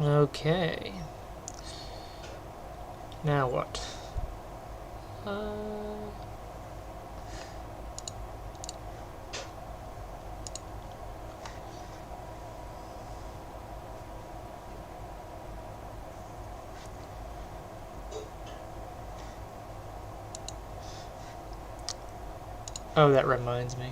Okay. Now what? Oh, that reminds me.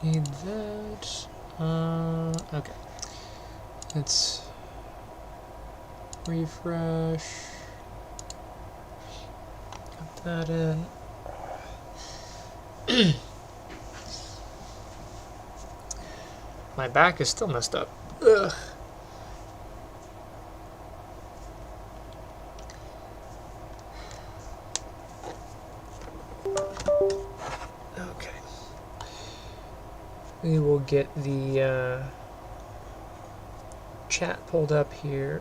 Need that. Okay. Let's refresh. Put that in. My back is still messed up. Ugh. Okay. We will get the chat pulled up here.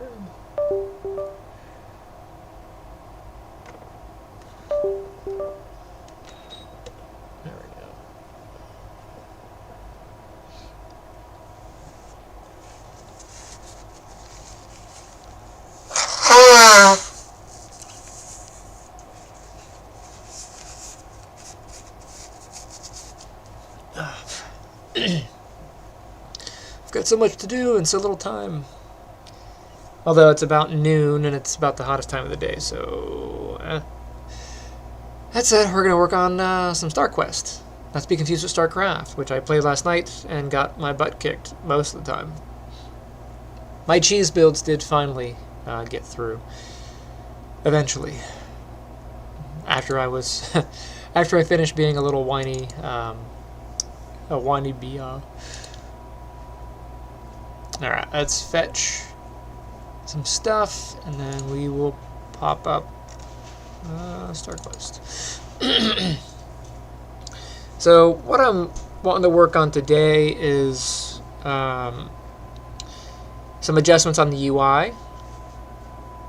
There we go. I've got so much to do and so little time. Although it's about noon and it's about the hottest time of the day, so that said, we're going to work on some StarQuest. Not to be confused with StarCraft, which I played last night and got my butt kicked most of the time. My cheese builds did finally get through. Eventually. After I was... after I finished being a little whiny... a whiny bee. Alright, let's fetch some stuff, and then we will pop up StarQuest. So what I'm wanting to work on today is some adjustments on the UI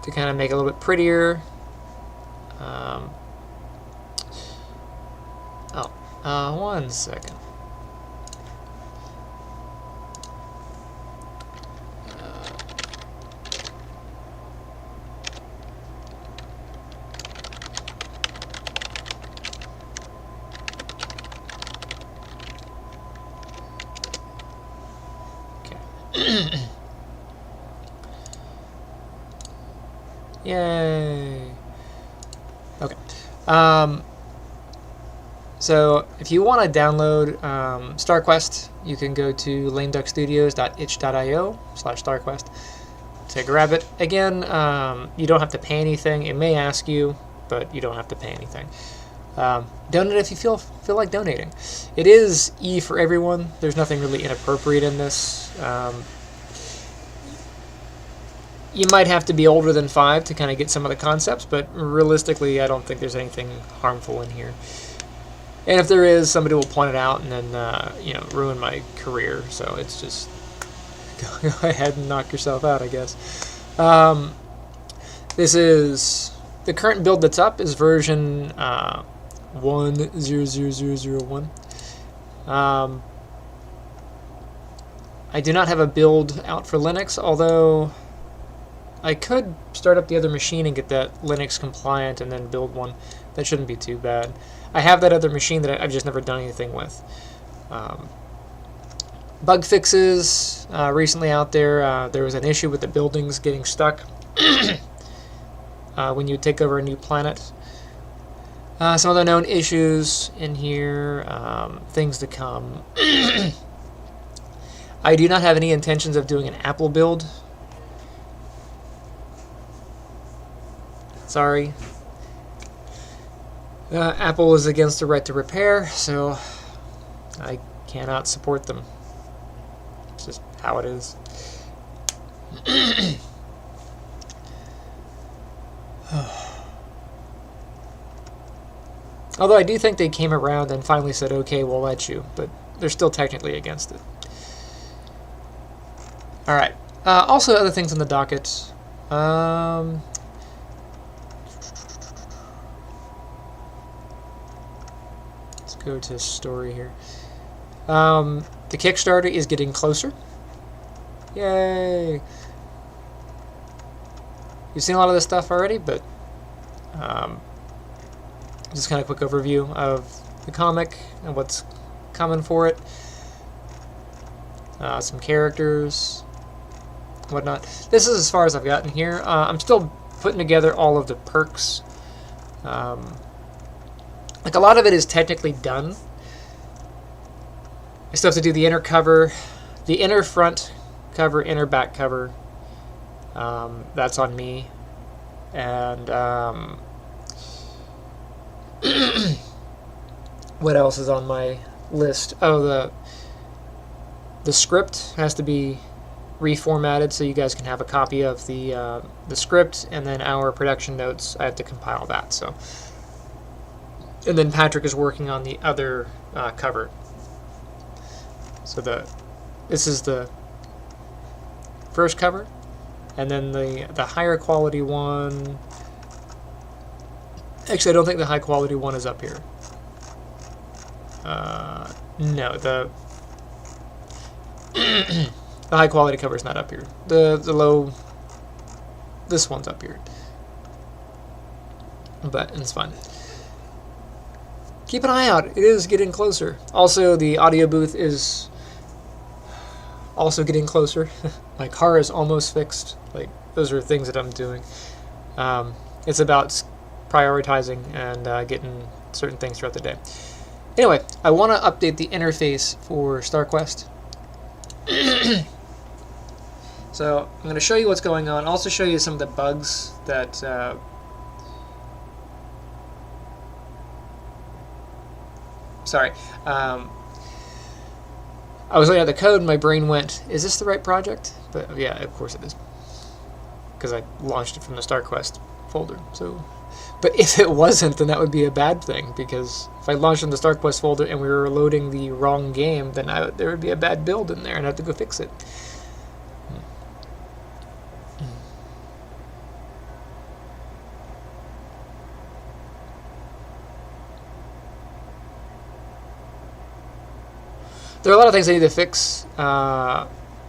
to kind of make it a little bit prettier. One second. Yay. Okay. So if you want to download StarQuest, you can go to lameduckstudios.itch.io/StarQuest to grab it. Again, you don't have to pay anything. It may ask you, but you don't have to pay anything. Donate if you feel like donating. It is E for everyone. There's nothing really inappropriate in this. You might have to be older than 5 to kind of get some of the concepts, but realistically, I don't think there's anything harmful in here. And if there is, somebody will point it out and then, ruin my career. So it's just go ahead and knock yourself out, I guess. This is the current build that's up is version 1.0.0.0.1. I do not have a build out for Linux, although I could start up the other machine and get that Linux compliant and then build one. That shouldn't be too bad. I have that other machine that I've just never done anything with. Bug fixes recently out there. There was an issue with the buildings getting stuck when you take over a new planet. Some other known issues in here, things to come. I do not have any intentions of doing an Apple build. Sorry. Apple is against the right to repair, so I cannot support them. It's just how it is. Although I do think they came around and finally said, okay, we'll let you, but they're still technically against it. Alright. Also, other things on the docket. Let's go to story here. The Kickstarter is getting closer. Yay! You've seen a lot of this stuff already, but just kind of quick overview of the comic and what's coming for it. Some characters, whatnot. This is as far as I've gotten here. I'm still putting together all of the perks. Like a lot of it is technically done. I still have to do the inner cover, the inner front cover, inner back cover. That's on me. And what else is on my list? Oh, the script has to be reformatted so you guys can have a copy of the script, and then our production notes, I have to compile that. So, and then Patrick is working on the other cover. So this is the first cover, and then the higher quality one. Actually, I don't think the high quality one is up here. No, the the high quality cover is not up here. The low, this one's up here. But it's fine. Keep an eye out. It is getting closer. Also, the audio booth is also getting closer. My car is almost fixed. Like, those are things that I'm doing. It's about prioritizing and getting certain things throughout the day. Anyway, I want to update the interface for StarQuest. So I'm going to show you what's going on. Also show you some of the bugs that sorry. I was looking at the code and my brain went, is this the right project? But yeah, of course it is. Because I launched it from the StarQuest folder. So, but if it wasn't, then that would be a bad thing, because if I launched in the StarQuest folder and we were loading the wrong game, then there would be a bad build in there and I'd have to go fix it. There are a lot of things I need to fix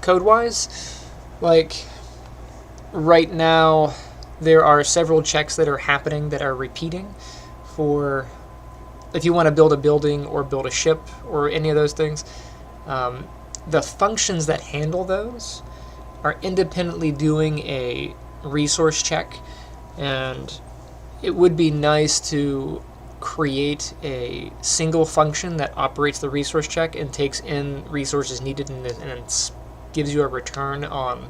code-wise. Like, right now, there are several checks that are happening that are repeating for if you want to build a building or build a ship or any of those things. The functions that handle those are independently doing a resource check, and it would be nice to create a single function that operates the resource check and takes in resources needed and gives you a return on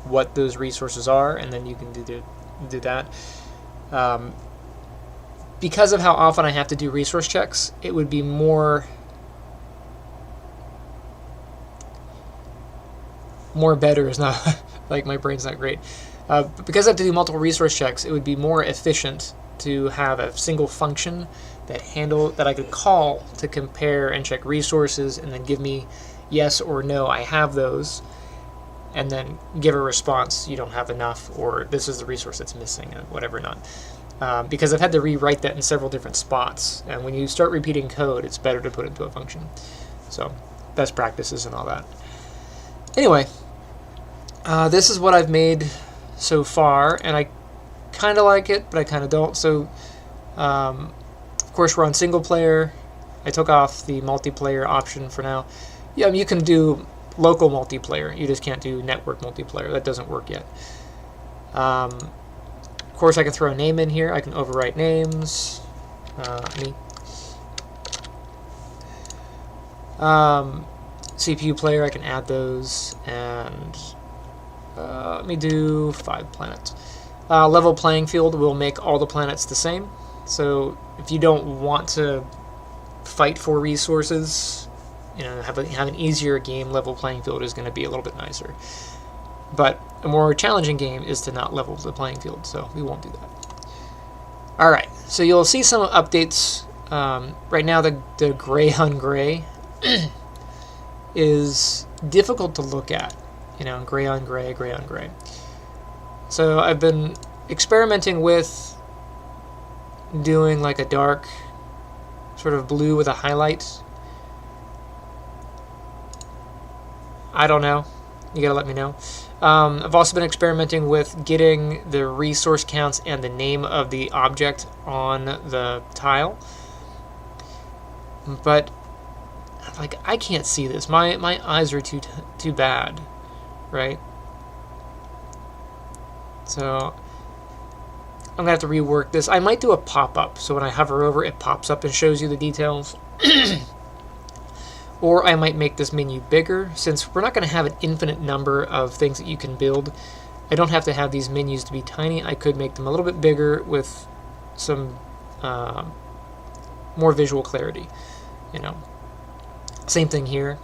what those resources are, and then you can do that. Because of how often I have to do resource checks, it would be more better is not like my brain's not great. Because I have to do multiple resource checks, it would be more efficient to have a single function that I could call to compare and check resources, and then give me yes or no, I have those, and then give a response, you don't have enough, or this is the resource that's missing, and whatever not. Because I've had to rewrite that in several different spots, and when you start repeating code, it's better to put it into a function. So, best practices and all that. Anyway, this is what I've made so far, and I kind of like it, but I kind of don't. So, of course, we're on single player. I took off the multiplayer option for now. Yeah, you can do local multiplayer. You just can't do network multiplayer. That doesn't work yet. Of course, I can throw a name in here. I can overwrite names. Me. CPU player, I can add those. And let me do 5 planets. Level playing field will make all the planets the same. So if you don't want to fight for resources, have an easier game, level playing field is going to be a little bit nicer. But a more challenging game is to not level the playing field, so we won't do that. Alright, so you'll see some updates right now the gray on gray is difficult to look at. You know, gray on gray, gray on gray. So I've been experimenting with doing like a dark sort of blue with a highlight. I don't know. You gotta let me know. I've also been experimenting with getting the resource counts and the name of the object on the tile. But like, I can't see this. My eyes are too bad, right? So I'm gonna have to rework this. I might do a pop-up, so when I hover over, it pops up and shows you the details. Or I might make this menu bigger, since we're not going to have an infinite number of things that you can build. I don't have to have these menus to be tiny. I could make them a little bit bigger with some more visual clarity. You know, same thing here.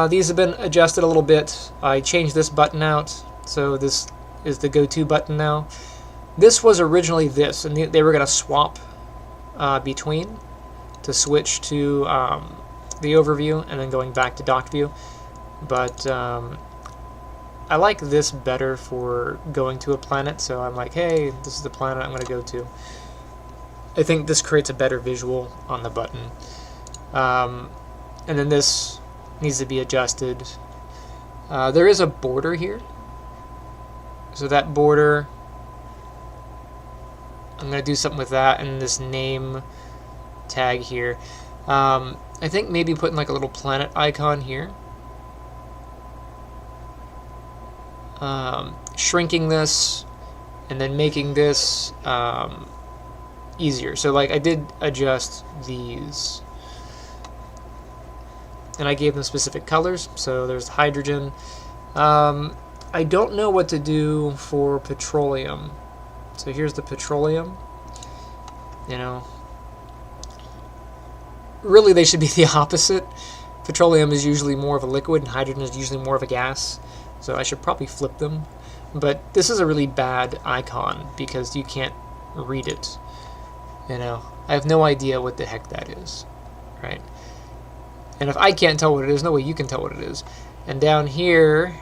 These have been adjusted a little bit. I changed this button out, so this is the go-to button now. This was originally this, and they were going to swap between to switch to the overview and then going back to dock view. But I like this better for going to a planet, so I'm like, hey, this is the planet I'm going to go to. I think this creates a better visual on the button. And then this needs to be adjusted. There is a border here. So that border, I'm going to do something with that, and this name tag here. I think maybe putting like a little planet icon here. Shrinking this and then making this easier. So like I did adjust these. And I gave them specific colors. So there's hydrogen. I don't know what to do for petroleum. So here's the petroleum. You know, really they should be the opposite. Petroleum is usually more of a liquid and hydrogen is usually more of a gas. So I should probably flip them. But this is a really bad icon because you can't read it. You know, I have no idea what the heck that is, right? And if I can't tell what it is, no way you can tell what it is. And down here,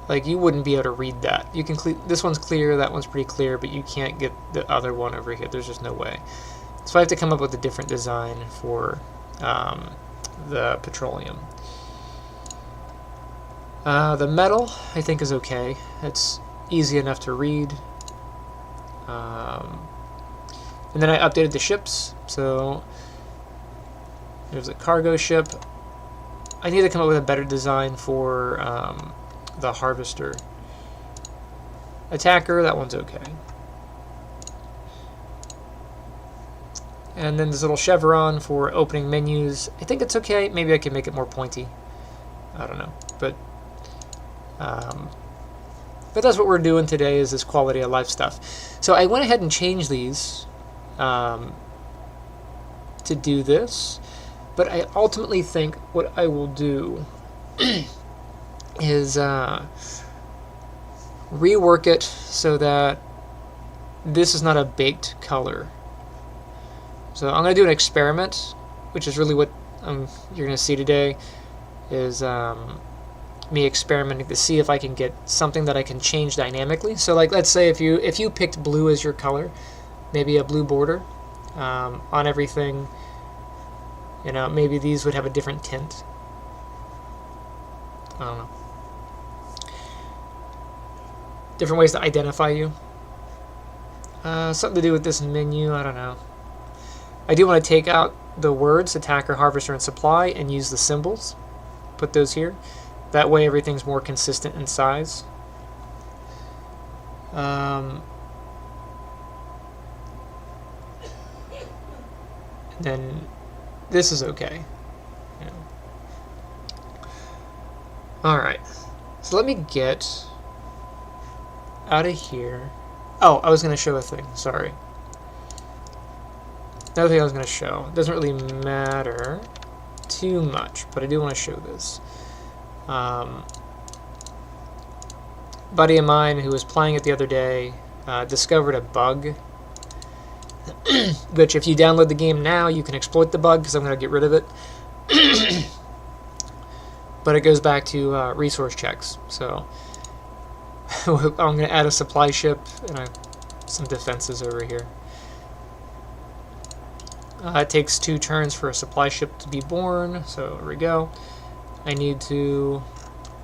like, you wouldn't be able to read that. You can this one's clear, that one's pretty clear, but you can't get the other one over here. There's just no way. So I have to come up with a different design for the petroleum. The metal, I think, is okay. It's easy enough to read. And then I updated the ships. So there's a cargo ship. I need to come up with a better design for the harvester. Attacker, that one's okay. And then this little chevron for opening menus. I think it's okay. Maybe I can make it more pointy. I don't know. But that's what we're doing today, is this quality of life stuff. So I went ahead and changed these to do this. But I ultimately think what I will do is rework it so that this is not a baked color. So I'm going to do an experiment, which is really what you're going to see today, is me experimenting to see if I can get something that I can change dynamically. So like, let's say if you picked blue as your color, maybe a blue border on everything. You know, maybe these would have a different tint. I don't know. Different ways to identify you. Something to do with this menu, I don't know. I do want to take out the words, attacker, harvester, and supply, and use the symbols. Put those here. That way everything's more consistent in size. Then this is okay. You know. Alright. So let me get out of here. Oh, I was going to show a thing. Sorry. Another thing I was going to show. It doesn't really matter too much, but I do want to show this. Buddy of mine who was playing it the other day discovered a bug, which if you download the game now, you can exploit the bug, because I'm going to get rid of it. But it goes back to resource checks. So I'm going to add a supply ship and some defenses over here. It takes 2 turns for a supply ship to be born, so there we go. I need to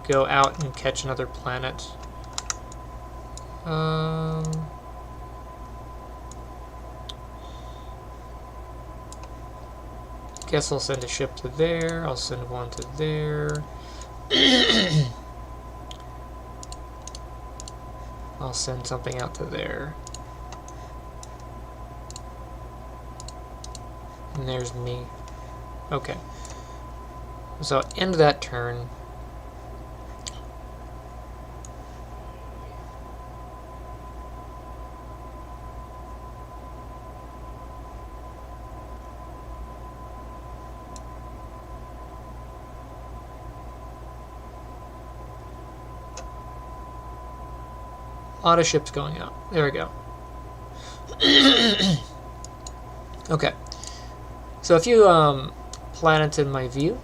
go out and catch another planet. Guess I'll send a ship to there. I'll send one to there. I'll send something out to there. And there's me. Okay. So I'll end that turn. A lot of ships going out. There we go. Okay. So a few planets in my view.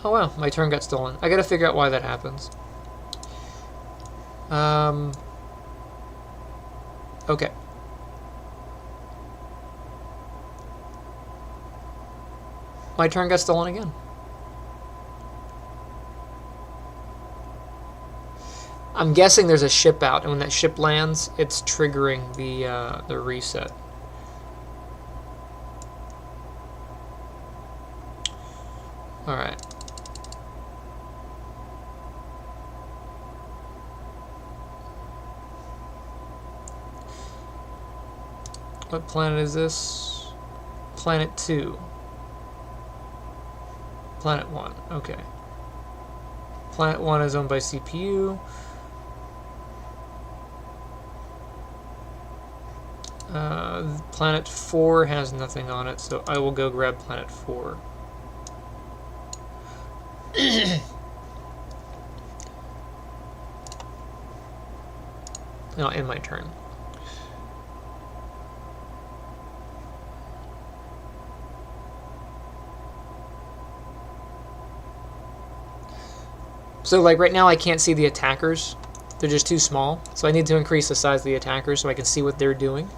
Oh wow, my turn got stolen. I gotta figure out why that happens. Okay. My turn got stolen again. I'm guessing there's a ship out, and when that ship lands, it's triggering the reset. All right. What planet is this? Planet 2. Planet 1. Okay. Planet 1 is owned by CPU. Planet 4 has nothing on it, so I will go grab Planet 4. I'll end my turn. So like right now I can't see the attackers. They're just too small. So I need to increase the size of the attackers so I can see what they're doing.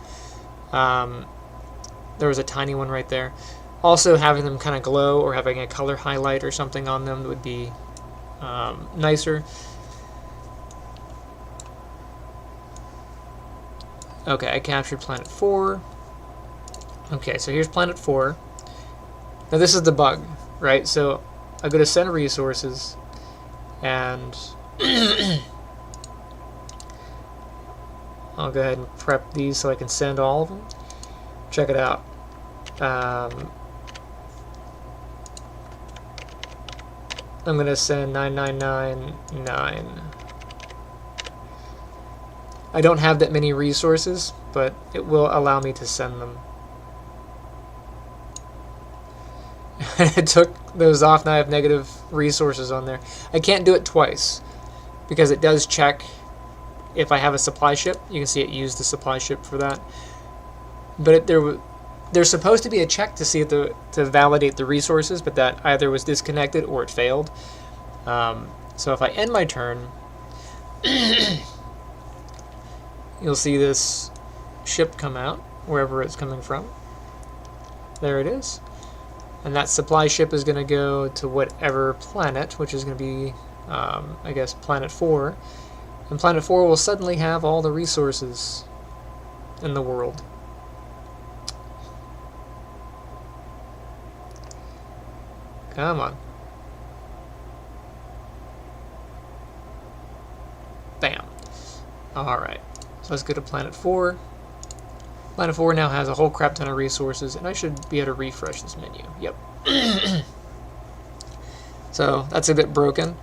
There was a tiny one right there. Also having them kind of glow or having a color highlight or something on them would be nicer. Okay, I captured Planet 4. Okay, so here's Planet 4. Now this is the bug, right? So I go to send resources, and I'll go ahead and prep these so I can send all of them. Check it out. I'm going to send 9999. I don't have that many resources, but it will allow me to send them. It took those off, now I have negative resources on there. I can't do it twice, because it does check if I have a supply ship. You can see it used the supply ship for that. But there's supposed to be a check to see to validate the resources, but that either was disconnected or it failed. So if I end my turn, you'll see this ship come out, wherever it's coming from. There it is. And that supply ship is going to go to whatever planet, which is going to be, I guess, Planet 4. And Planet 4 will suddenly have all the resources in the world. Come on. Bam. Alright. So let's go to Planet 4. Planet 4 now has a whole crap ton of resources, and I should be able to refresh this menu. Yep. So that's a bit broken.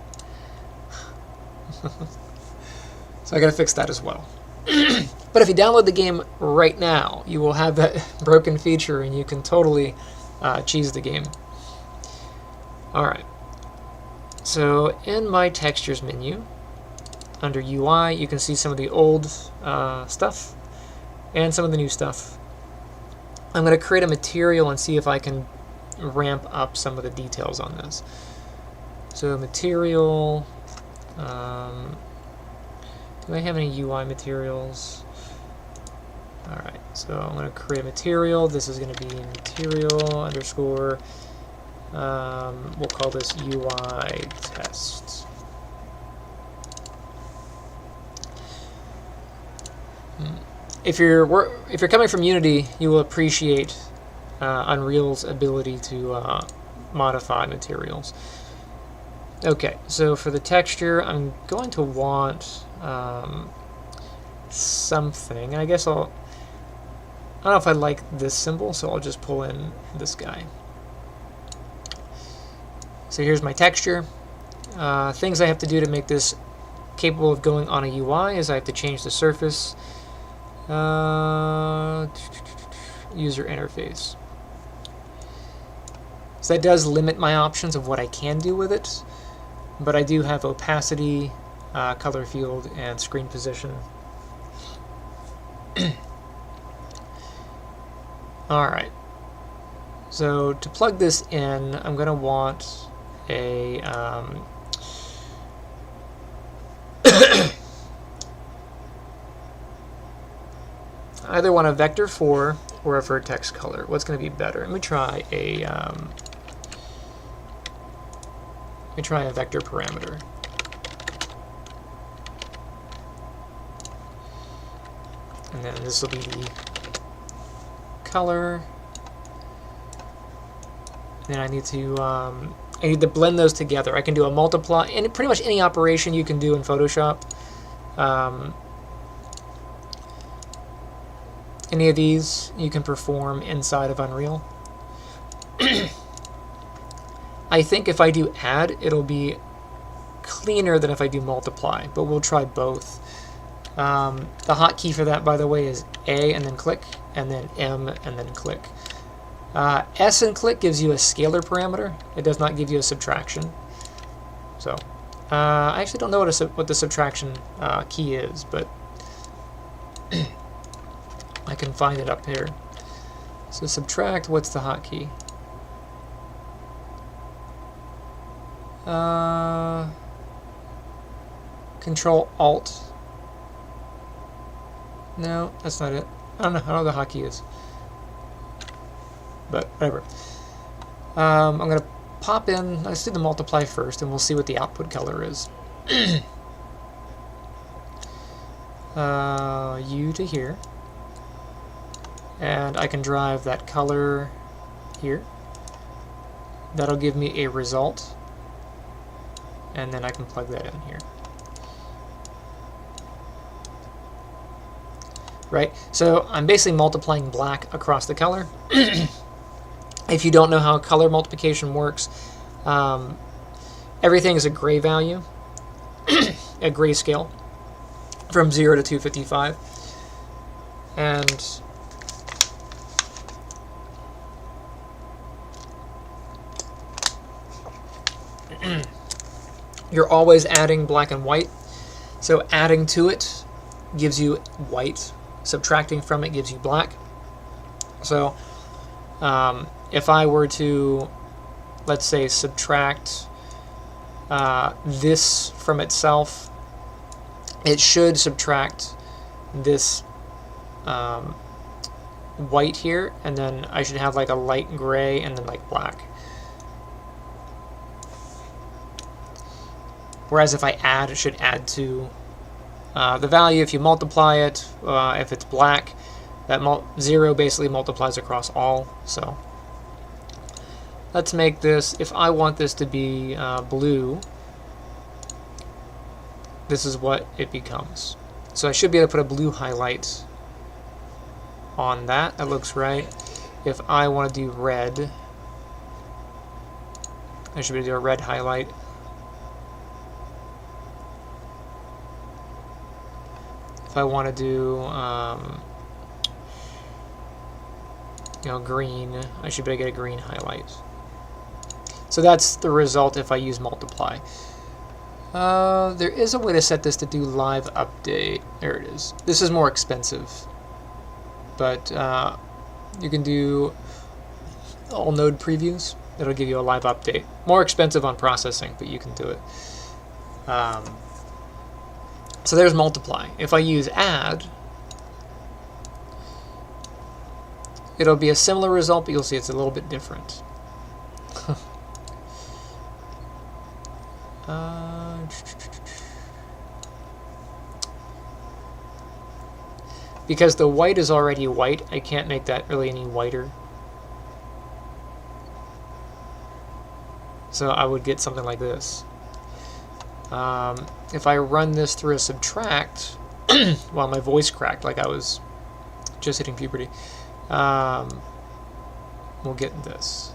So I gotta fix that as well. But if you download the game right now, you will have that broken feature, and you can totally cheese the game. Alright. So in my textures menu, under UI, you can see some of the old stuff and some of the new stuff. I'm going to create a material and see if I can ramp up some of the details on this. So material, do I have any UI materials? Alright, so I'm going to create a material. This is going to be material underscore, we'll call this UI test. If you're coming from Unity, you will appreciate Unreal's ability to modify materials. Okay, so for the texture, I'm going to want something. I guess I don't know if I like this symbol, so I'll just pull in this guy. So here's my texture. Things I have to do to make this capable of going on a UI is I have to change the surface. User interface. So that does limit my options of what I can do with it, but I do have opacity, color field, and screen position. Alright, so to plug this in, I'm going to want a I either want a vector 4 or a vertex color. What's going to be better? Let me try a vector parameter. And then this will be the color. Then I need to blend those together. I can do a multiply, and pretty much any operation you can do in Photoshop. Any of these you can perform inside of Unreal. I think if I do add, it'll be cleaner than if I do multiply, but we'll try both. The hotkey for that, by the way, is A and then click, and then M and then click. S and click gives you a scalar parameter. It does not give you a subtraction. So I actually don't know what the subtraction key is, but I can find it up here. So subtract, what's the hotkey? Control Alt. No, that's not it. I don't know what the hotkey is. But whatever. I'm going to pop in, let's do the multiply first, and we'll see what the output color is. U to here. And I can drive that color here. That'll give me a result. And then I can plug that in here. Right? So I'm basically multiplying black across the color. If you don't know how color multiplication works, everything is a gray value, a gray scale, from 0 to 255. And you're always adding black and white. So adding to it gives you white. Subtracting from it gives you black. So if I were to, let's say, subtract this from itself, it should subtract this white here, and then I should have like a light gray and then like black. Whereas if I add, it should add to the value. If you multiply it, if it's black, that 0 basically multiplies across all. So let's make this, if I want this to be blue, this is what it becomes. So I should be able to put a blue highlight on that. That looks right. If I want to do red, I should be able to do a red highlight. If I want to do green, I should be able to get a green highlight. So that's the result if I use multiply. There is a way to set this to do live update. There it is. This is more expensive, but you can do all node previews. It'll give you a live update. More expensive on processing, but you can do it. So there's multiply. If I use add, it'll be a similar result, but you'll see it's a little bit different. Because the white is already white, I can't make that really any whiter. So I would get something like this. If I run this through a subtract, while my voice cracked like I was just hitting puberty, we'll get this.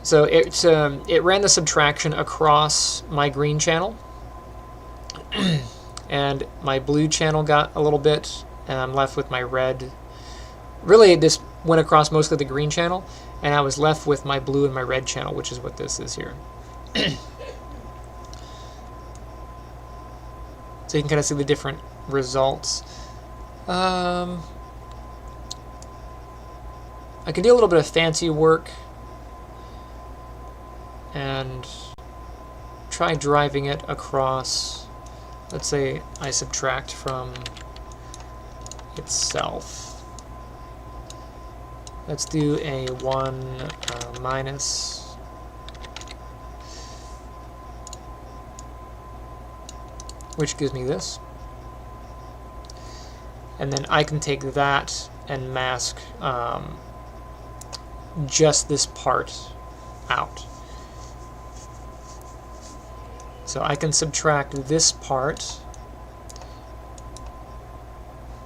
So it ran the subtraction across my green channel, and my blue channel got a little bit, and I'm left with my red. Really, this went across mostly the green channel, and I was left with my blue and my red channel, which is what this is here. So you can kind of see the different results. I can do a little bit of fancy work and try driving it across. Let's say I subtract from itself. Let's do a 1 minus. Which gives me this. And then I can take that and mask just this part out. So I can subtract this part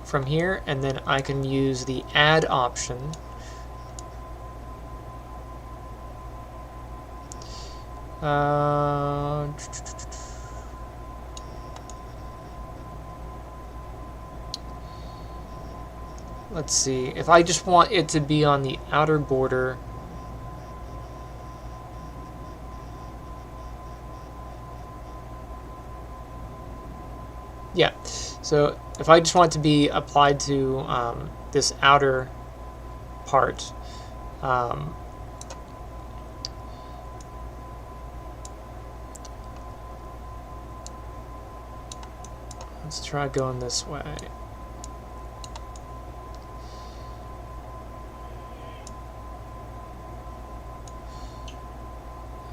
from here, and then I can use the add option let's see, if I just want it to be on the outer border, yeah, so if I just want it to be applied to this outer part, let's try going this way.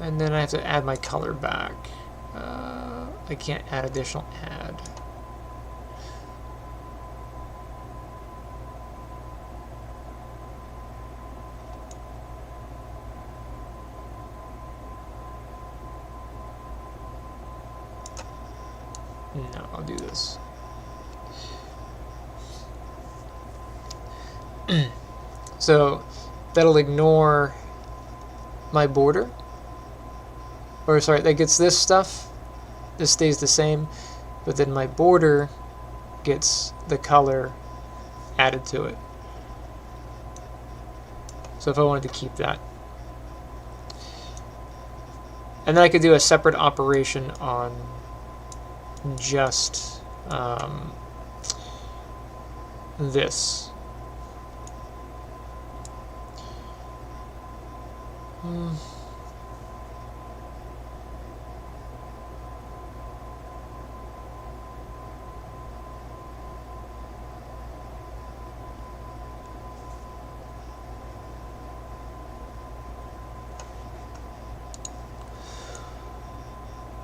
And then I have to add my color back. I can't add additional add. No, I'll do this. So that'll ignore my border. Or sorry, that gets this stuff. This stays the same, but then my border gets the color added to it. So if I wanted to keep that. And then I could do a separate operation on just this.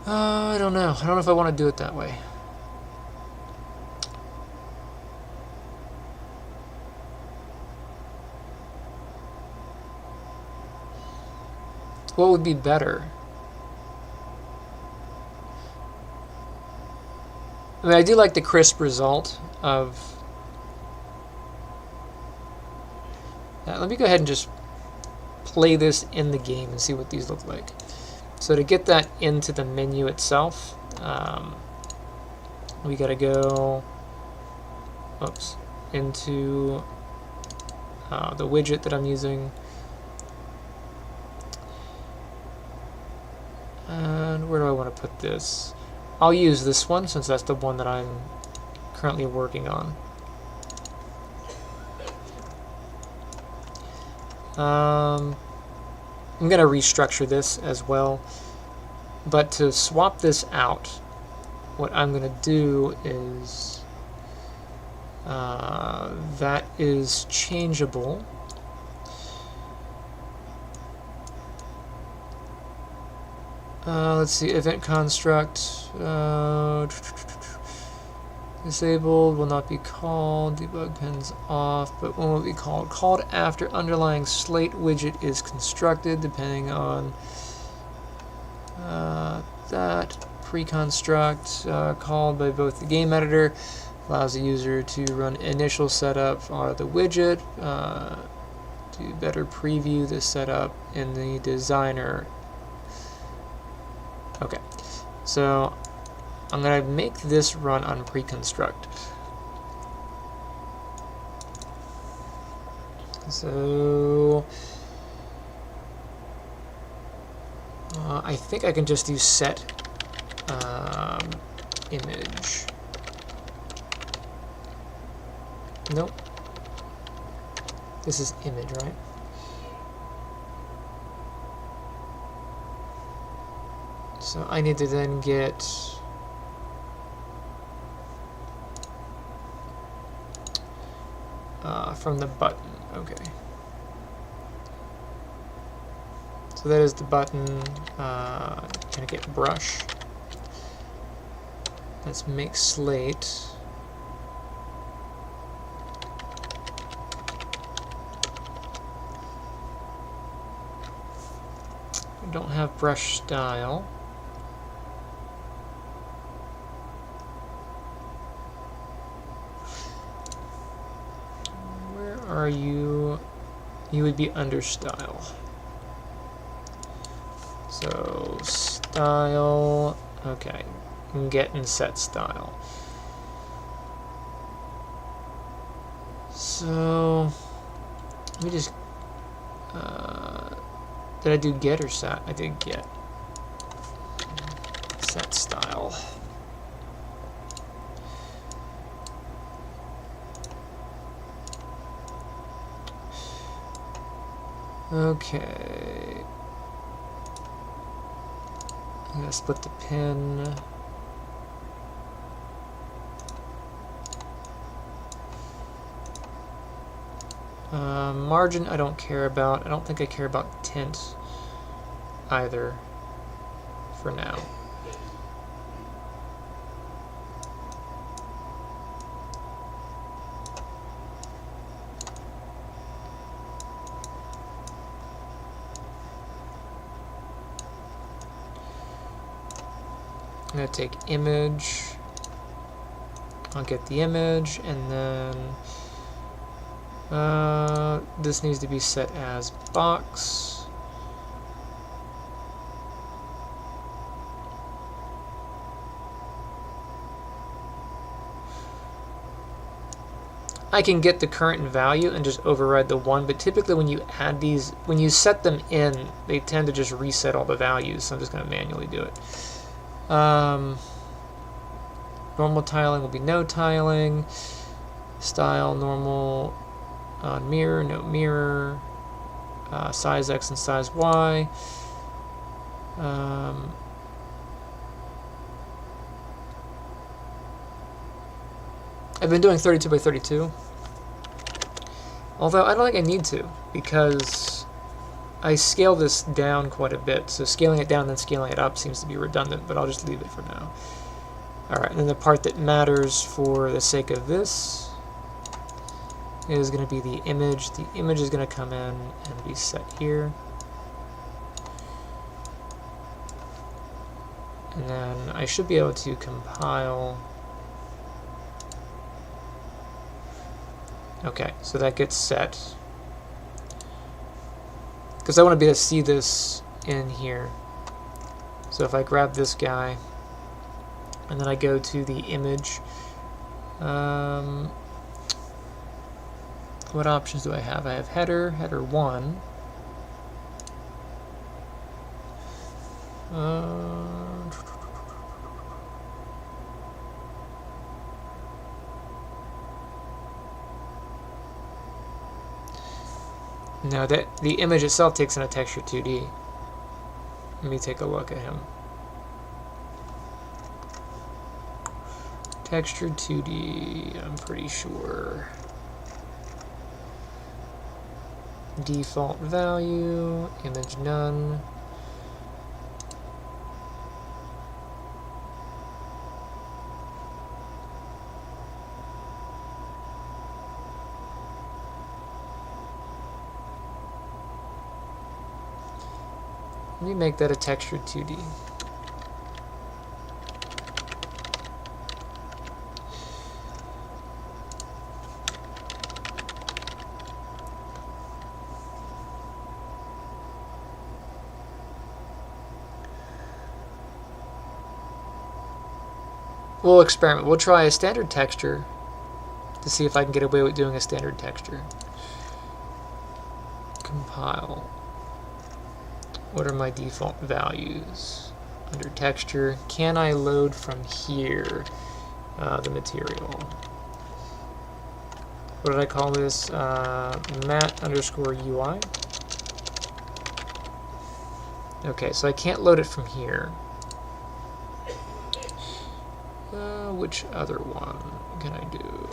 I don't know. I don't know if I want to do it that way. What would be better? I mean, I do like the crisp result of that. Let me go ahead and just play this in the game and see what these look like. So to get that into the menu itself, we gotta go, into the widget that I'm using, where do I want to put this? I'll use this one since that's the one that I'm currently working on. I'm going to restructure this as well, but to swap this out, what I'm going to do is that is changeable. Let's see, event construct, disabled, will not be called, debug pins off, but when will it be called? Called after underlying slate widget is constructed, depending on that. Pre-construct, called by both the game editor, allows the user to run initial setup of the widget, to better preview the setup in the designer. Okay, so I'm going to make this run on pre-construct. So I think I can just do set image. Nope. This is image, right? So I need to then get from the button. Okay. So that is the button. Can I get brush? Let's make slate. I don't have brush style. Where are you? You would be under style. So style, okay, get and set style. So let me just, did I do get or set? I did get. Set style. Okay. I'm gonna split the pin. Margin I don't care about. I don't think I care about tint either for now. I'm going to take image, I'll get the image, and then this needs to be set as box. I can get the current value and just override the 1, but typically when you add these, when you set them in, they tend to just reset all the values, so I'm just going to manually do it. Normal tiling will be no tiling. Style, normal, on mirror, no mirror. Size X and size Y. I've been doing 32 by 32. Although I don't think I need to, because I scale this down quite a bit, so scaling it down and then scaling it up seems to be redundant, but I'll just leave it for now. Alright, and then the part that matters for the sake of this is going to be the image. The image is going to come in and be set here. And then I should be able to compile. Okay, so that gets set. Because I want to be able to see this in here. So if I grab this guy, and then I go to the image, what options do I have? I have header, header 1. No, that the image itself takes in a texture 2D. Let me take a look at him. Texture 2D, I'm pretty sure. Default value, image none. Let me make that a texture 2D. We'll experiment. We'll try a standard texture to see if I can get away with doing a standard texture. Compile. What are my default values? Under texture, can I load from here the material? What did I call this? mat_UI. Okay, so I can't load it from here. Which other one can I do?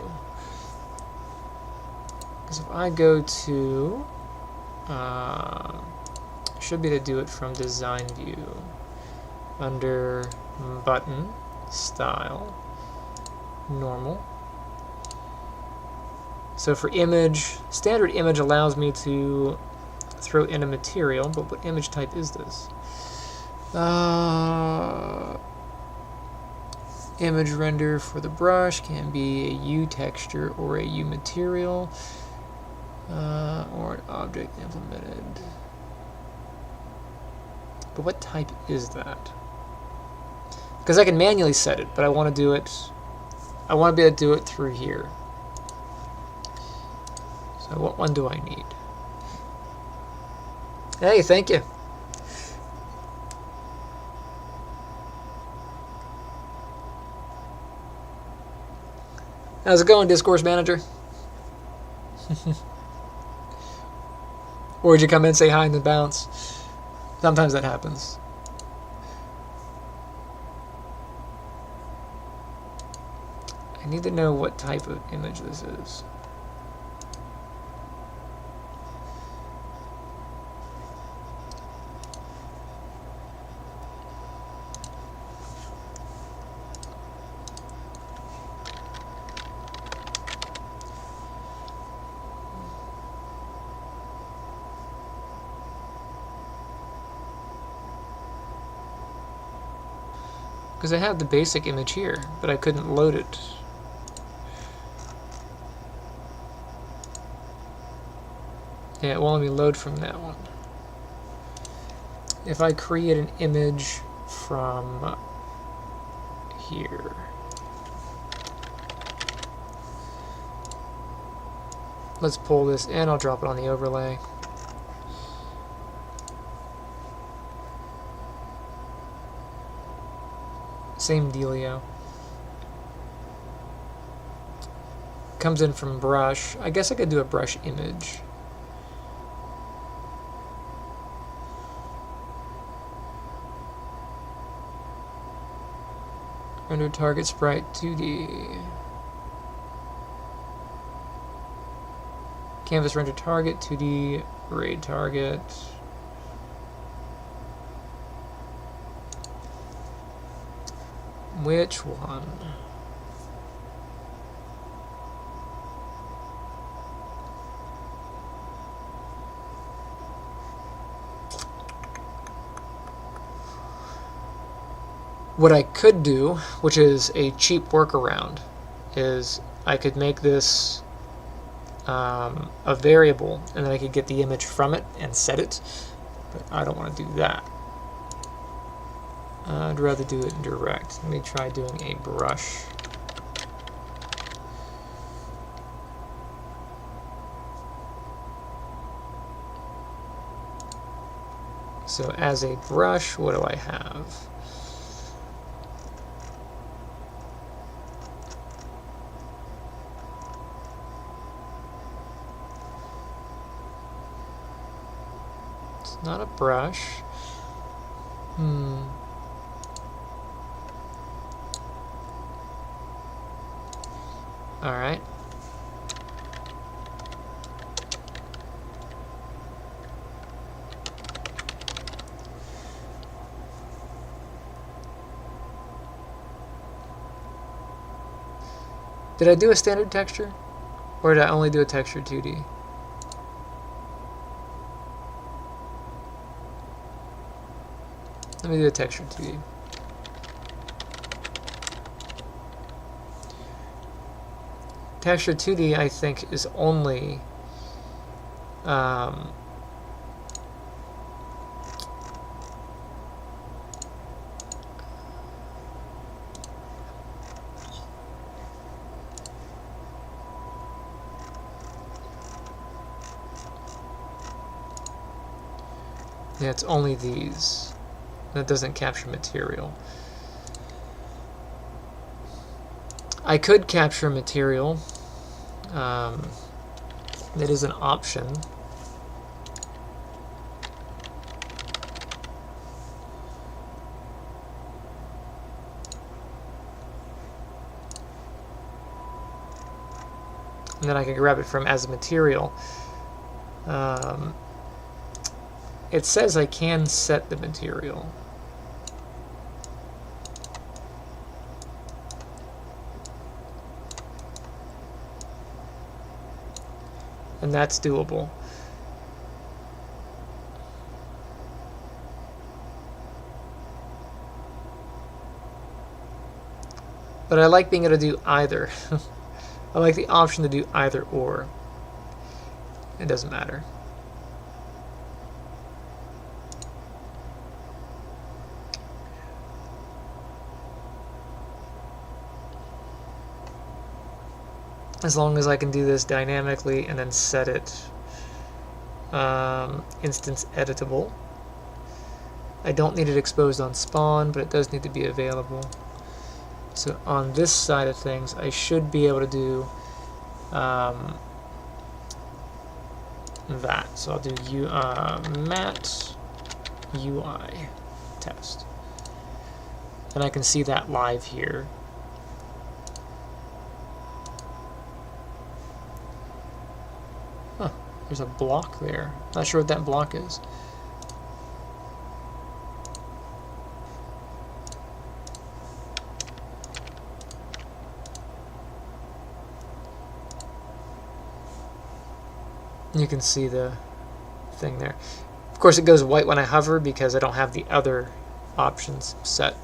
Because if I go to should be to do it from design view under button style normal. So for image, standard image allows me to throw in a material, but what image type is this? Image render for the brush can be a U texture or a U material or an object implemented. But what type is that? Because I can manually set it, but I want to do it. I want to be able to do it through here. So what one do I need? Hey, thank you. How's it going, Discourse Manager? Or did you come in, say hi, and then bounce? Sometimes that happens. I need to know what type of image this is. Because I have the basic image here, but I couldn't load it. Yeah, it won't let me load from that one. If I create an image from here, let's pull this in, I'll drop it on the overlay. Same dealio. Comes in from brush. I guess I could do a brush image. Render target sprite 2D. Canvas render target 2D. Raid target. Which one? What I could do, which is a cheap workaround, is I could make this a variable, and then I could get the image from it and set it, but I don't want to do that. I'd rather do it direct. Let me try doing a brush. So as a brush, what do I have? not a brush. Alright. Did I do a standard texture? Or did I only do a texture 2D? Let me do a texture 2D. Texture 2D, I think, is only yeah, it's only these. That doesn't capture material. I could capture material. That is an option. And then I can grab it from as a material. It says I can set the material. And that's doable. But I like being able to do either. I like the option to do either or. It doesn't matter. As long as I can do this dynamically and then set it instance editable. I don't need it exposed on spawn, but it does need to be available. So on this side of things, I should be able to do that. So I'll do mat UI test. And I can see that live here. Huh, there's a block there. Not sure what that block is. You can see the thing there. Of course, it goes white when I hover because I don't have the other options set.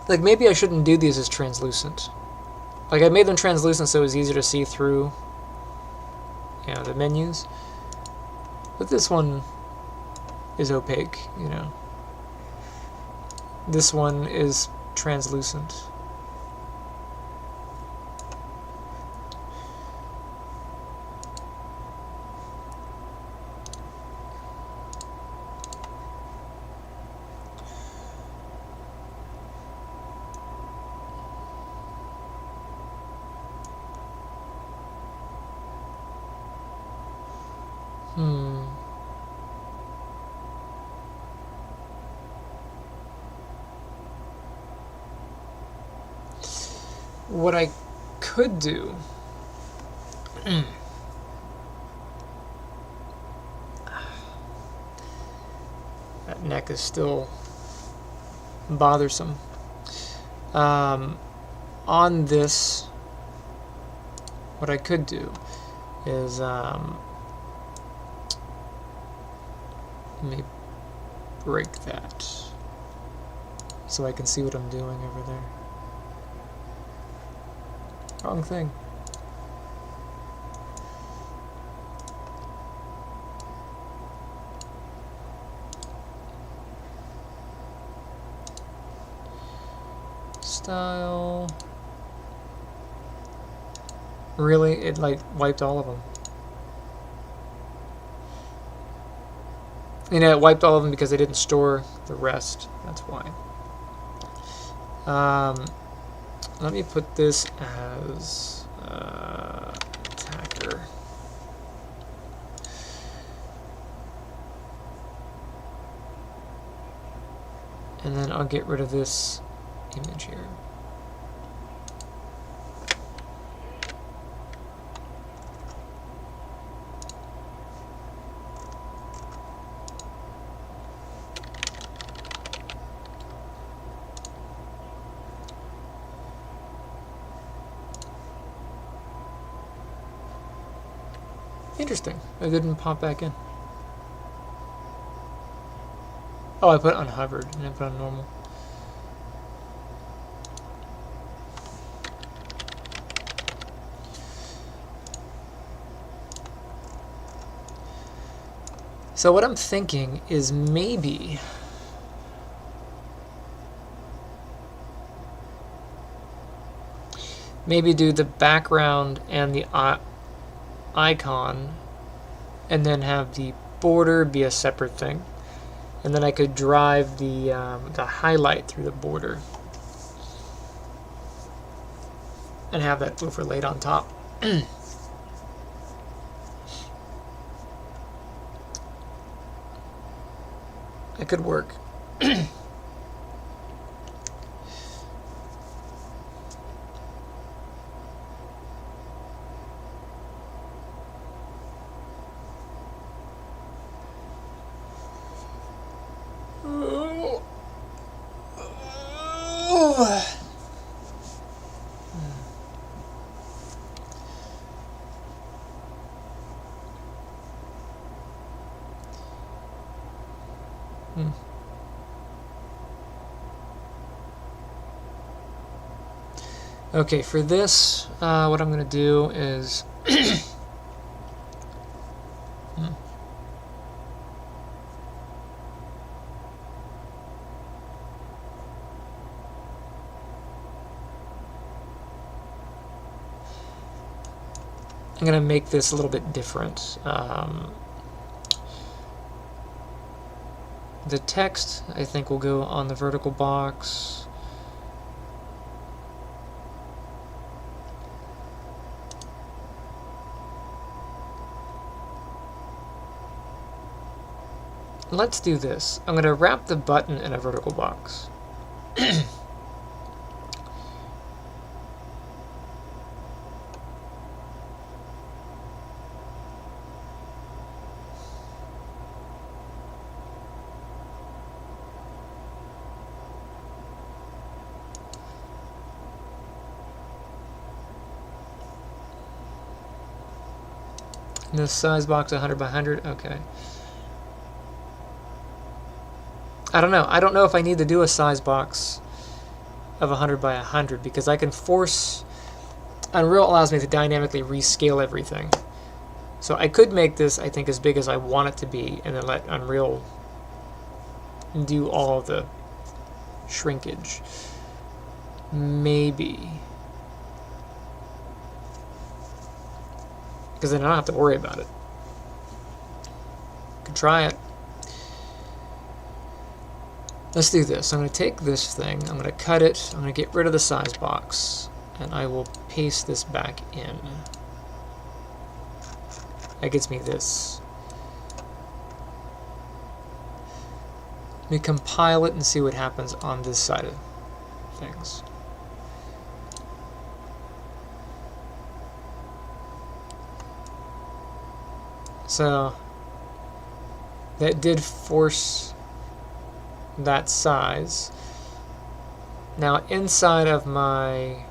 Like, maybe I shouldn't do these as translucent. Like, I made them translucent so it was easier to see through, you know, the menus. But this one is opaque, you know. This one is translucent. What I could do that neck is still bothersome. On this, what I could do is let me break that so I can see what I'm doing over there. Wrong thing. style. Really? It like wiped all of them. You know, it wiped all of them because they didn't store the rest. That's why. Let me put this as attacker. And then I'll get rid of this image here. Interesting. It didn't pop back in. Oh, I put it on hovered and I put it on normal. So what I'm thinking is maybe do the background and the icon and then have the border be a separate thing. And then I could drive the highlight through the border and have that overlaid on top. It could work. Okay, for this, what I'm going to do is I'm going to make this a little bit different. The text, I think, will go on the vertical box. Let's do this. I'm going to wrap the button in a vertical box. This size box 100 by 100, okay. I don't know. I don't know if I need to do a size box of 100 by 100 because I can force... Unreal allows me to dynamically rescale everything. So I could make this, I think, as big as I want it to be and then let Unreal do all of the shrinkage. Maybe. Because then I don't have to worry about it. Could try it. Let's do this. I'm going to take this thing, I'm going to cut it, I'm going to get rid of the size box, and I will paste this back in. That gets me this. Let me compile it and see what happens on this side of things. So that did force that size. Now inside of my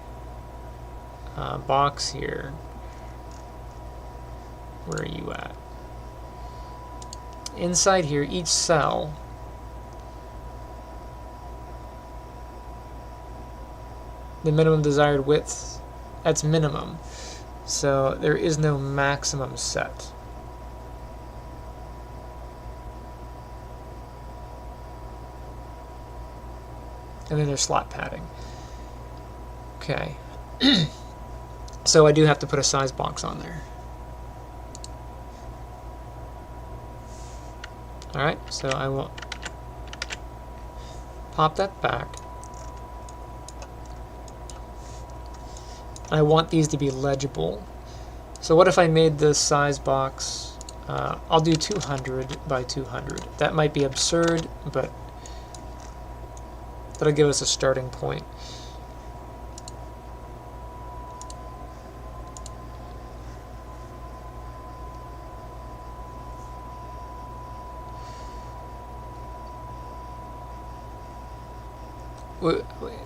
box here, where are you at? Inside here, each cell the minimum desired width, that's minimum. So there is no maximum set. And then there's slot padding. Okay. So I do have to put a size box on there. Alright, so I will pop that back. I want these to be legible. So what if I made this size box, I'll do 200 by 200. That might be absurd, but that'll give us a starting point.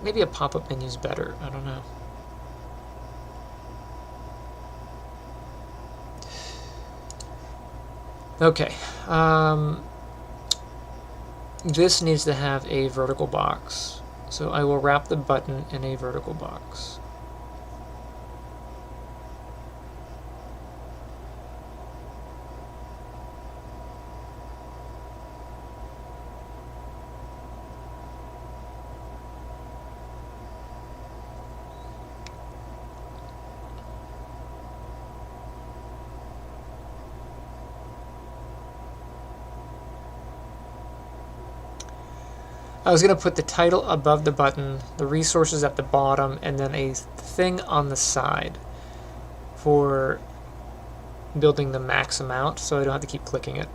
Maybe a pop-up menu is better. I don't know. Okay. This needs to have a vertical box. So I will wrap the button in a vertical box. I was going to put the title above the button, the resources at the bottom, and then a thing on the side for building the max amount, so I don't have to keep clicking it.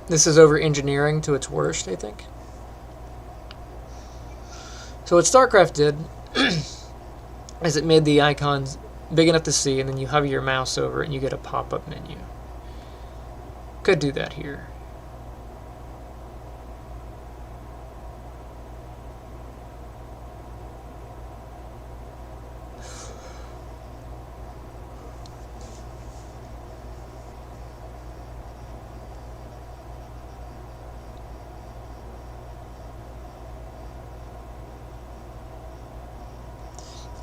This is over engineering to its worst, I think. So what StarCraft did is it made the icons big enough to see, and then you hover your mouse over it and you get a pop-up menu. Could do that here.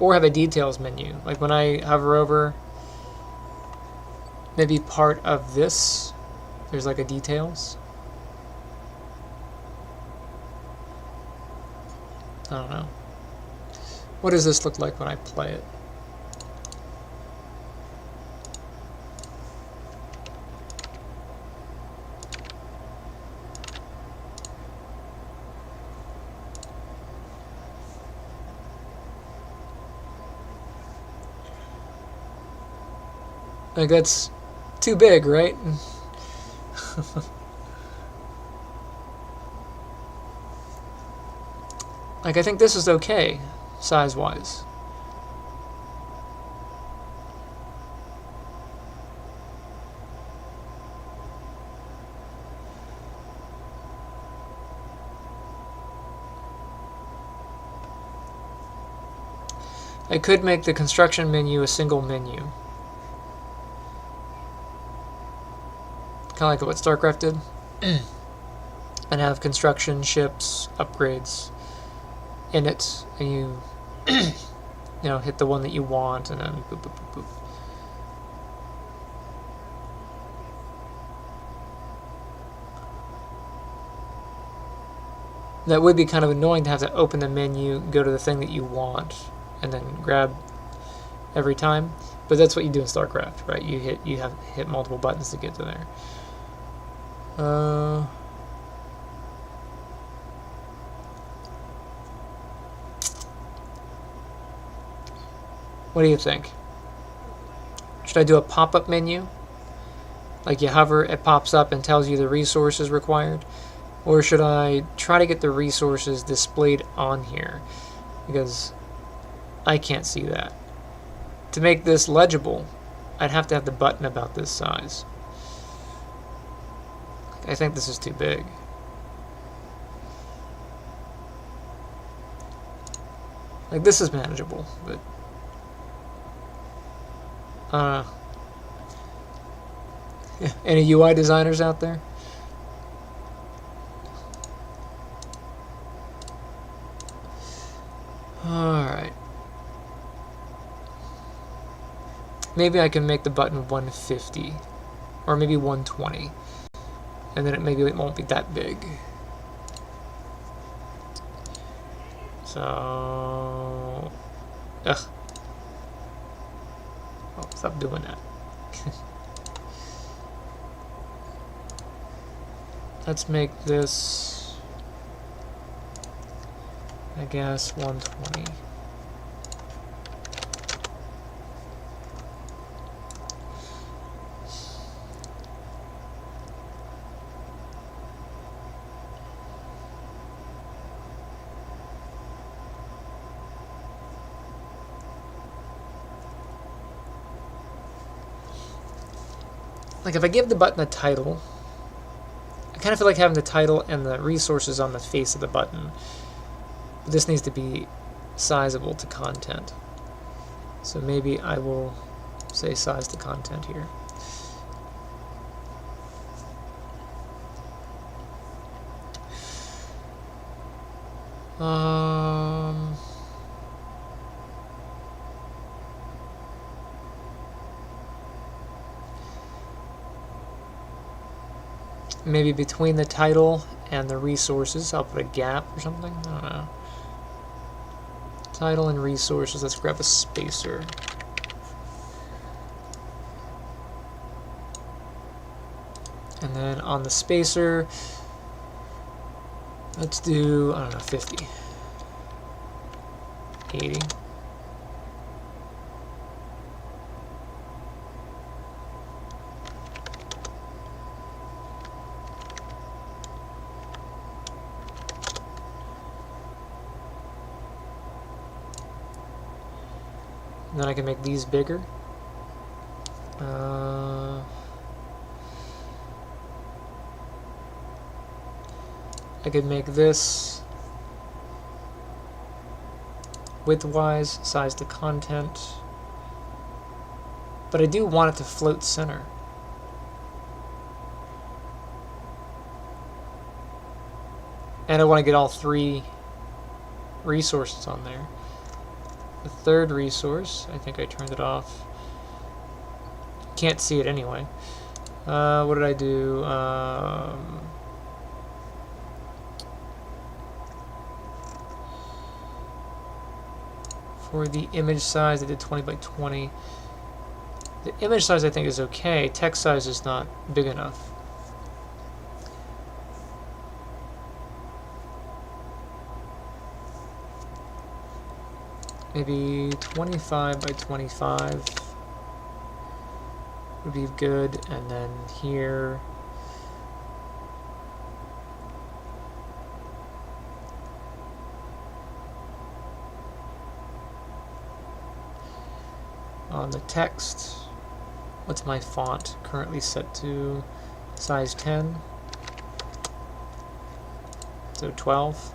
Or have a details menu. Like when I hover over maybe part of this, there's like a details. I don't know. What does this look like when I play it? Like, that's too big, right? Like, I think this is okay, size-wise. I could make the construction menu a single menu. Kind of like what StarCraft did. And have construction, ships, upgrades in it, and you you know, hit the one that you want, and then boop, boop, boop, boop. That would be kind of annoying to have to open the menu, go to the thing that you want, and then grab every time. But that's what you do in StarCraft, right? You hit multiple buttons to get to there. What do you think? Should I do a pop-up menu? Like you hover, it pops up and tells you the resources required? Or should I try to get the resources displayed on here? Because I can't see that. To make this legible, I'd have to have the button about this size. I think this is too big. Like, this is manageable, but any UI designers out there? Alright. Maybe I can make the button 150, or maybe 120, and then maybe it won't be that big. So, ugh. Oh, stop doing that. Let's make this, I guess, 120. Like, if I give the button a title, I kind of feel like having the title and the resources on the face of the button. But this needs to be sizable to content. So maybe I will say size to content here. Maybe between the title and the resources, I'll put a gap or something. I don't know. Title and resources. Let's grab a spacer. And then on the spacer, let's do, I don't know, 50. 80. And then I can make these bigger. I could make this width-wise, size to content. But I do want it to float center. And I want to get all three resources on there. The third resource, I think I turned it off. Can't see it anyway. What did I do? For the image size, I did 20 by 20. The image size I think is okay. Text size is not big enough. Maybe 25 by 25 would be good, and then here on the text, what's my font currently set to? Size 10, so 12.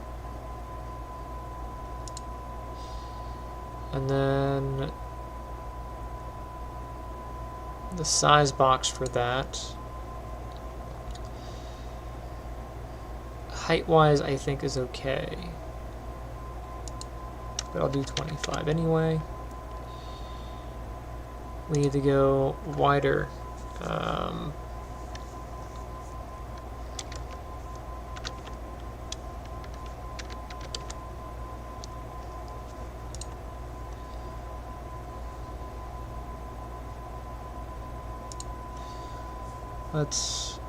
And then the size box for that, height-wise, I think is okay. But I'll do 25 anyway. We need to go wider. Let's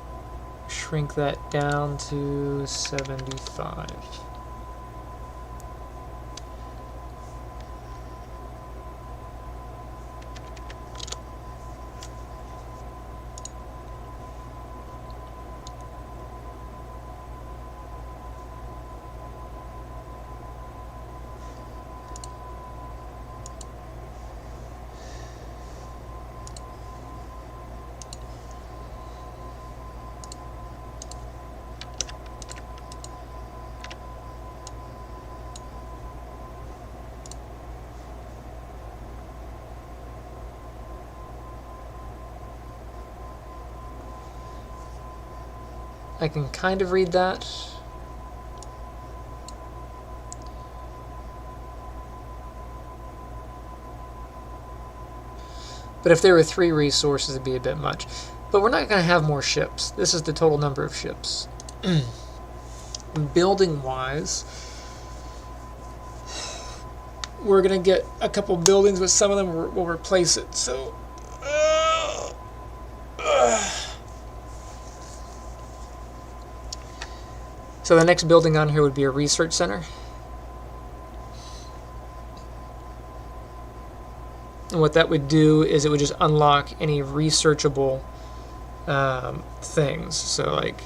shrink that down to 75. I can kind of read that. But if there were 3 resources, it'd be a bit much. But we're not going to have more ships. This is the total number of ships. Building-wise, we're going to get a couple buildings, but some of them will replace it. So, so the next building on here would be a research center. And what that would do is it would just unlock any researchable things. So like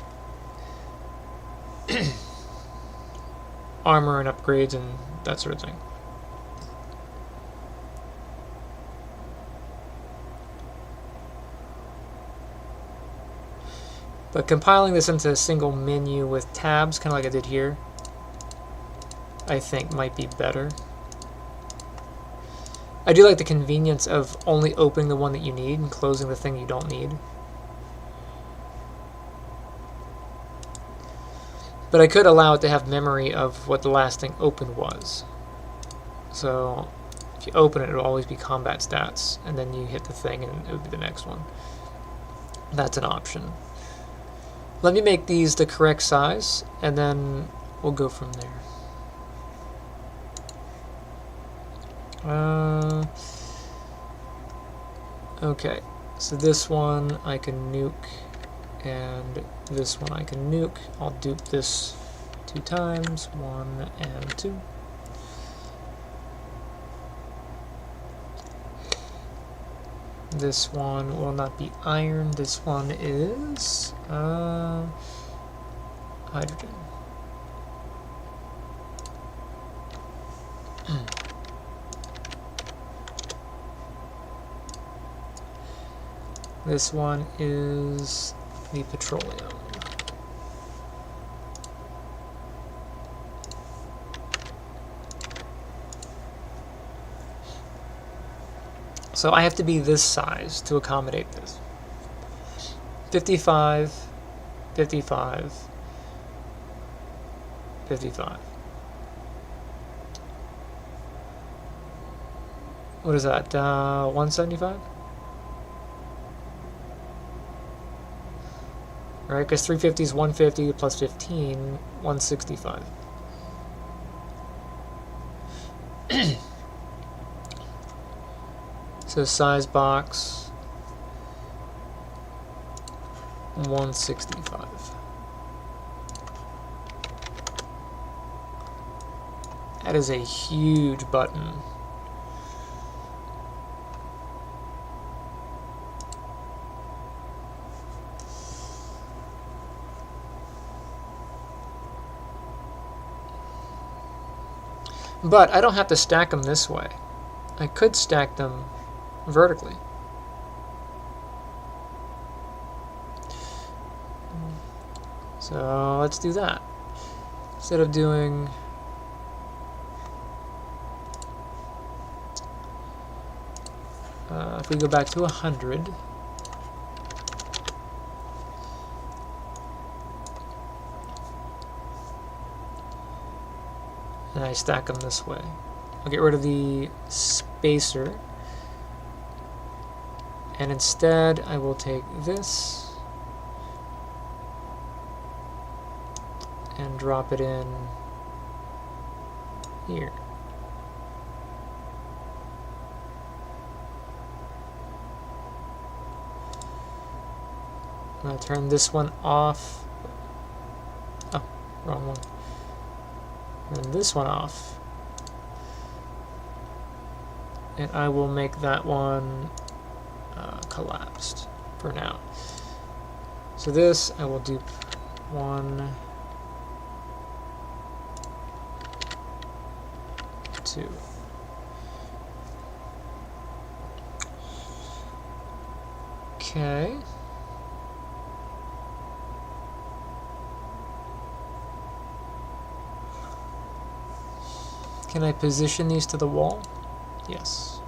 armor and upgrades and that sort of thing. But compiling this into a single menu with tabs, kind of like I did here, I think might be better. I do like the convenience of only opening the one that you need and closing the thing you don't need. But I could allow it to have memory of what the last thing opened was. So if you open it, it'll always be combat stats, and then you hit the thing and it would be the next one. That's an option. Let me make these the correct size, and then we'll go from there. Okay, so this one I can nuke, and this one I can nuke. I'll dupe this 2 times, 1 and 2. This one will not be iron. This one is hydrogen. This one is the petroleum. So I have to be this size to accommodate this. 55, 55, 55. What is that? 175? Right, because 350 is 150 plus 15, 165. So size box, 165. That is a huge button. But I don't have to stack them this way. I could stack them vertically. So let's do that. Instead of doing if we go back to 100, and I stack them this way. I'll get rid of the spacer, and instead I will take this and drop it in here. I'm going to turn this one off. Oh, wrong one. And this one off. And I will make that one collapsed for now. So this, I will dupe 1, 2. Okay. Can I position these to the wall? Yes.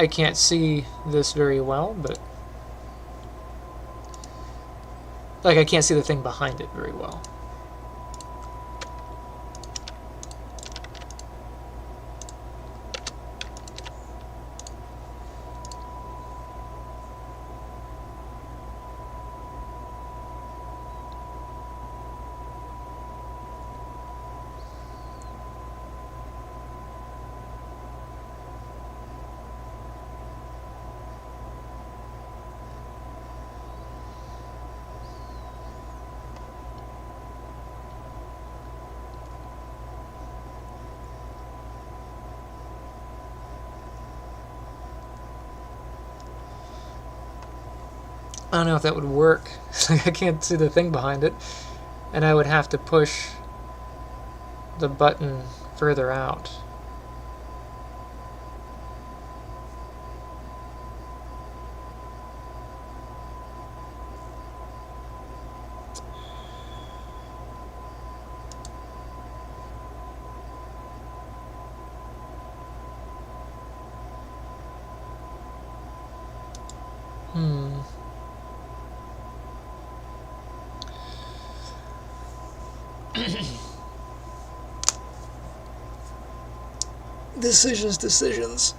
I can't see this very well, but like I can't see the thing behind it very well. I don't know if that would work. I can't see the thing behind it, and I would have to push the button further out. Decisions.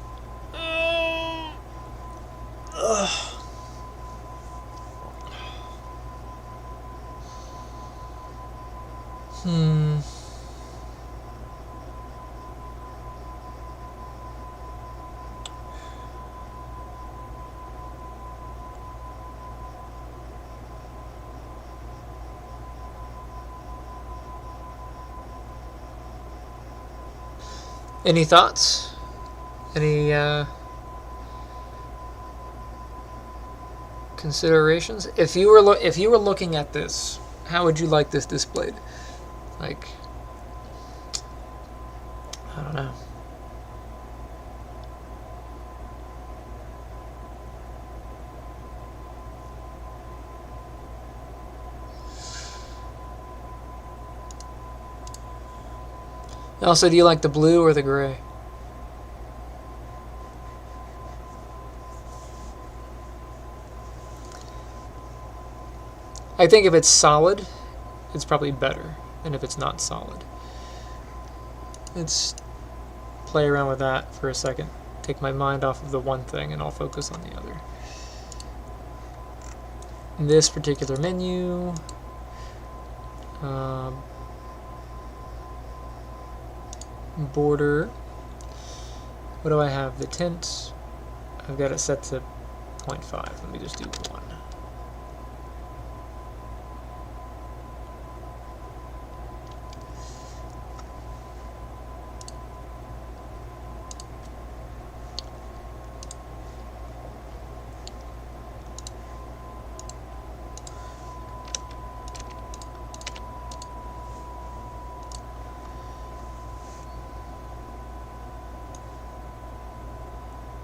Any thoughts? Any considerations? If you were looking at this, how would you like this displayed? Like, I don't know. Also, do you like the blue or the gray? I think if it's solid, it's probably better than if it's not solid. Let's play around with that for a second. Take my mind off of the one thing and I'll focus on the other. In this particular menu, border, what do I have? The tint, I've got it set to 0.5. Let me just do 1.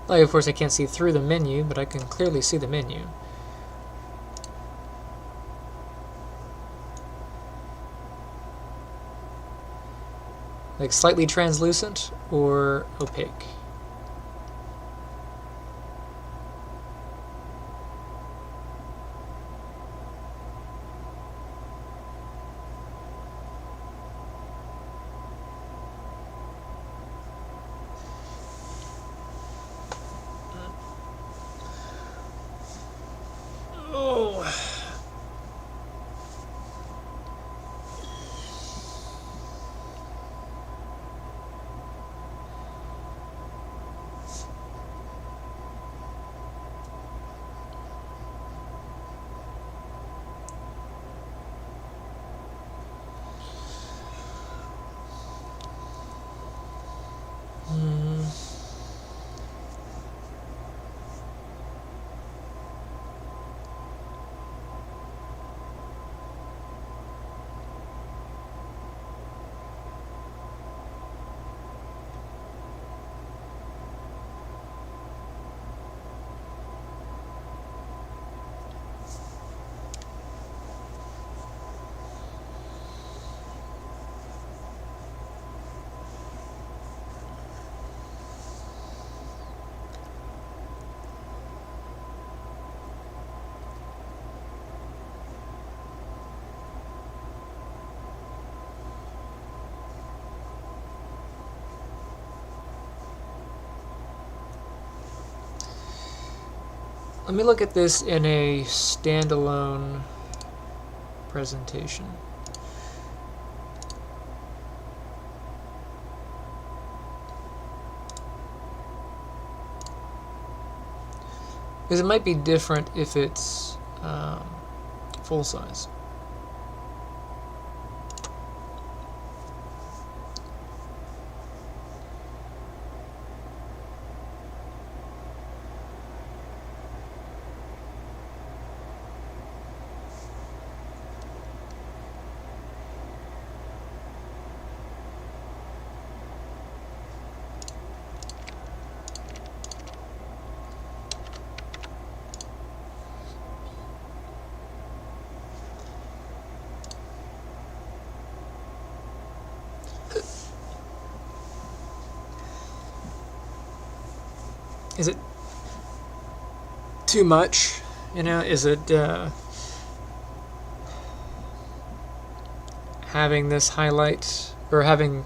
Like, of course, I can't see through the menu, but I can clearly see the menu. Like slightly translucent or opaque. Let me look at this in a standalone presentation. Because it might be different if it's full size. Is it too much? You know, is it having this highlight or having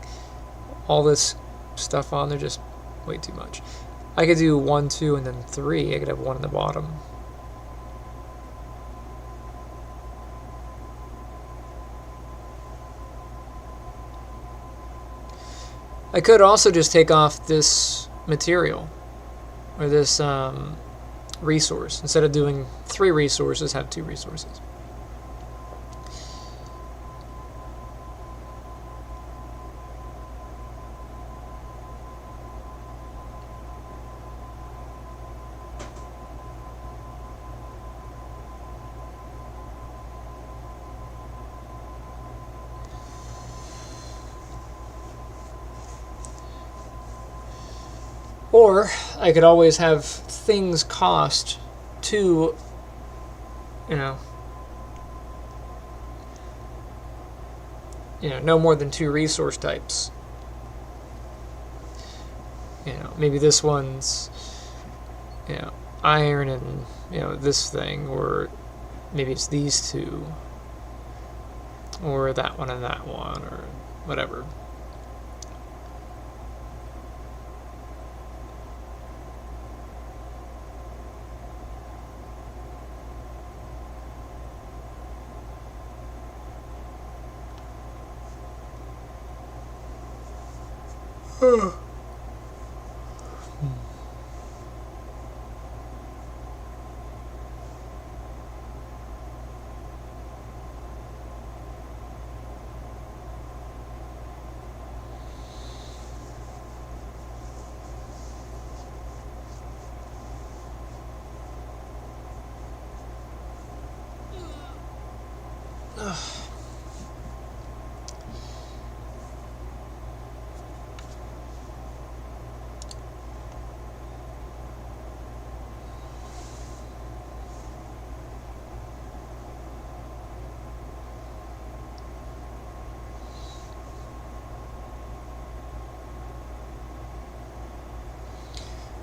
all this stuff on there just way too much? I could do 1, 2, and then 3. I could have 1 in the bottom. I could also just take off this material or this resource. Instead of doing 3 resources, have 2 resources. Or I could always have things cost 2, no more than 2 resource types. Maybe this one's, iron and, this thing, or maybe it's these 2, or that one and that one, or whatever.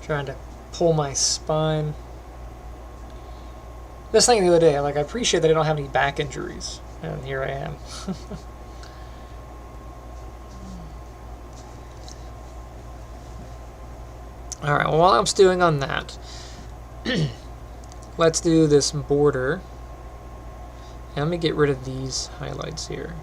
Trying to pull my spine. Just thinking the other day, I appreciate that I don't have any back injuries, and here I am. Alright, well, while I'm stewing on that, let's do this border. And let me get rid of these highlights here.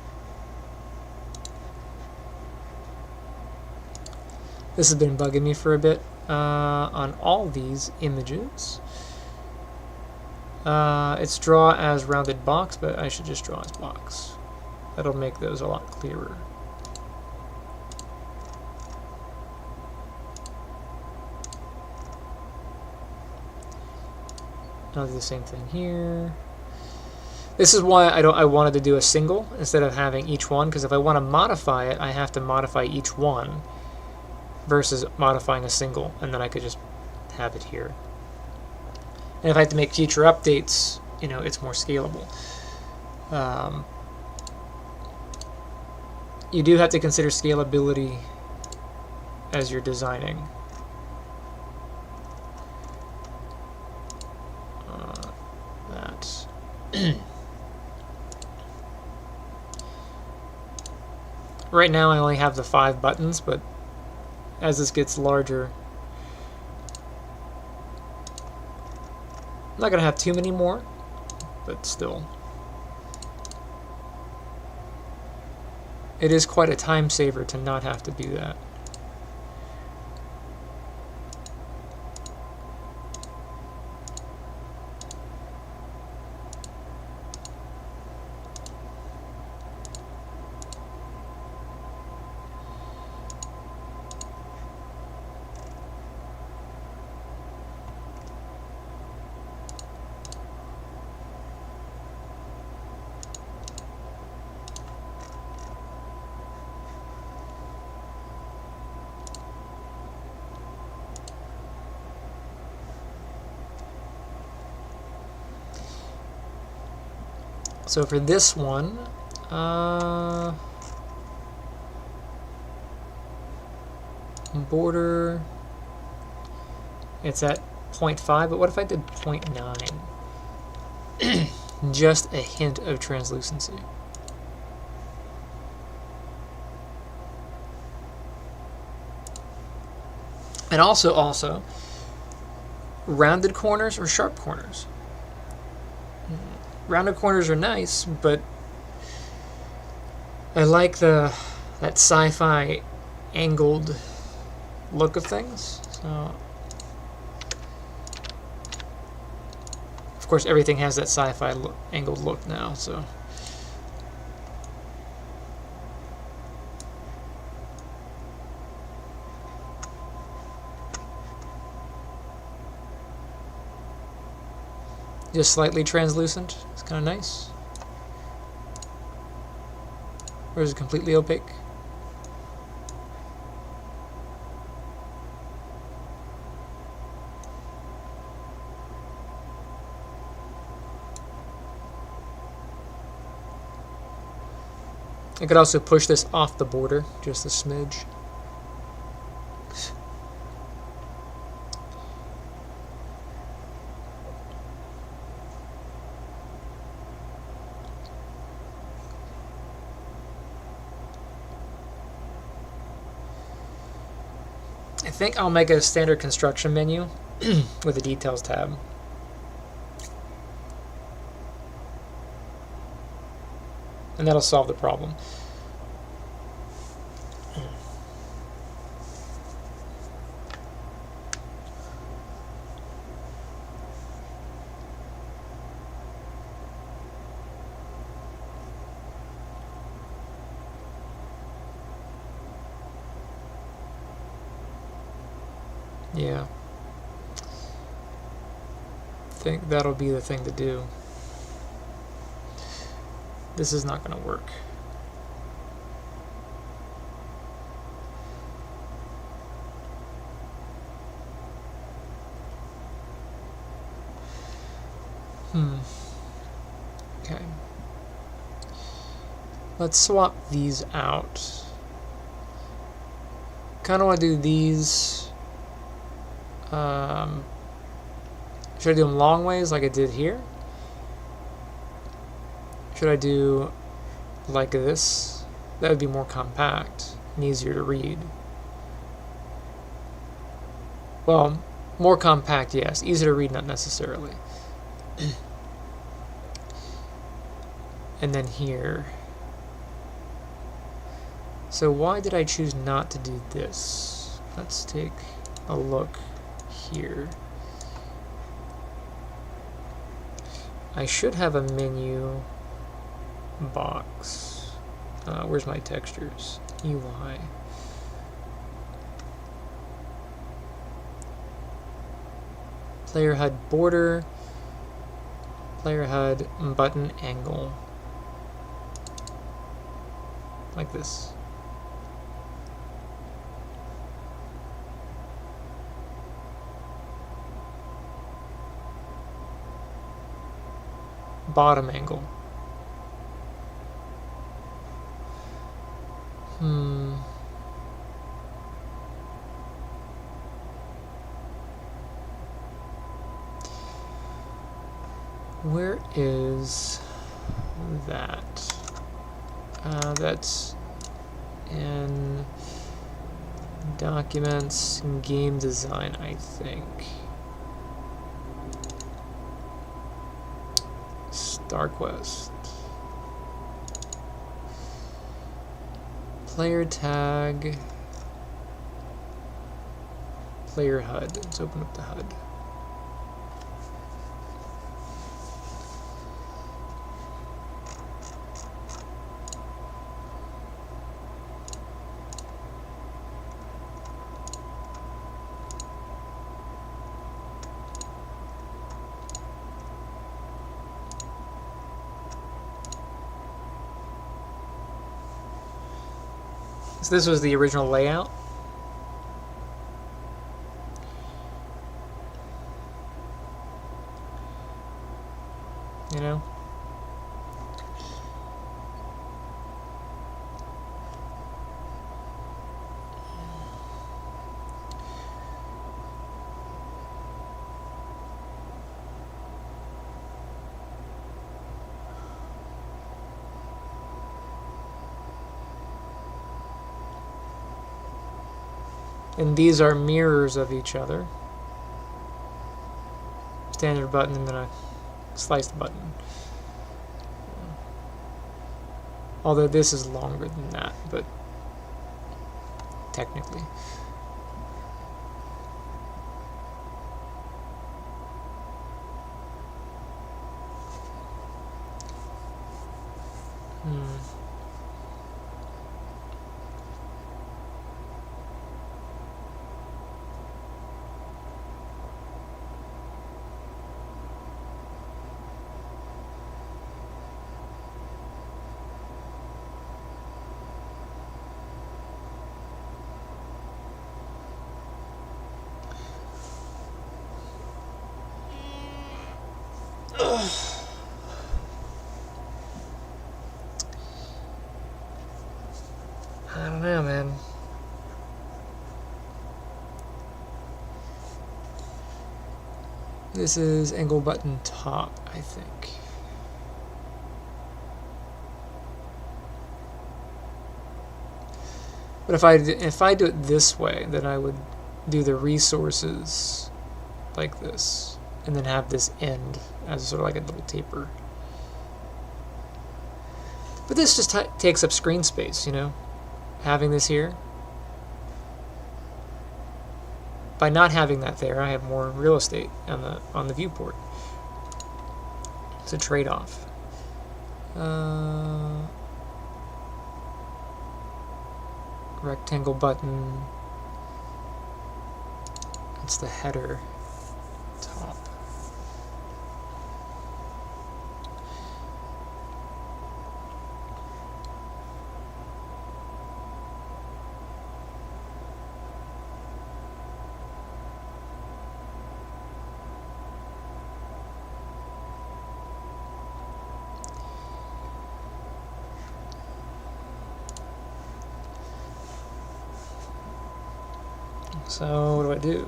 This has been bugging me for a bit. On all these images, it's draw as rounded box, but I should just draw as box. That'll make those a lot clearer. I'll do the same thing here. This is why I wanted to do a single instead of having each one, because if I want to modify it, I have to modify each one versus modifying a single, and then I could just have it here. And if I have to make future updates, it's more scalable. You do have to consider scalability as you're designing. That. Right now I only have the 5 buttons, but as this gets larger, I'm not going to have too many more, but still. It is quite a time saver to not have to do that. So for this one, border, it's at 0.5, but what if I did 0.9? Just a hint of translucency. And also, rounded corners or sharp corners. Rounded corners are nice, but I like that sci-fi angled look of things. So, of course, everything has that sci-fi angled look now. So, just slightly translucent. It's kind of nice. Or is it completely opaque? I could also push this off the border, just a smidge. I think I'll make a standard construction menu with a details tab. And that'll solve the problem. Yeah. I think that'll be the thing to do. This is not going to work. Okay. Let's swap these out. Kind of want to do these. Should I do them long ways like I did here? Should I do like this? That would be more compact and easier to read. Well, more compact, yes. Easier to read, not necessarily. And then here. So why did I choose not to do this? Let's take a look here. I should have a menu box. Where's my textures? UI. Player HUD border. Player HUD button angle. Like this. Bottom angle. Where is that? That's in documents, game design, I think. StarQuest. Player tag. Player HUD. Let's open up the HUD. So this was the original layout. You know? And these are mirrors of each other. Standard button and then a sliced button. Although this is longer than that, but technically. I don't know, man. This is angle button top, I think. But if I do it this way, then I would do the resources like this, and then have this end as sort of like a little taper. But this just takes up screen space, you know? Having this here. By not having that there, I have more real estate on the viewport. It's a trade-off. Rectangle button. It's the header top. So what do I do?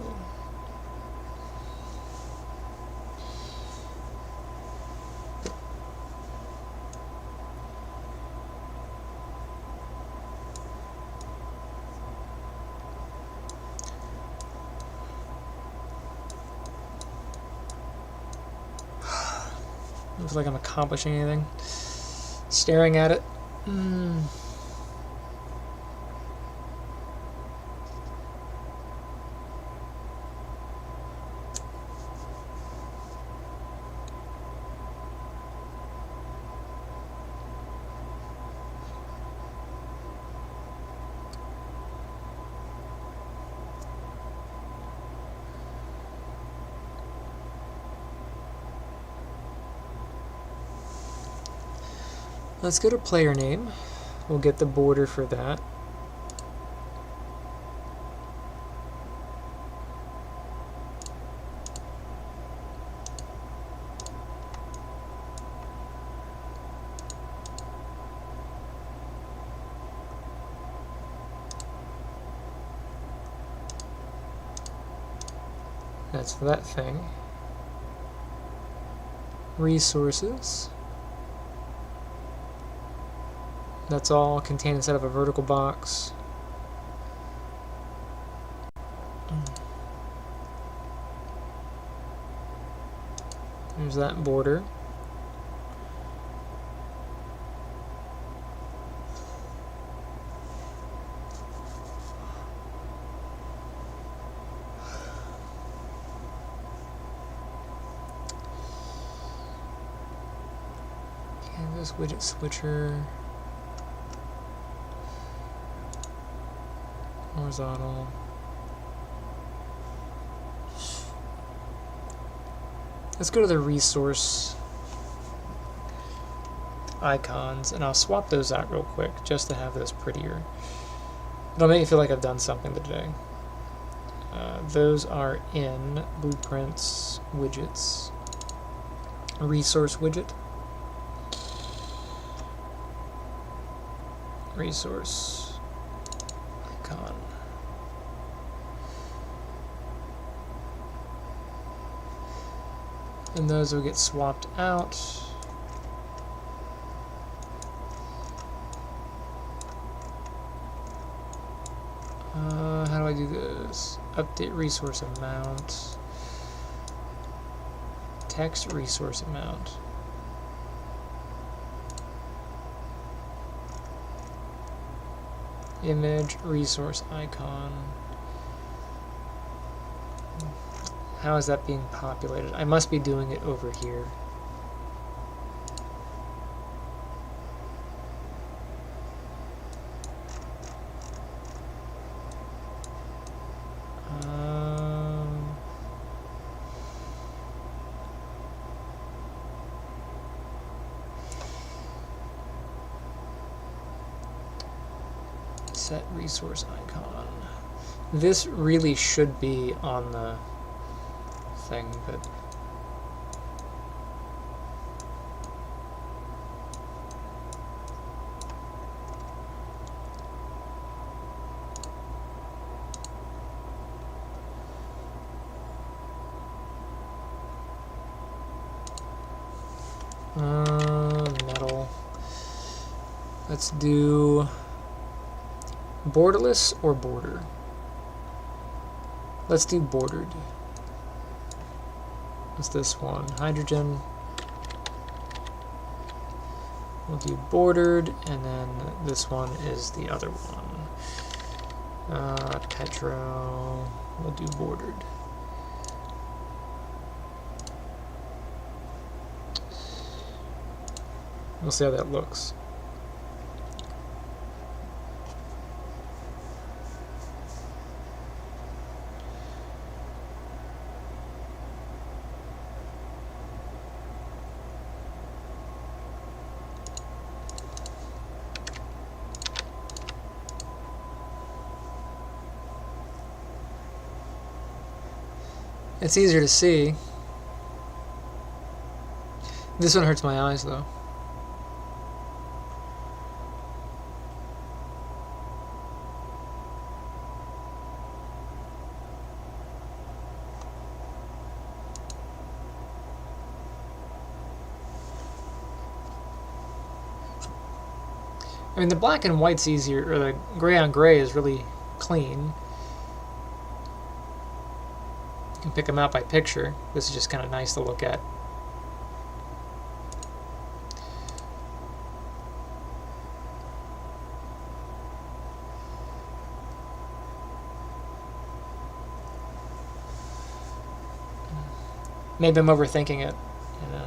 Looks like I'm accomplishing anything. Staring at it. Let's go to player name. We'll get the border for that. That's that thing. Resources. That's all contained inside of a vertical box. There's that border. Canvas widget switcher. Horizontal. Let's go to the resource icons, and I'll swap those out real quick just to have those prettier. It'll make me feel like I've done something today. Those are in blueprints, widgets, resource widget, resource icon. And those will get swapped out. How do I do this? Update resource amount. Text resource amount. Image resource icon. How is that being populated? I must be doing it over here. Set resource icon. This really should be on the thing, but metal. Let's do borderless or border. Let's do bordered. What's this one? Hydrogen. We'll do bordered, and then this one is the other one. Petro. We'll do bordered. We'll see how that looks. It's easier to see. This one hurts my eyes, though. I mean, the black and white's easier, or the gray on gray is really clean. You can pick them out by picture. This is just kind of nice to look at. Maybe I'm overthinking it, you know.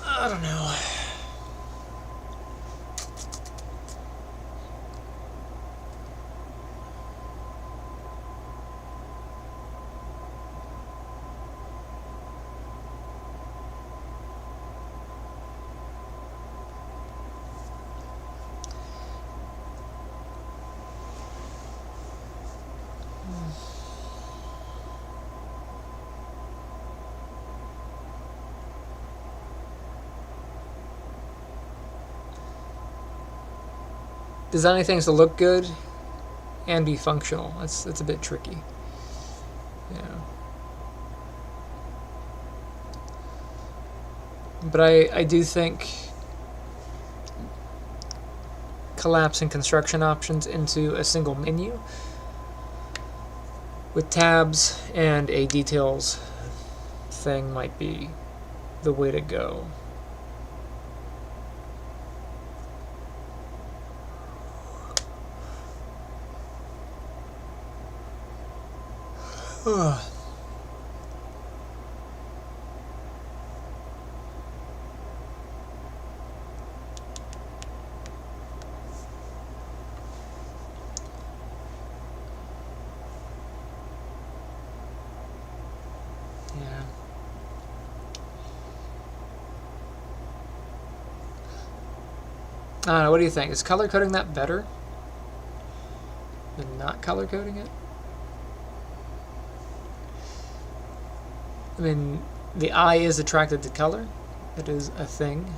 I don't know. Designing things to look good and be functional. That's a bit tricky. Yeah. But I do think collapsing construction options into a single menu with tabs and a details thing might be the way to go. Yeah. I don't know, what do you think? Is color coding that better than not color coding it? I mean, the eye is attracted to color. It is a thing.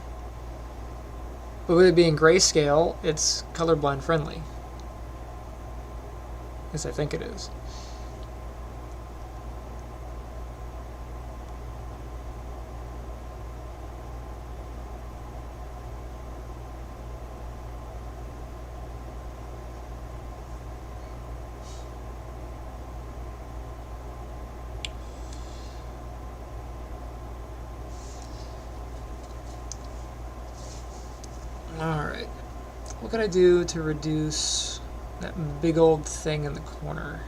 But with it being grayscale, it's colorblind friendly. Yes, I think it is. Alright. What can I do to reduce that big old thing in the corner?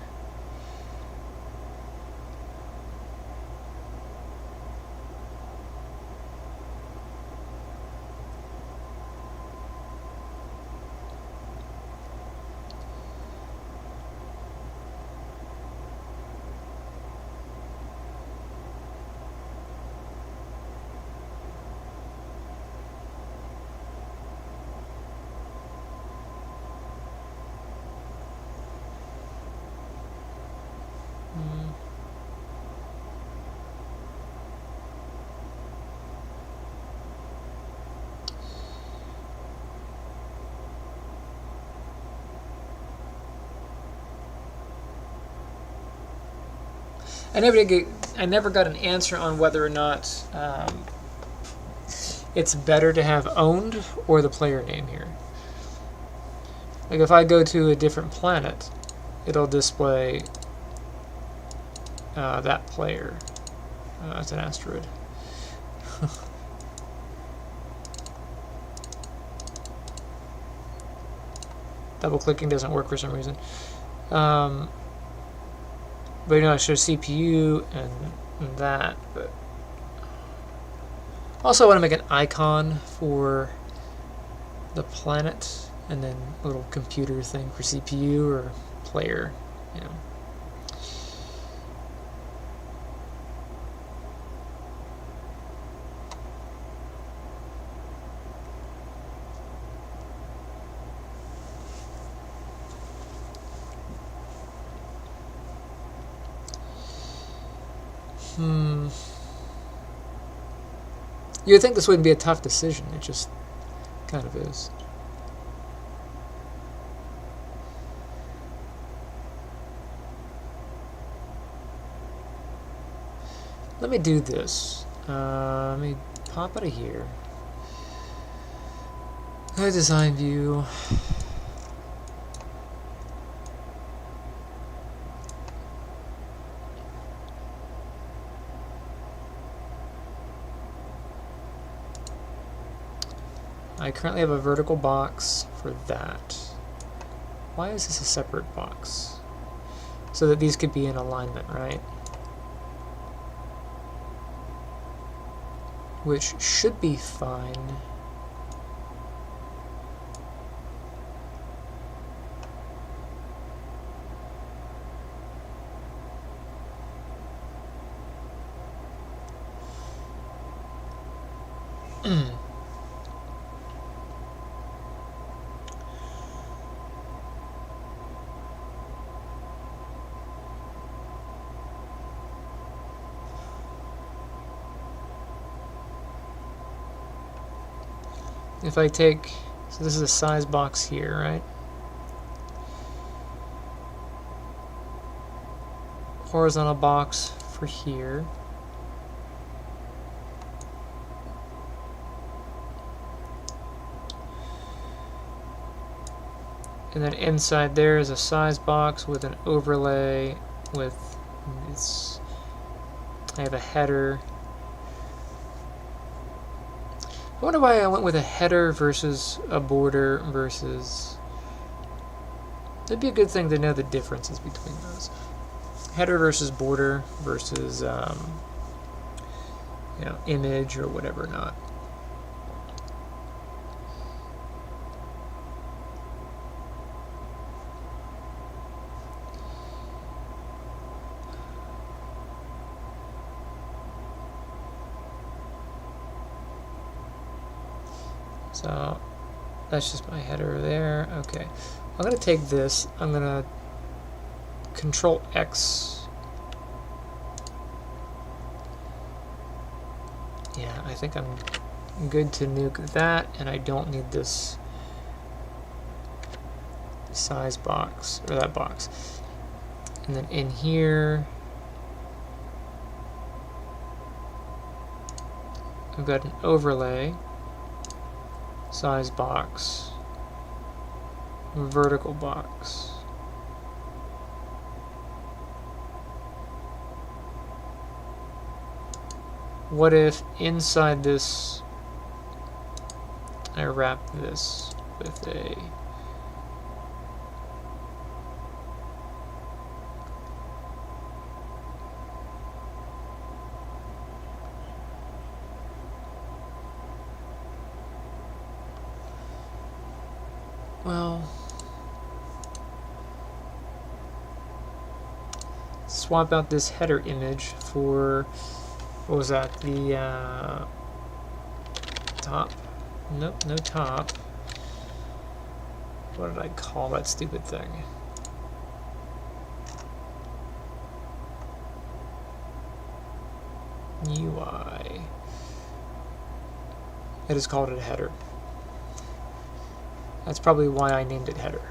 I never got an answer on whether or not it's better to have owned or the player name here. Like if I go to a different planet, it'll display that player. It's an asteroid. Double clicking doesn't work for some reason. But it shows CPU and that. But also, I want to make an icon for the planet, and then a little computer thing for CPU or player. Yeah. You would think this wouldn't be a tough decision. It just kind of is. Let me do this. Let me pop out of here. Go to design view. I currently have a vertical box for that. Why is this a separate box? So that these could be in alignment, right? Which should be fine. If I take, so this is a size box here, right? Horizontal box for here. And then inside there is a size box with an overlay with its. I have a header. I wonder why I went with a header versus a border versus. It'd be a good thing to know the differences between those. Header versus border versus image or whatever not. So that's just my header there. Okay, I'm gonna take this. I'm gonna Control X. Yeah, I think I'm good to nuke that, and I don't need this size box or that box. And then in here, I've got an overlay. Size box, vertical box. What if inside this I wrap this with a swap out this header image for, what was that, the top? Nope, no top. What did I call that stupid thing? UI. I just called it a header. That's probably why I named it header.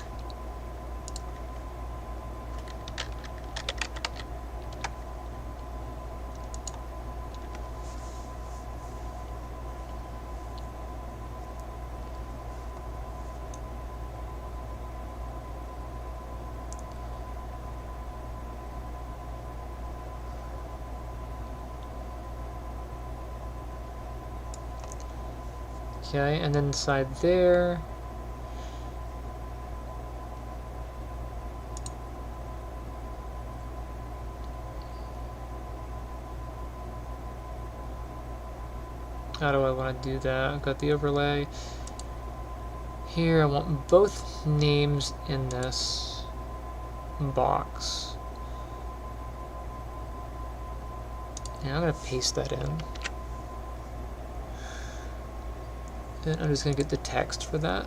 Okay, and then inside there, how do I want to do that? I've got the overlay. Here I want both names in this box. And I'm going to paste that in. Then I'm just going to get the text for that.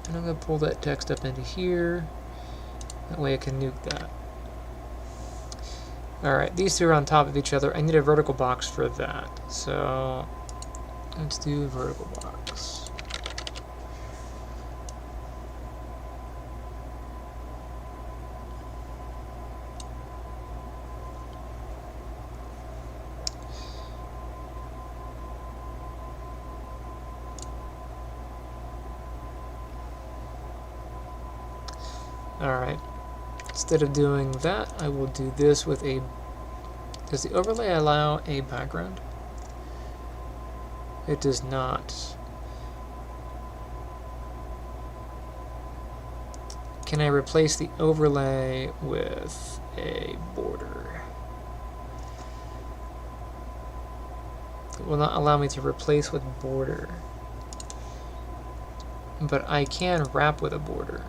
And I'm going to pull that text up into here. That way I can nuke that. Alright, these two are on top of each other. I need a vertical box for that. So let's do a vertical box. Alright, instead of doing that, I will do this with a... Does the overlay allow a background? It does not. Can I replace the overlay with a border? It will not allow me to replace with border. But I can wrap with a border.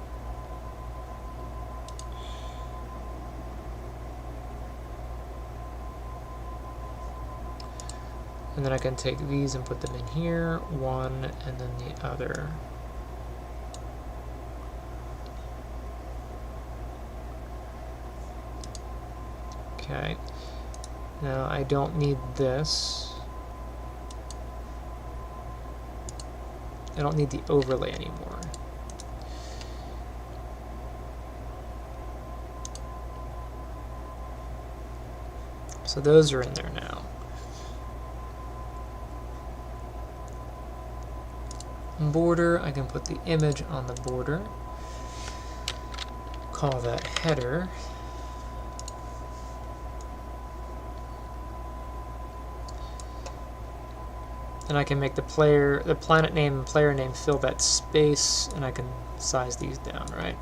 And then I can take these and put them in here, one and then the other. Okay. Now I don't need this. I don't need the overlay anymore. So those are in there now. Border, I can put the image on the border. call that header. And I can make the planet name and player name fill that space, and I can size these down, right?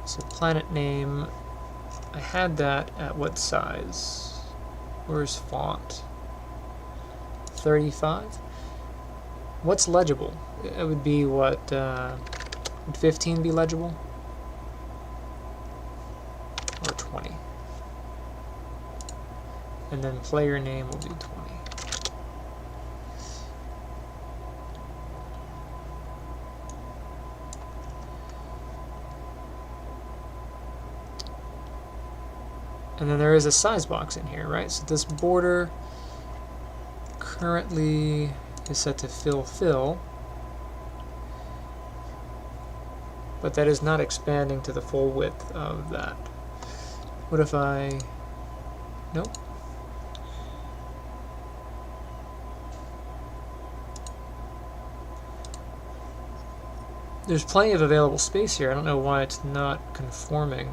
So planet name, I had that at what size? Where's font? 35? What's legible? It would be what, would 15 be legible? Or 20? And then player name will be 20. And then there is a size box in here, right? So this border currently is set to fill, but that is not expanding to the full width of that. What if I, nope. There's plenty of available space here. I don't know why it's not conforming.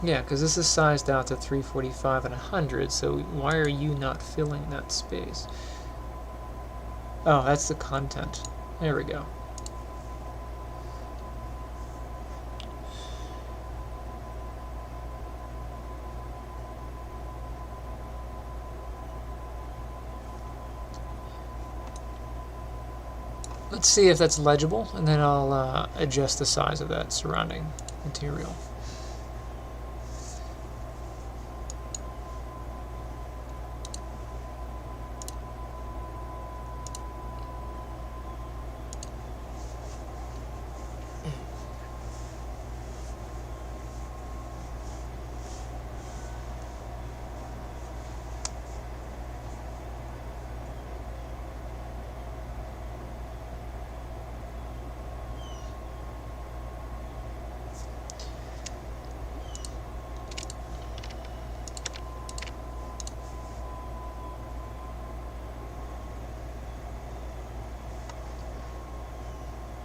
Yeah, because this is sized out to 345 and 100, so why are you not filling that space? Oh, that's the content. There we go. Let's see if that's legible, and then I'll adjust the size of that surrounding material.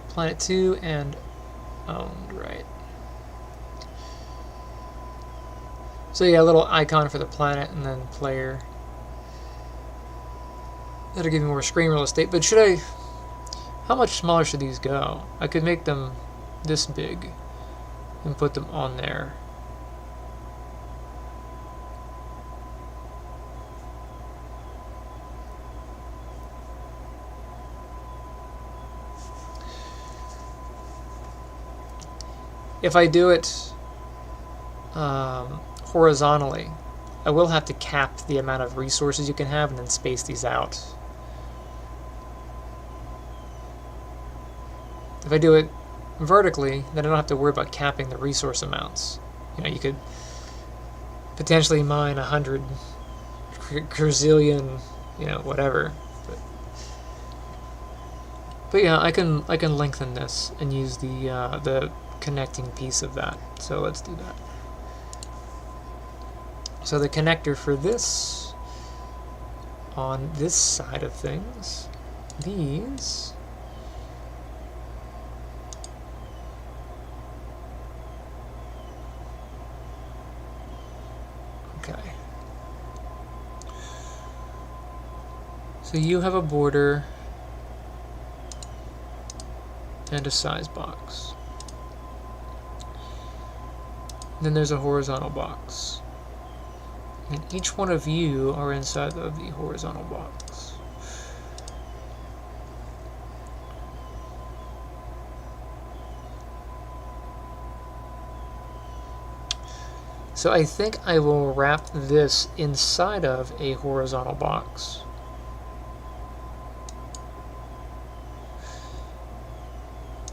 Planet 2 and owned, right? So yeah, a little icon for the planet and then player. That'll give me more screen real estate, but should I... How much smaller should these go? I could make them this big and put them on there. If I do it horizontally, I will have to cap the amount of resources you can have and then space these out. If I do it vertically, then I don't have to worry about capping the resource amounts. You know, you could potentially mine 100 gazillion, you know, whatever. But yeah, I can lengthen this and use the connecting piece of that. So let's do that. So the connector for this on this side of things, these okay. So you have a border and a size box. Then there's a horizontal box. And each one of you are inside of the horizontal box. So I think I will wrap this inside of a horizontal box.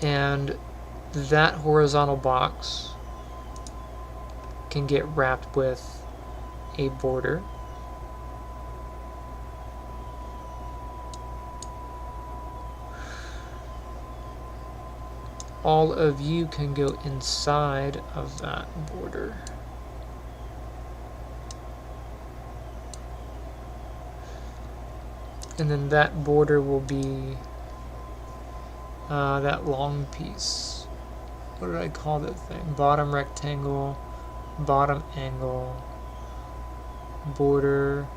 And that horizontal box can get wrapped with a border. All of you can go inside of that border. And then that border will be that long piece. What did I call that thing? Bottom rectangle, bottom angle, border,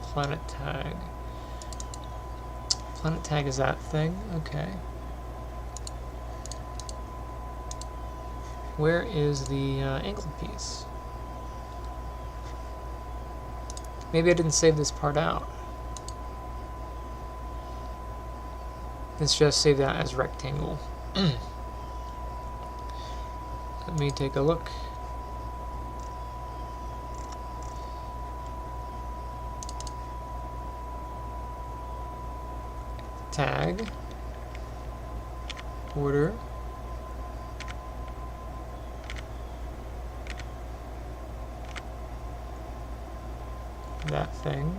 planet tag. Planet tag is that thing? Okay. Where is the angled piece? Maybe I didn't save this part out. Let's just save that as rectangle. Let me take a look. Tag, border, that thing.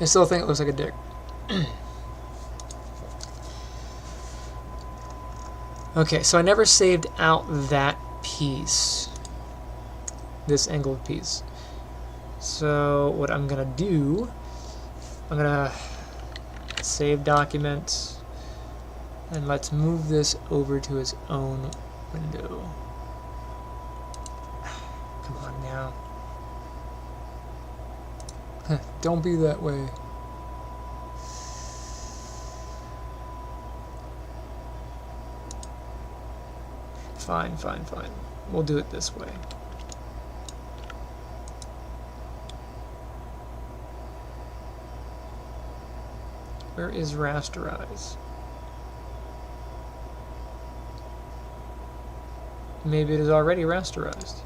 I still think it looks like a dick. Okay, so I never saved out that piece. This angled piece. So what I'm gonna do, I'm gonna save document, and let's move this over to its own window. Come on now. Don't be that way. Fine, fine, fine. We'll do it this way. Where is rasterize? Maybe it is already rasterized.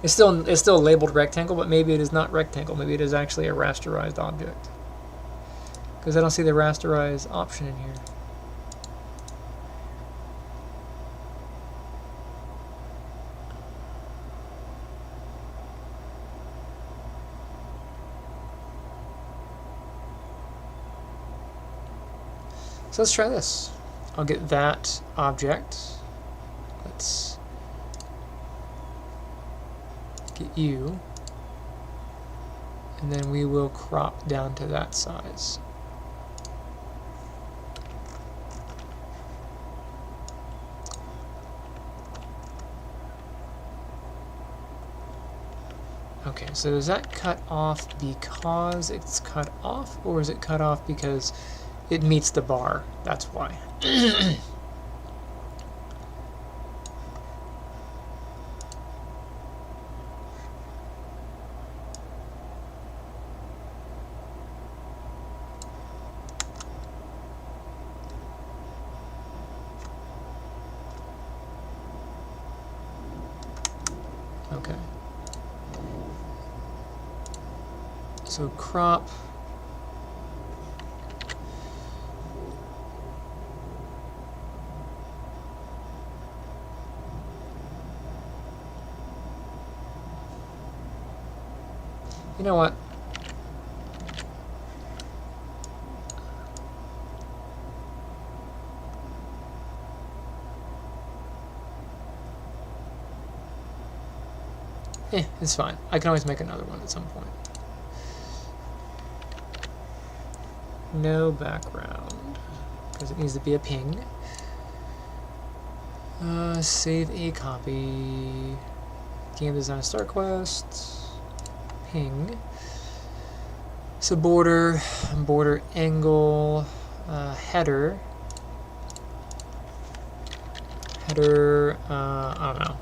It's still labeled rectangle, but maybe it is not rectangle. Maybe it is actually a rasterized object. Because I don't see the rasterize option in here. So let's try this. I'll get that object. Let's get you, and then we will crop down to that size. Okay, so is that cut off because it's cut off, or is it cut off because it meets the bar? That's why. Okay. So crop. You know what? It's fine. I can always make another one at some point. No background, because it needs to be a ping. Save a copy. Game design StarQuest. Ping. So border angle, header. Header, I don't know.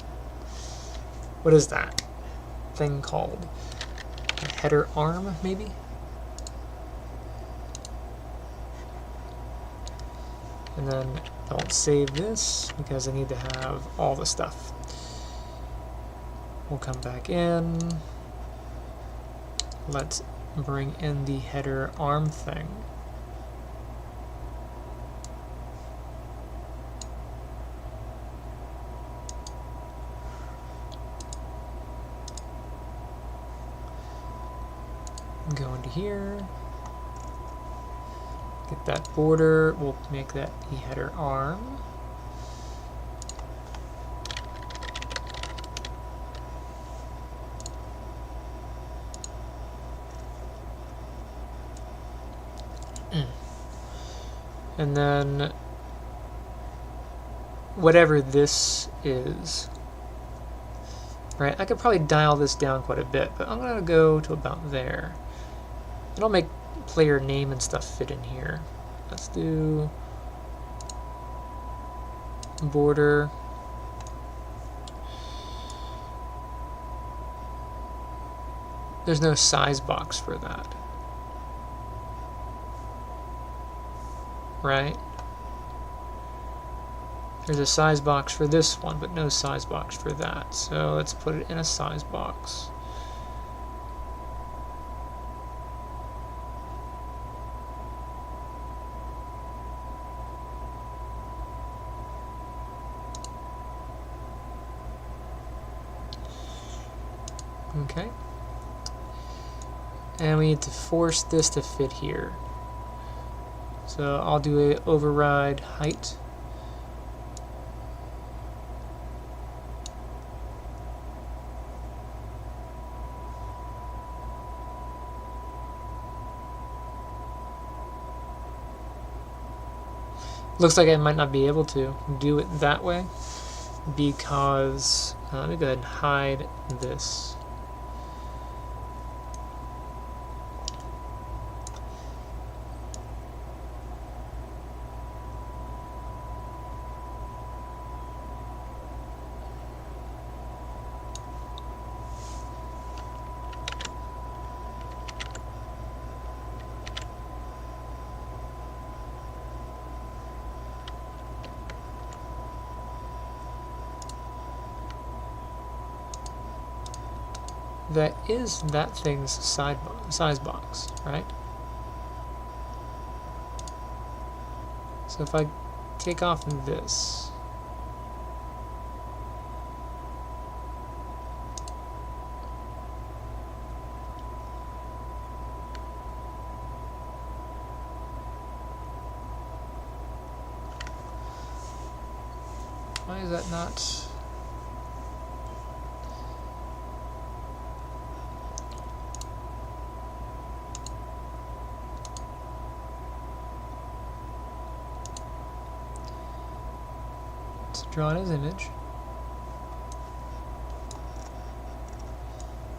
What is that thing called? A header arm, maybe? And then Don't save this because I need to have all the stuff. We'll come back in. Let's bring in the header arm thing. Go into here. Get that border. We'll make that the header arm. And then whatever this is, right? I could probably dial this down quite a bit, but I'm going to go to about there. And I'll make player name and stuff fit in here. Let's do border. There's no size box for that. Right? There's a size box for this one, but no size box for that. So let's put it in a size box. Okay. And we need to force this to fit here. So I'll do a override height. Looks like I might not be able to do it that way because let me go ahead and hide this. That is that thing's size box, right? So if I take off this, why is that not? Drawn as image,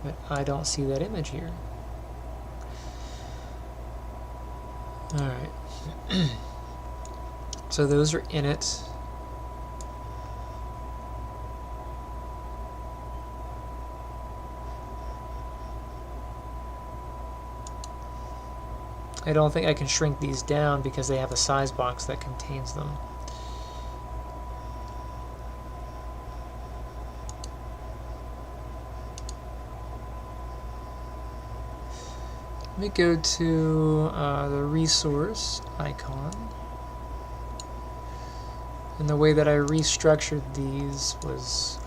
but I don't see that image here. Alright, so those are in it. I don't think I can shrink these down because they have a size box that contains them. Let me go to the resource icon, and the way that I restructured these was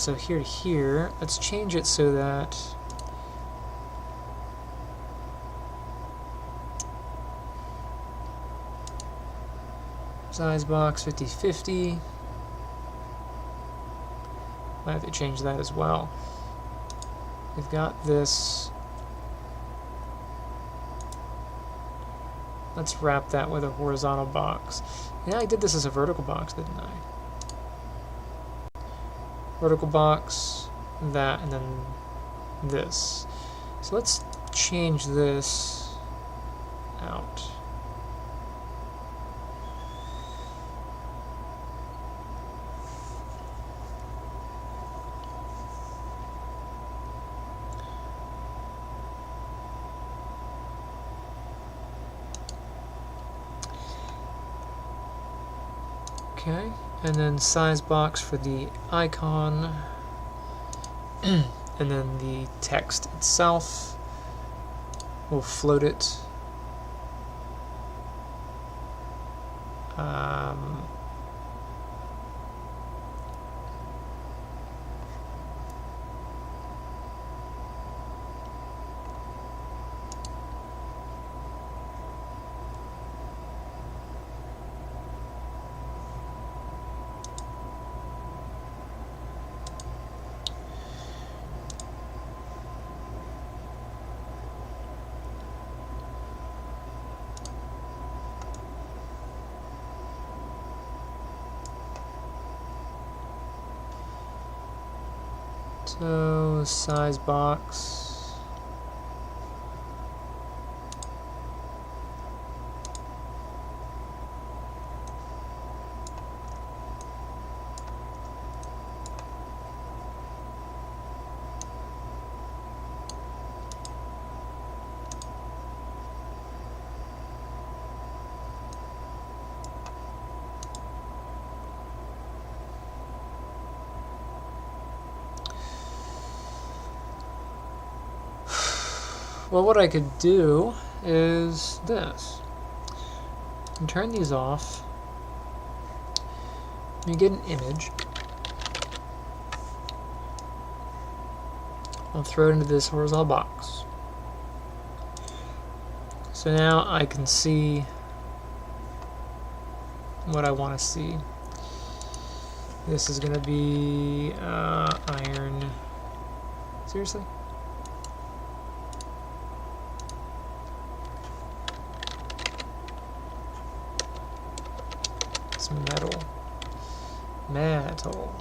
so here to here. Let's change it so that size box 50/50. I have to change that as well. We've got this. Let's wrap that with a horizontal box. Yeah, I did this as a vertical box, didn't I? Vertical box, that, and then this. So let's change this out. Okay, and then size box for the icon, and then the text itself. We'll float it. So, size box. Well, what I could do is this. And turn these off. You get an image. I'll throw it into this horizontal box. So now I can see what I want to see. This is going to be iron. Seriously? It's metal. Metal.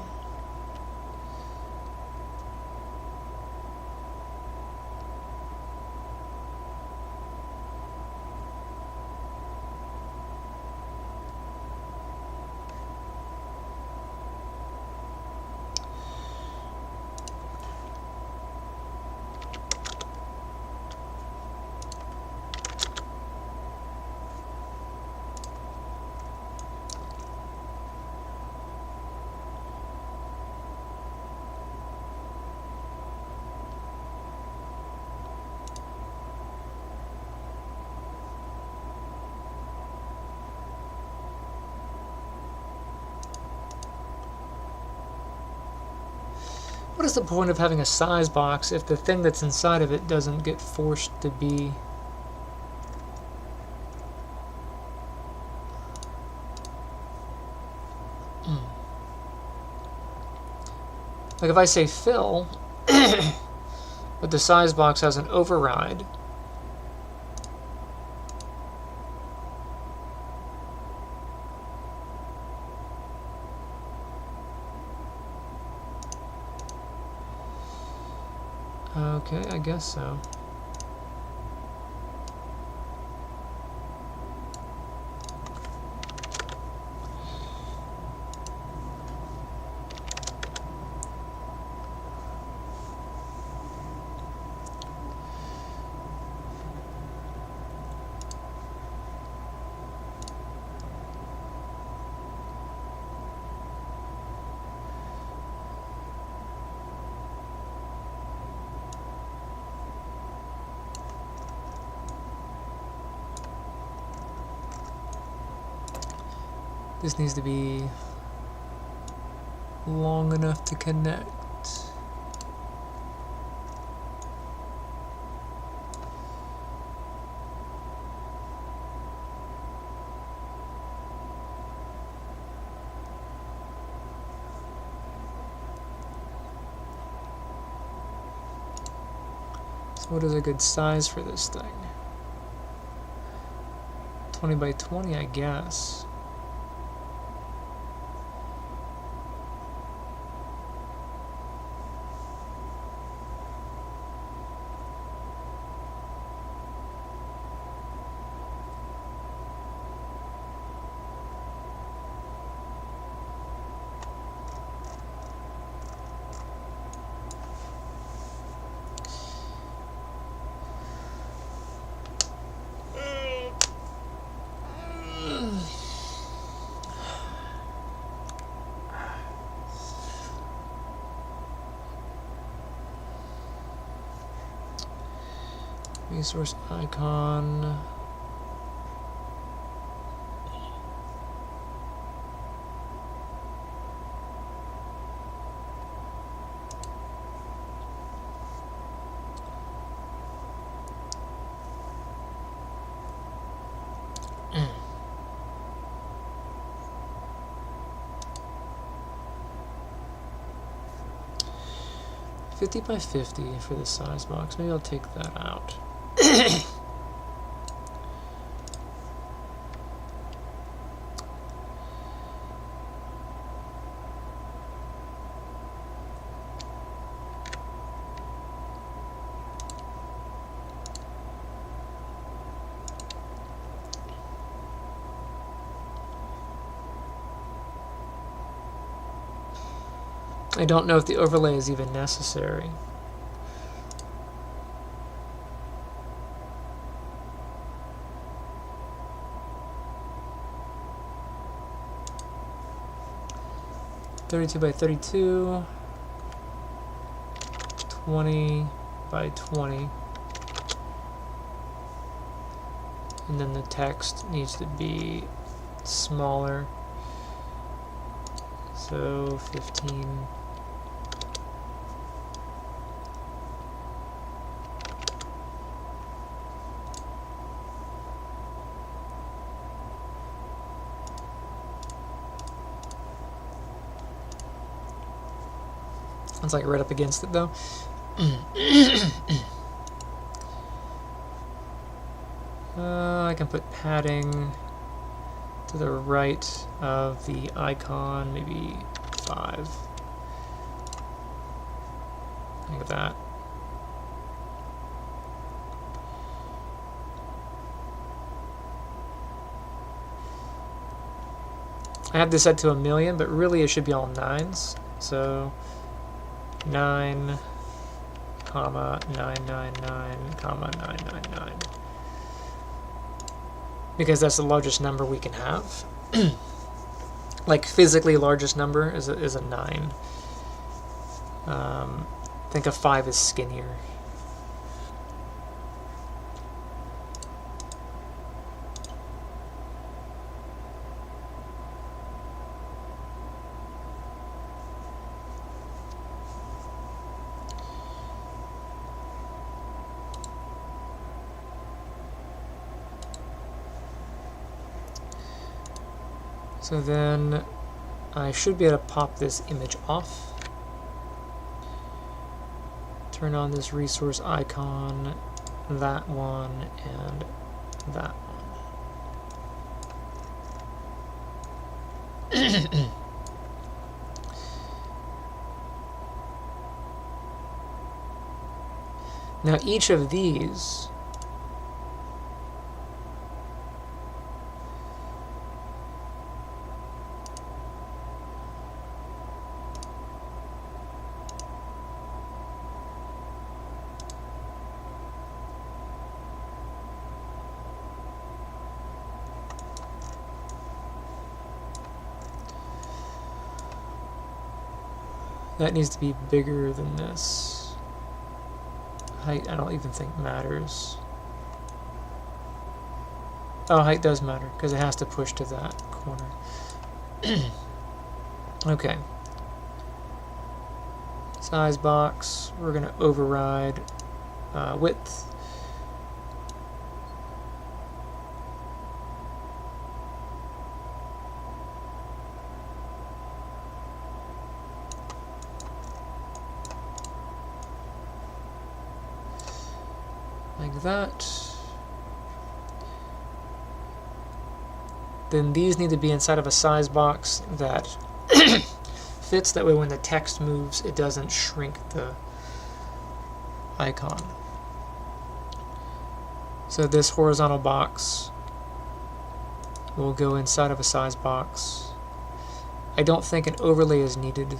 What is the point of having a size box if the thing that's inside of it doesn't get forced to be... Like if I say fill, but the size box has an override, okay, I guess so. This needs to be long enough to connect. So what is a good size for this thing? 20 by 20, I guess. Resource icon. Mm. 50 by 50 for the size box. Maybe I'll take that out. I don't know if the overlay is even necessary. (32 by 32), 20 by 20, and then the text needs to be smaller, so 15. It's like right up against it though. I can put padding to the right of the icon, maybe 5. Look at that. I have this set to 1,000,000, but really it should be all 9s. So 9, comma 999, comma 999. Because that's the largest number we can have. Like physically largest number is a 9. I think a 5 is skinnier. So then I should be able to pop this image off. Turn on this resource icon, that one, and that one. Now each of these that needs to be bigger than this. Height, I don't even think matters. Oh, height does matter, because it has to push to that corner. Okay. Size box, we're going to override width. Like that. Then these need to be inside of a size box that fits. That way when the text moves, it doesn't shrink the icon. So this horizontal box will go inside of a size box. I don't think an overlay is needed.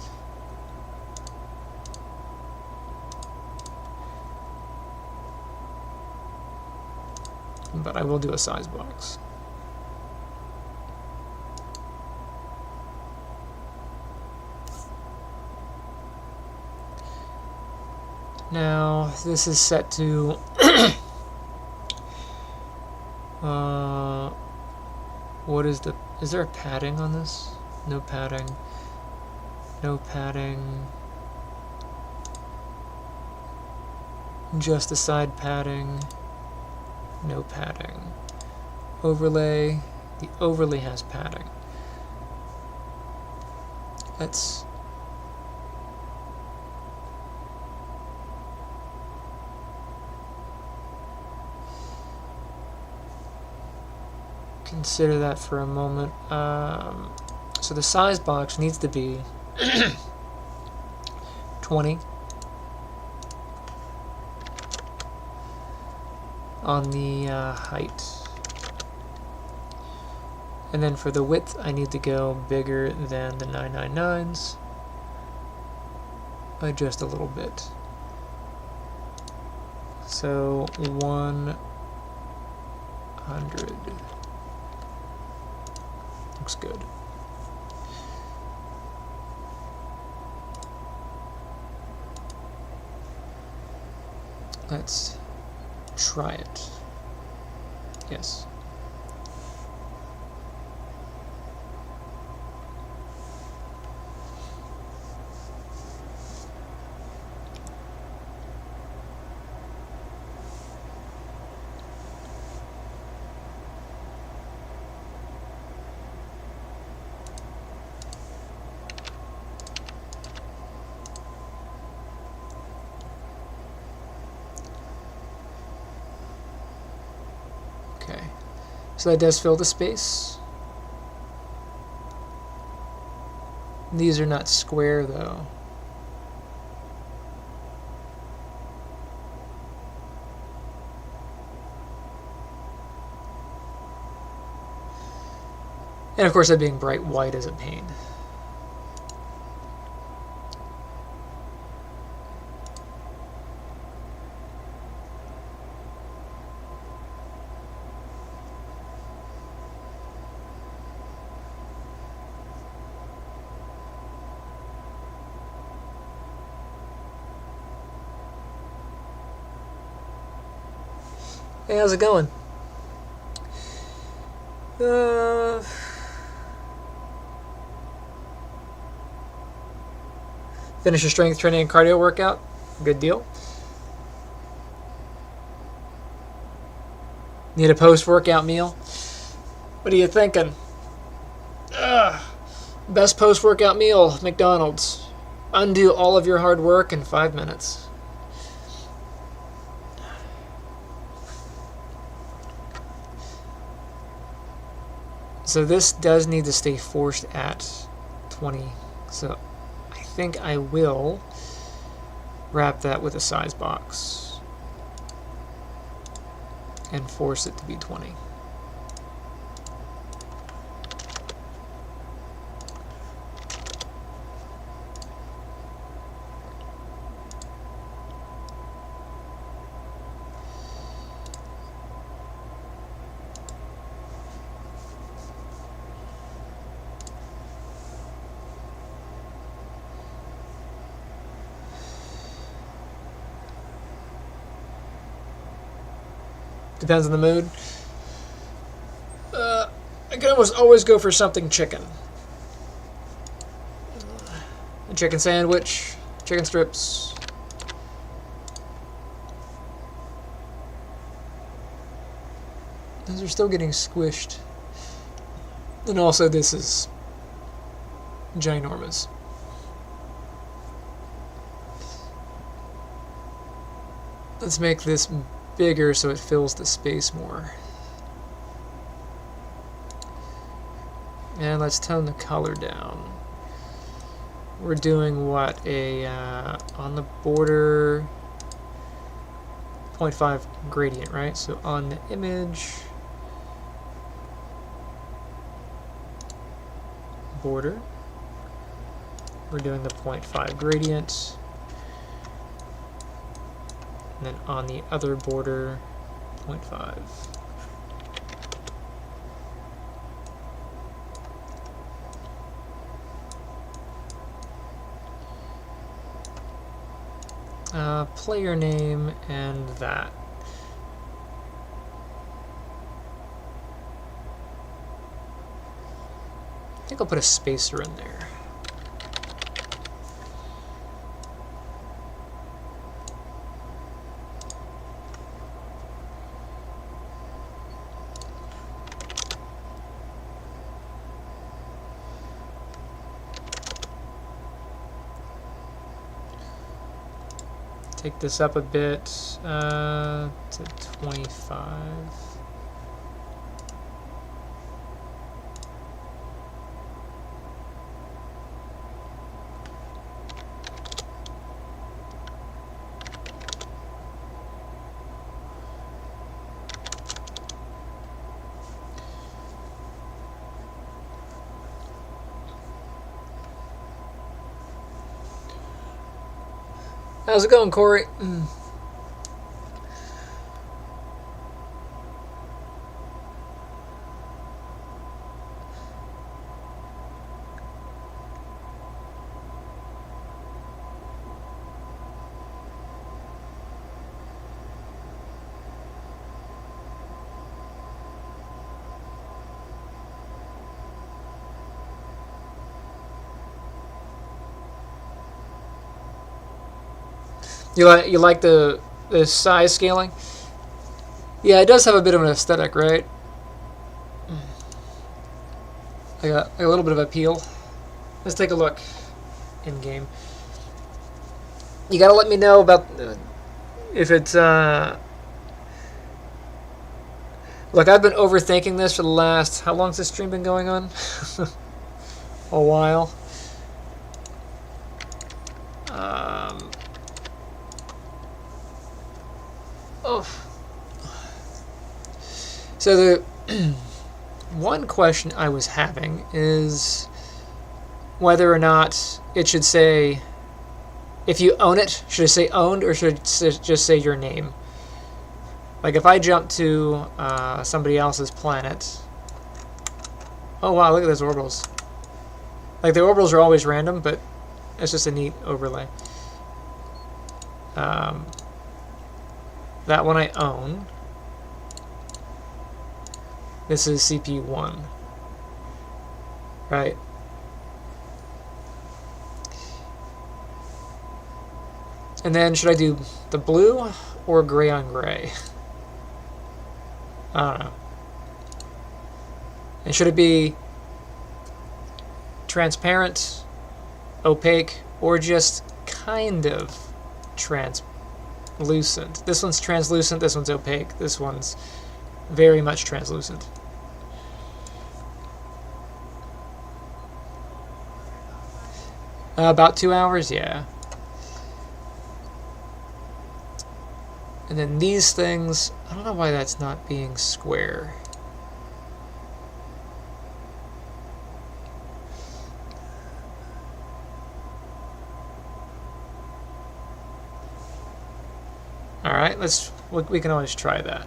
But I will do a size box. Now this is set to What is there a padding on this? No padding. No padding. Just a side padding. No padding. Overlay. The overlay has padding. Let's consider that for a moment. So the size box needs to be 20 on the height. And then for the width, I need to go bigger than the 999s by just a little bit. So 100 looks good. Let's try it. Yes. Okay, so that does fill the space. These are not square though. And of course that being bright white is a pain. Hey, how's it going? Finish your strength training and cardio workout. Good deal. Need a post-workout meal? What are you thinking? Best post-workout meal, McDonald's. Undo all of your hard work in 5 minutes. So this does need to stay forced at 20. So I think I will wrap that with a size box and force it to be 20. Depends on the mood. I can almost always go for something chicken. A chicken sandwich, chicken strips. Those are still getting squished. And also this is ginormous. Let's make this bigger so it fills the space more. And let's tone the color down. We're doing what? On the border 0.5 gradient, right? So on the image border, we're doing the 0.5 gradient. And then on the other border, 0.5. Player name and that. think I'll put a spacer in there. Take this up a bit to 25. How's it going, Corey? You like the size scaling? Yeah, it does have a bit of an aesthetic, right? I got a little bit of appeal. Let's take a look in game. You gotta let me know about if it's. Look, I've been overthinking this for the last. How long's this stream been going on? A while. So the one question I was having is whether or not it should say, if you own it, should it say owned or should it just say your name? Like if I jump to somebody else's planet. Oh wow, look at those orbitals. Like the orbitals are always random, but it's just a neat overlay. That one I own. This is CP1. Right. And then should I do the blue or gray on gray? I don't know. And should it be transparent, opaque, or just kind of translucent? This one's translucent, this one's opaque, this one's very much translucent. About 2 hours, yeah. And then these things, I don't know why that's not being square. Alright, we can always try that.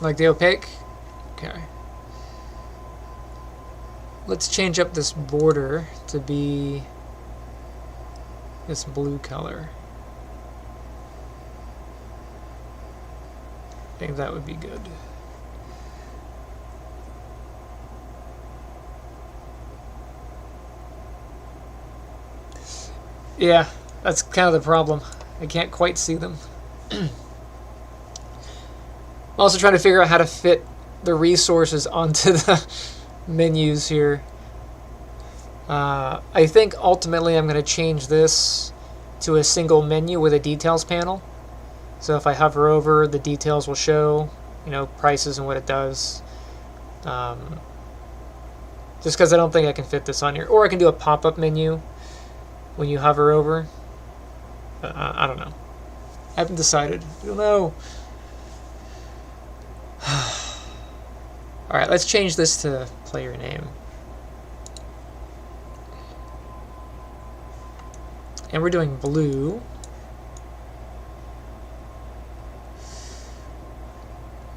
Like the opaque? Okay. Let's change up this border to be this blue color. I think that would be good. Yeah, that's kind of the problem. I can't quite see them. I'm also trying to figure out how to fit the resources onto the menus here. I think ultimately I'm going to change this to a single menu with a details panel. So if I hover over, the details will show, you know, prices and what it does. Just because I don't think I can fit this on here. Or I can do a pop-up menu when you hover over. I don't know. I haven't decided. I don't know. Alright, let's change this to player name. And we're doing blue.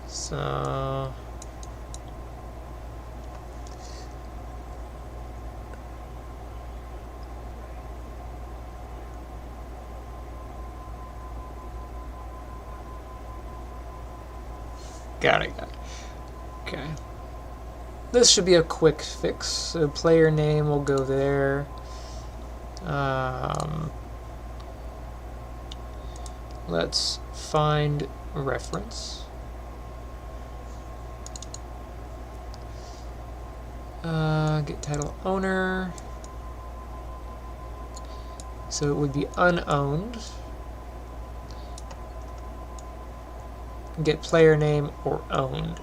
So Got it. Okay. This should be a quick fix. So player name will go there. Let's find reference. Get title owner. So it would be unowned. Get player name or owned.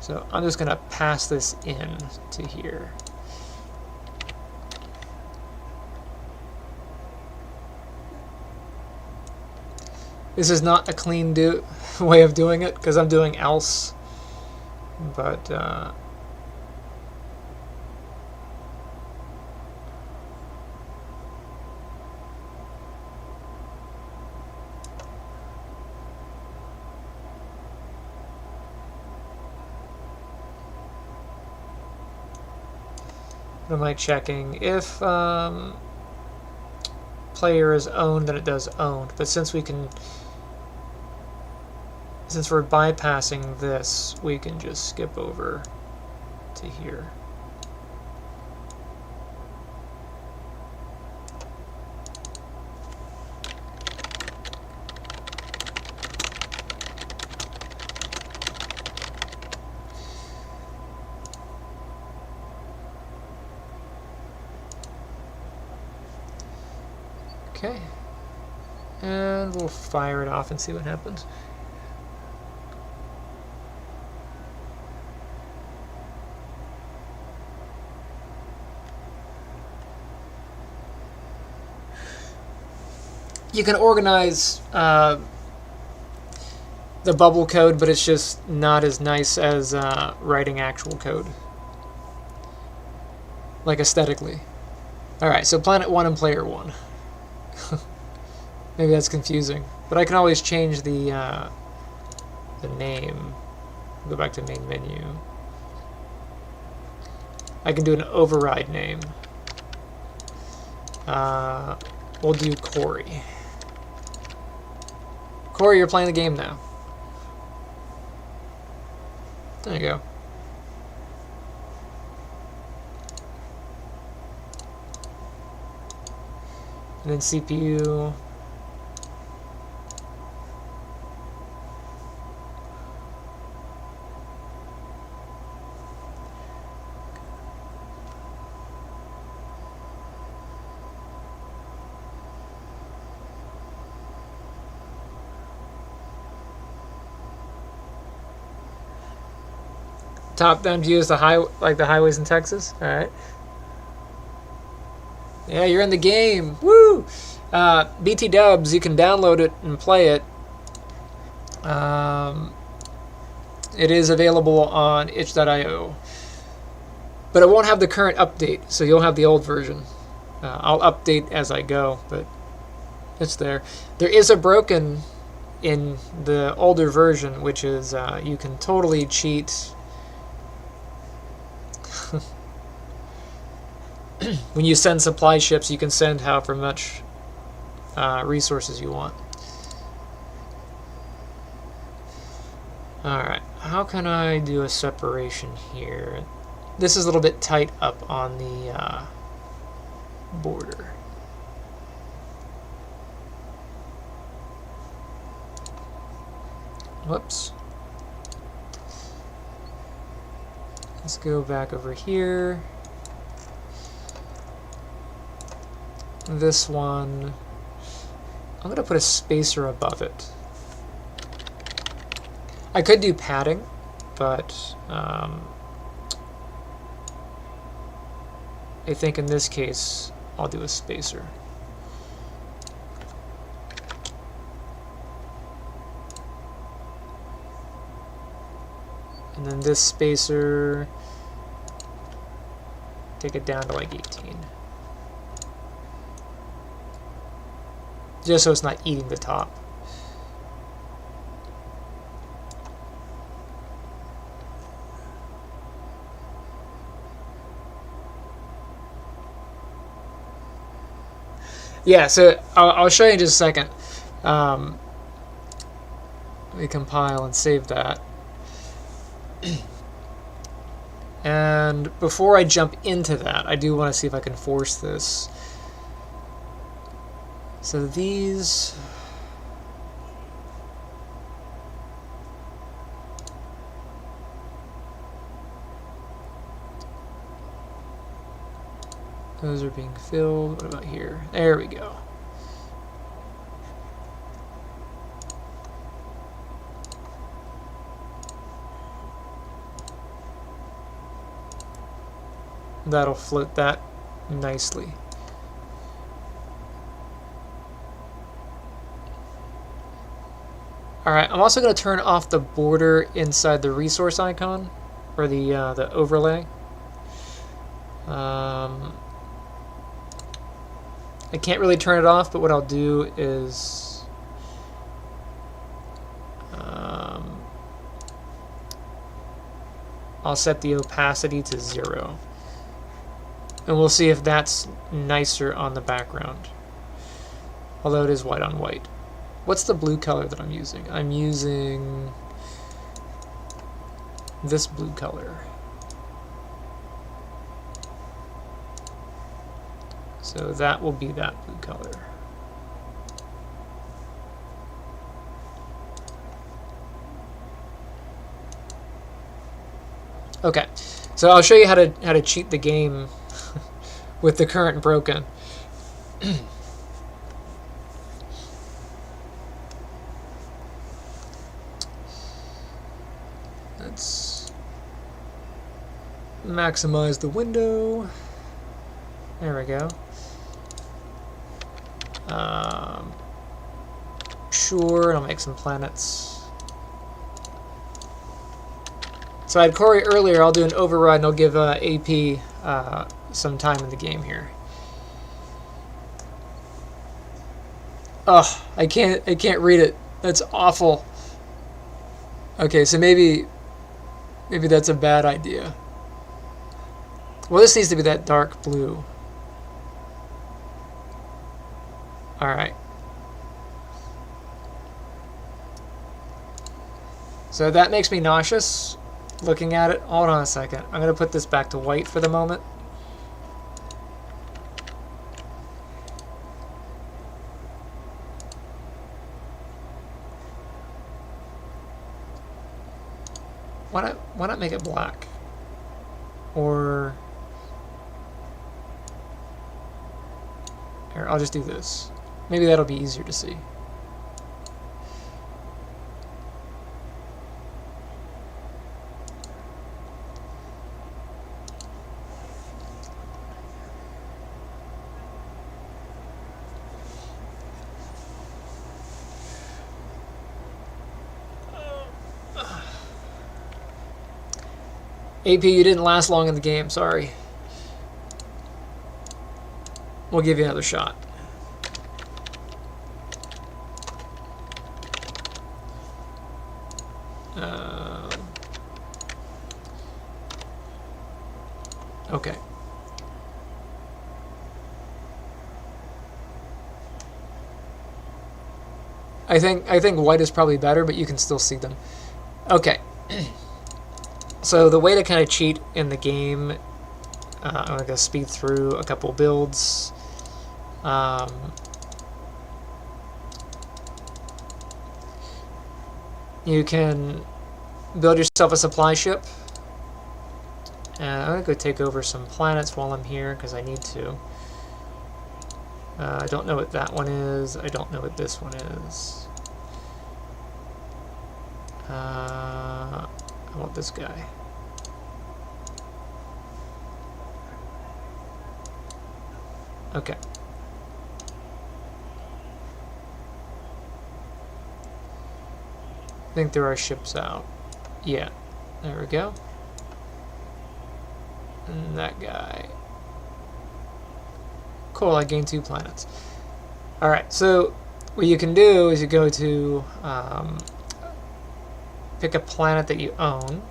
So I'm just going to pass this in to here. This is not a clean way of doing it because I'm doing else, but what am I checking? If player is owned, then it does owned. But since we're bypassing this, we can just skip over to here. Okay, and we'll fire it off and see what happens. You can organize the bubble code, but it's just not as nice as writing actual code, like aesthetically. Alright, so Planet 1 and Player 1. Maybe that's confusing, but I can always change the name. Go back to main menu. I can do an override name. We'll do Corey. Corey, you're playing the game now. There you go. And then CPU. Top-down view is the highways in Texas. All right. Yeah, you're in the game. Woo! BT Dubs, you can download it and play it. It is available on itch.io. But it won't have the current update, so you'll have the old version. I'll update as I go, but it's there. There is a broken in the older version, which is you can totally cheat. When you send supply ships, you can send however much resources you want. Alright, how can I do a separation here? This is a little bit tight up on the border. Whoops. Let's go back over here. This one, I'm going to put a spacer above it. I could do padding, but I think in this case I'll do a spacer. And then this spacer, take it down to like 18. Just so it's not eating the top. Yeah, so I'll show you in just a second. Let me compile and save that. And before I jump into that, I do want to see if I can force this. So these... those are being filled. What about here? There we go. That'll float that nicely. Alright, I'm also going to turn off the border inside the resource icon, or the overlay. I can't really turn it off, but what I'll do is I'll set the opacity to 0. And we'll see if that's nicer on the background. Although it is white on white. What's the blue color that I'm using? I'm using this blue color. So that will be that blue color. Okay, so I'll show you how to cheat the game with the current broken. Let's maximize the window. There we go. Sure, I'll make some planets. So I had Corey earlier. I'll do an override and I'll give AP some time in the game here. Ugh, I can't read it. That's awful. Okay, so maybe that's a bad idea. Well, this needs to be that dark blue. All right. So that makes me nauseous looking at it. Hold on a second. I'm going to put this back to white for the moment. Why not make it black? Or here, I'll just do this. Maybe that'll be easier to see. AP, you didn't last long in the game, sorry. We'll give you another shot. Okay. I think white is probably better, but you can still see them. Okay. So the way to kind of cheat in the game, I'm going to speed through a couple builds. You can build yourself a supply ship. And I'm going to go take over some planets while I'm here, because I need to. I don't know what that one is. I don't know what this one is. I want this guy. Okay. I think there are ships out. Yeah. There we go. And that guy. Cool, I gained 2 planets. Alright, so what you can do is you go to pick a planet that you own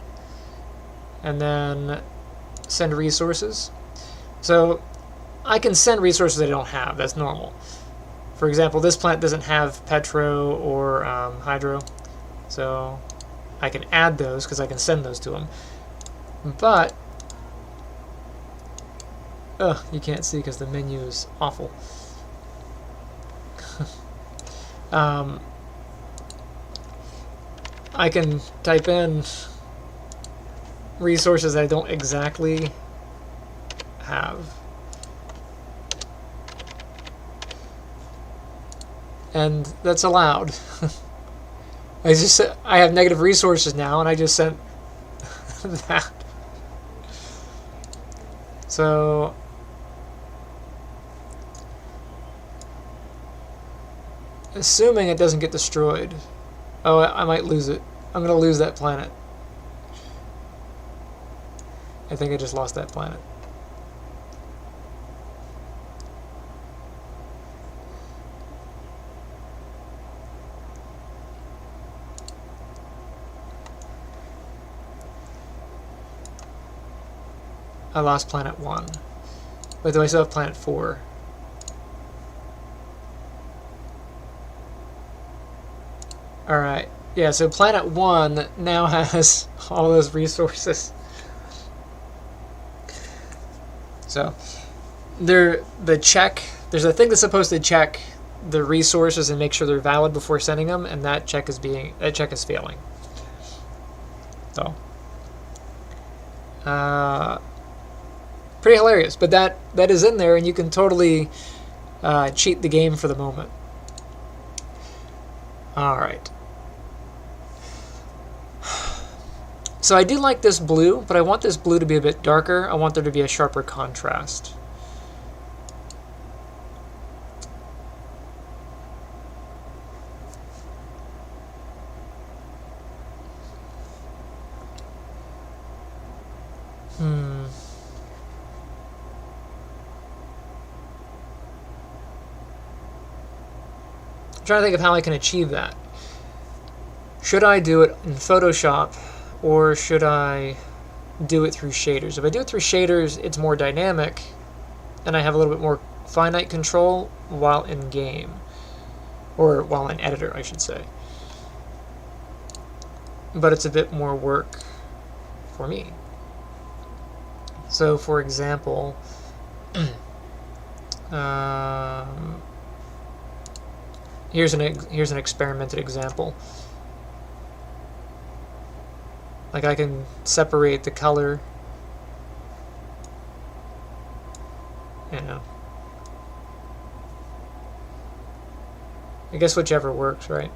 and then send resources. So I can send resources I don't have. That's normal. For example, this planet doesn't have petro or hydro. So I can add those because I can send those to them. But you can't see because the menu is awful. I can type in resources I don't exactly have. And that's allowed. I have negative resources now, and I just sent that. So assuming it doesn't get destroyed. Oh, I might lose it. I'm going to lose that planet. I think I just lost that planet. I lost planet 1. But do I still have planet 4? Alright. Yeah, so planet 1 now has all those resources. So there's a thing that's supposed to check the resources and make sure they're valid before sending them, and that check is failing. So pretty hilarious, but that is in there, and you can totally cheat the game for the moment. Alright. So I do like this blue, but I want this blue to be a bit darker. I want there to be a sharper contrast. I'm trying to think of how I can achieve that. Should I do it in Photoshop, or should I do it through shaders? If I do it through shaders, it's more dynamic, and I have a little bit more finite control while in game, or while in editor, I should say. But it's a bit more work for me. So, for example, here's an experimented example. Like, I can separate the color, you know. I guess whichever works, right?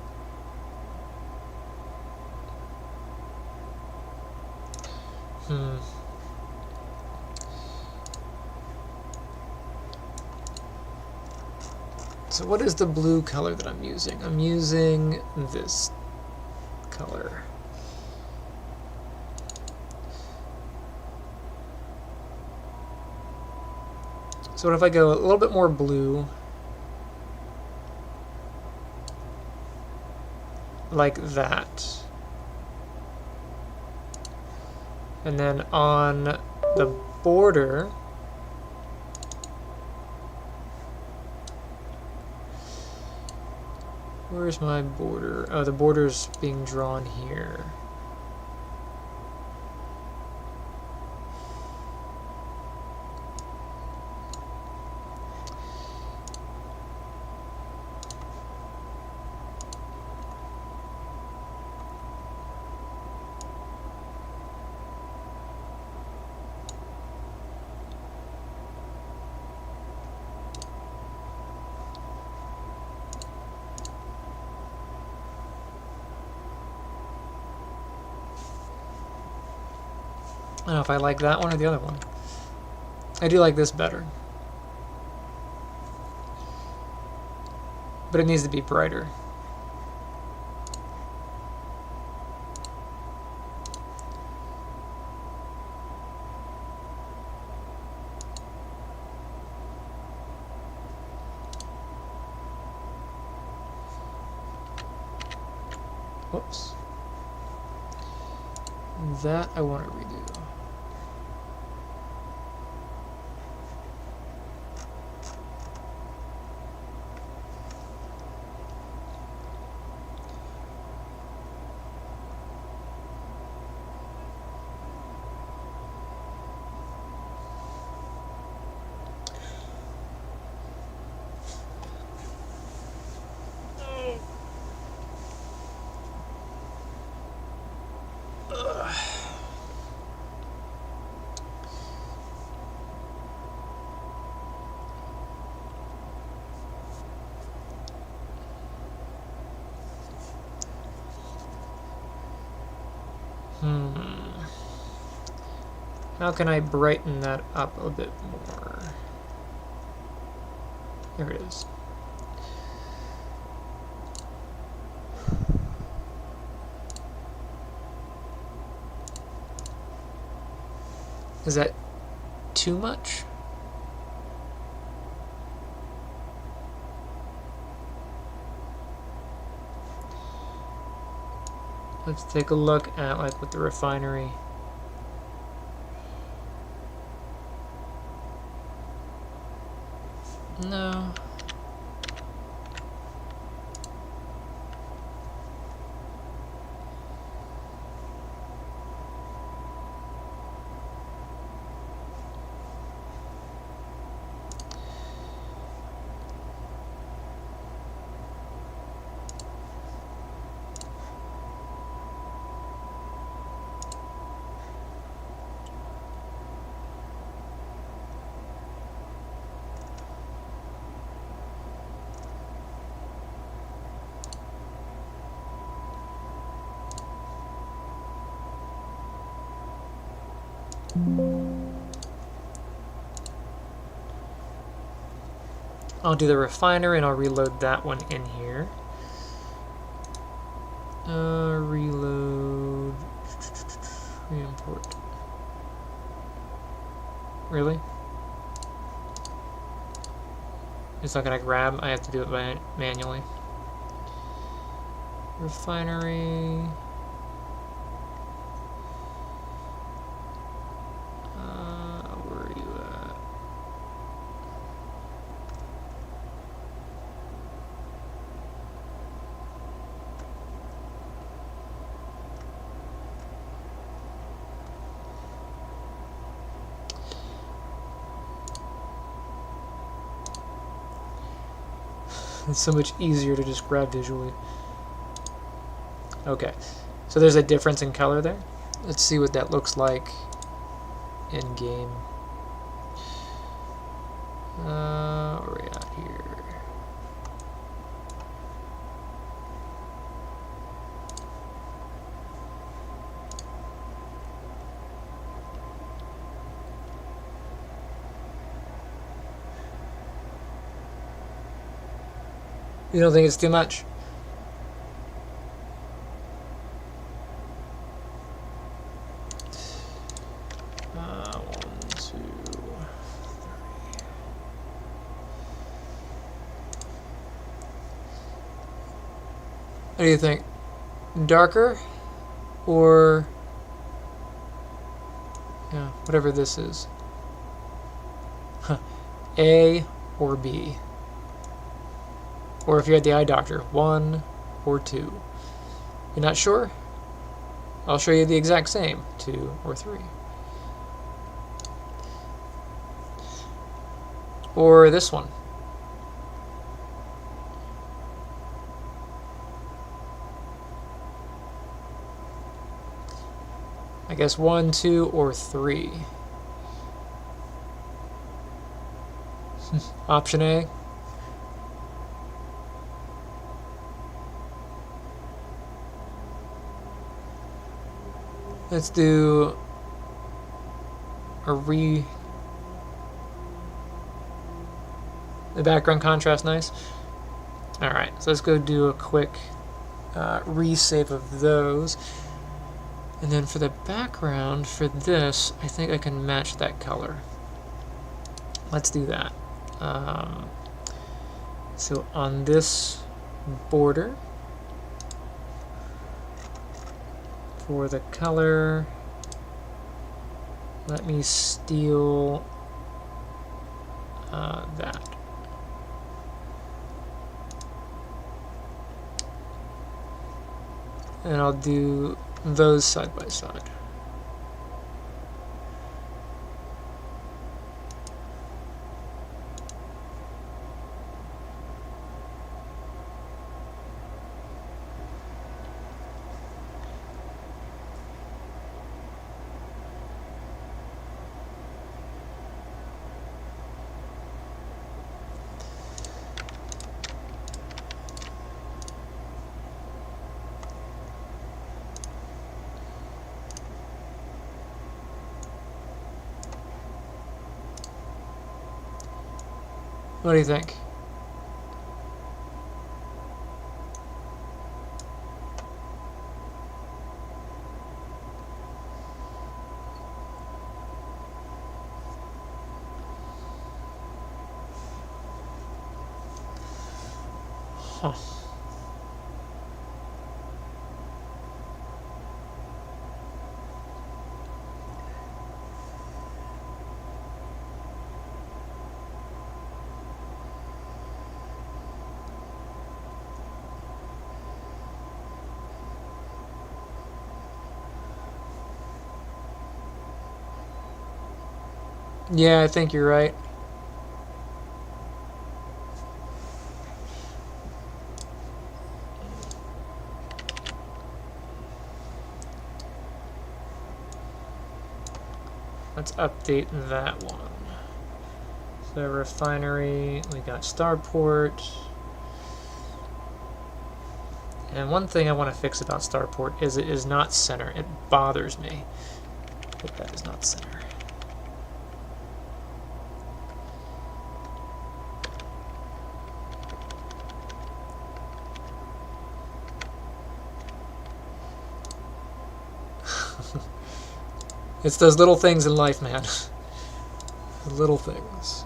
So what is the blue color that I'm using? I'm using this color. So what if I go a little bit more blue, like that, and then on the border, where's my border? Oh, the border's being drawn here. I don't know if I like that one or the other one. I do like this better. But it needs to be brighter. Whoops. That I want to redo. How can I brighten that up a bit more? There it is. Is that too much? Let's take a look at like with the refinery. No. I'll do the refinery and I'll reload that one in here. Reload. Re-import. Really? It's not gonna grab. I have to do it manually. Refinery. Where are you at? It's so much easier to just grab visually. Okay, so there's a difference in color there. Let's see what that looks like in game. Where are we at here? You don't think it's too much? What do you think? Darker or yeah, whatever this is. A or B. Or if you're at the eye doctor, 1 or 2. You're not sure? I'll show you the exact same, 2 or 3. Or this one. I guess 1, 2, or 3. Option A. Let's do the background contrast nice. Alright, so let's go do a quick resave of those. And then for the background, for this, I think I can match that color. Let's do that. So on this border, for the color, let me steal that. And I'll do those side by side. What do you think? Huh. Yeah, I think you're right. Let's update that one. So refinery, we got starport. And one thing I want to fix about starport is it is not center. It bothers me that that is not center. It's those little things in life, man. The little things.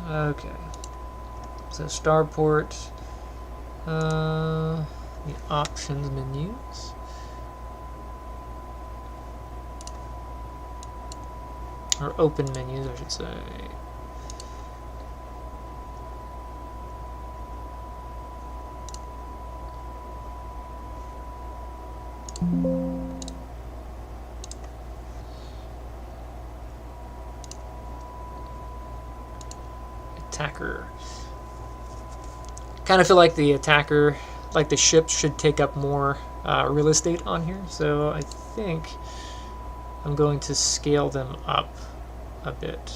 Okay. So starport. The options menus. Or open menus, I should say. Attacker. Kind of feel like the attacker, like the ship, should take up more real estate on here. So I think I'm going to scale them up a bit.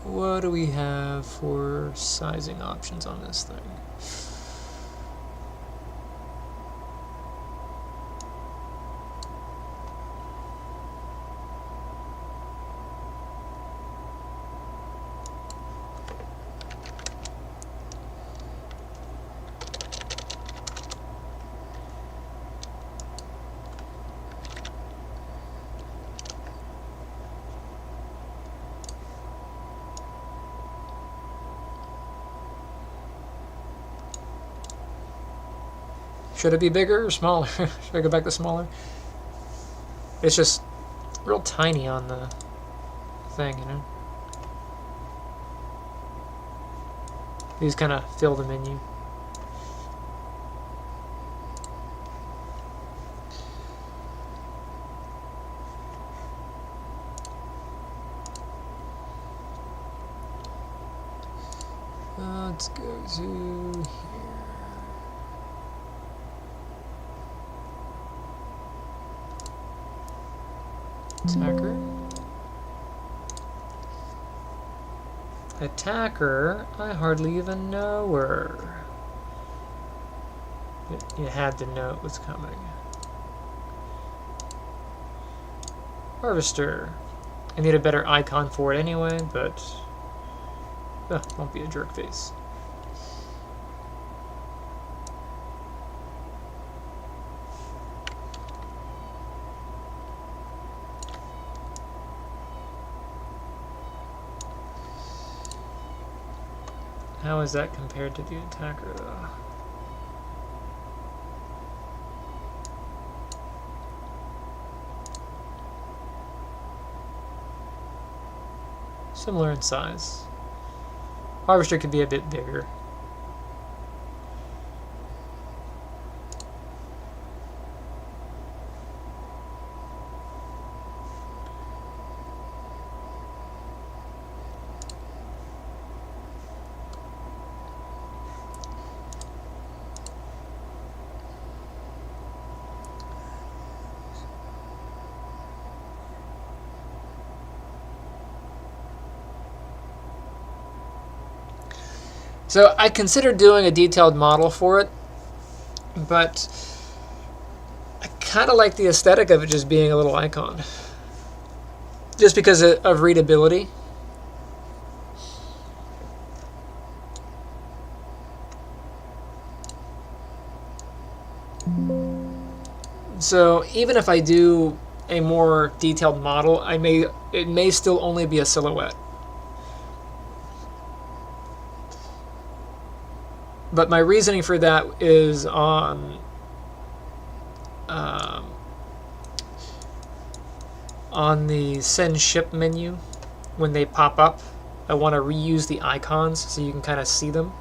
What do we have for sizing options on this thing? Should it be bigger or smaller? Should I go back to smaller? It's just real tiny on the thing, you know? These kind of fill the menu. Let's go to here. Attacker. Attacker, I hardly even know her. You had to know it was coming. Harvester. I need a better icon for it anyway, but won't be a jerk face. How is that compared to the attacker, though? Similar in size. Harvester could be a bit bigger. So I considered doing a detailed model for it, but I kind of like the aesthetic of it just being a little icon. Just because of readability. So even if I do a more detailed model, it may still only be a silhouette. But my reasoning for that is on the send ship menu. When they pop up, I want to reuse the icons so you can kind of see them.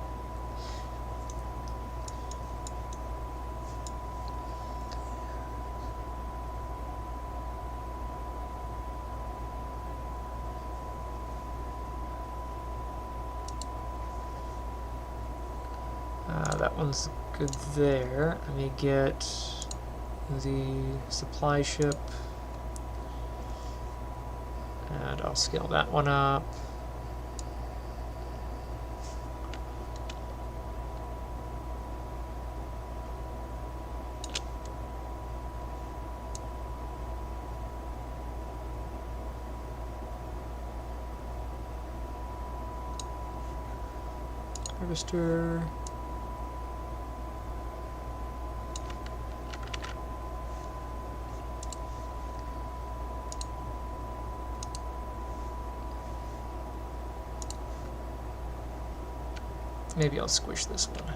That one's good there. Let me get the supply ship, and I'll scale that one up. Harvester. Maybe I'll squish this one.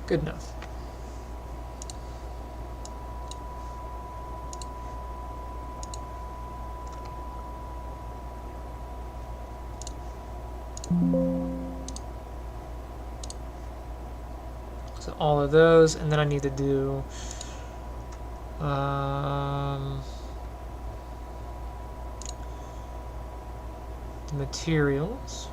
Good enough. So all of those, and then I need to do the materials.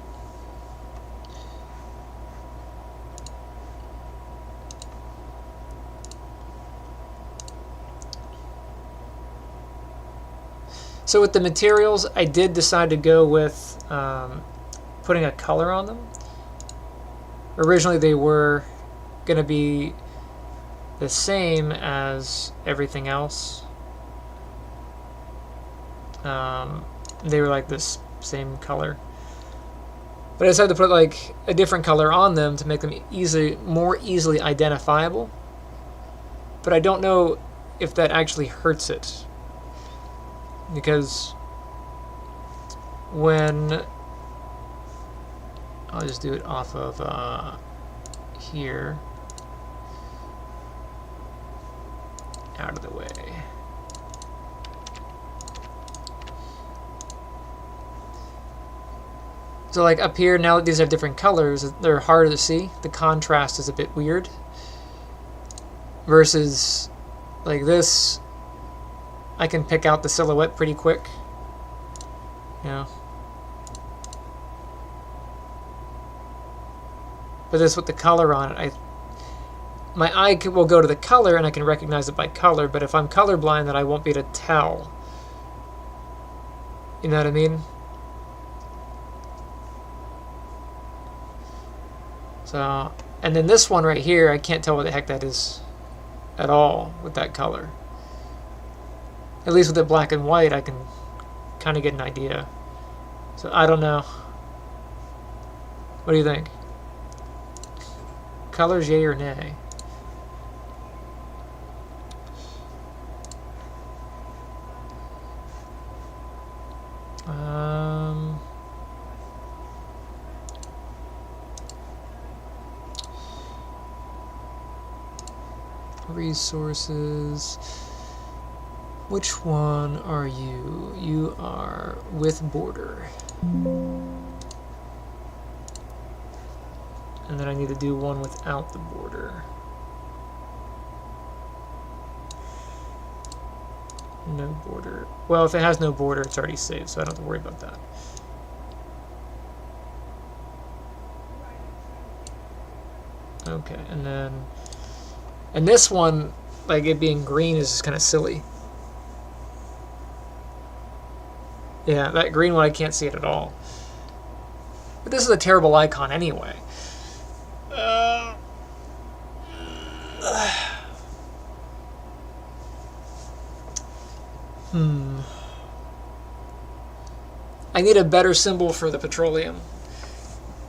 So with the materials, I did decide to go with putting a color on them. Originally they were going to be the same as everything else. They were like this same color. But I decided to put like a different color on them to make them more easily identifiable. But I don't know if that actually hurts it. Because when I'll just do it off of here, out of the way. So like up here, now that these have different colors, they're harder to see. The contrast is a bit weird. Versus like this, I can pick out the silhouette pretty quick. You know. But this with the color on it, my eye will go to the color and I can recognize it by color, but if I'm colorblind, then I won't be able to tell. You know what I mean? So, and then this one right here, I can't tell what the heck that is at all with that color. At least with it black and white, I can kind of get an idea. So I don't know. What do you think? Colors, yay or nay? Resources. Which one are you? You are with border. And then I need to do one without the border. No border. Well, if it has no border, it's already saved, so I don't have to worry about that. Okay, and then... And this one, like it being green is just kind of silly. Yeah, that green one, I can't see it at all. But this is a terrible icon anyway. I need a better symbol for the petroleum.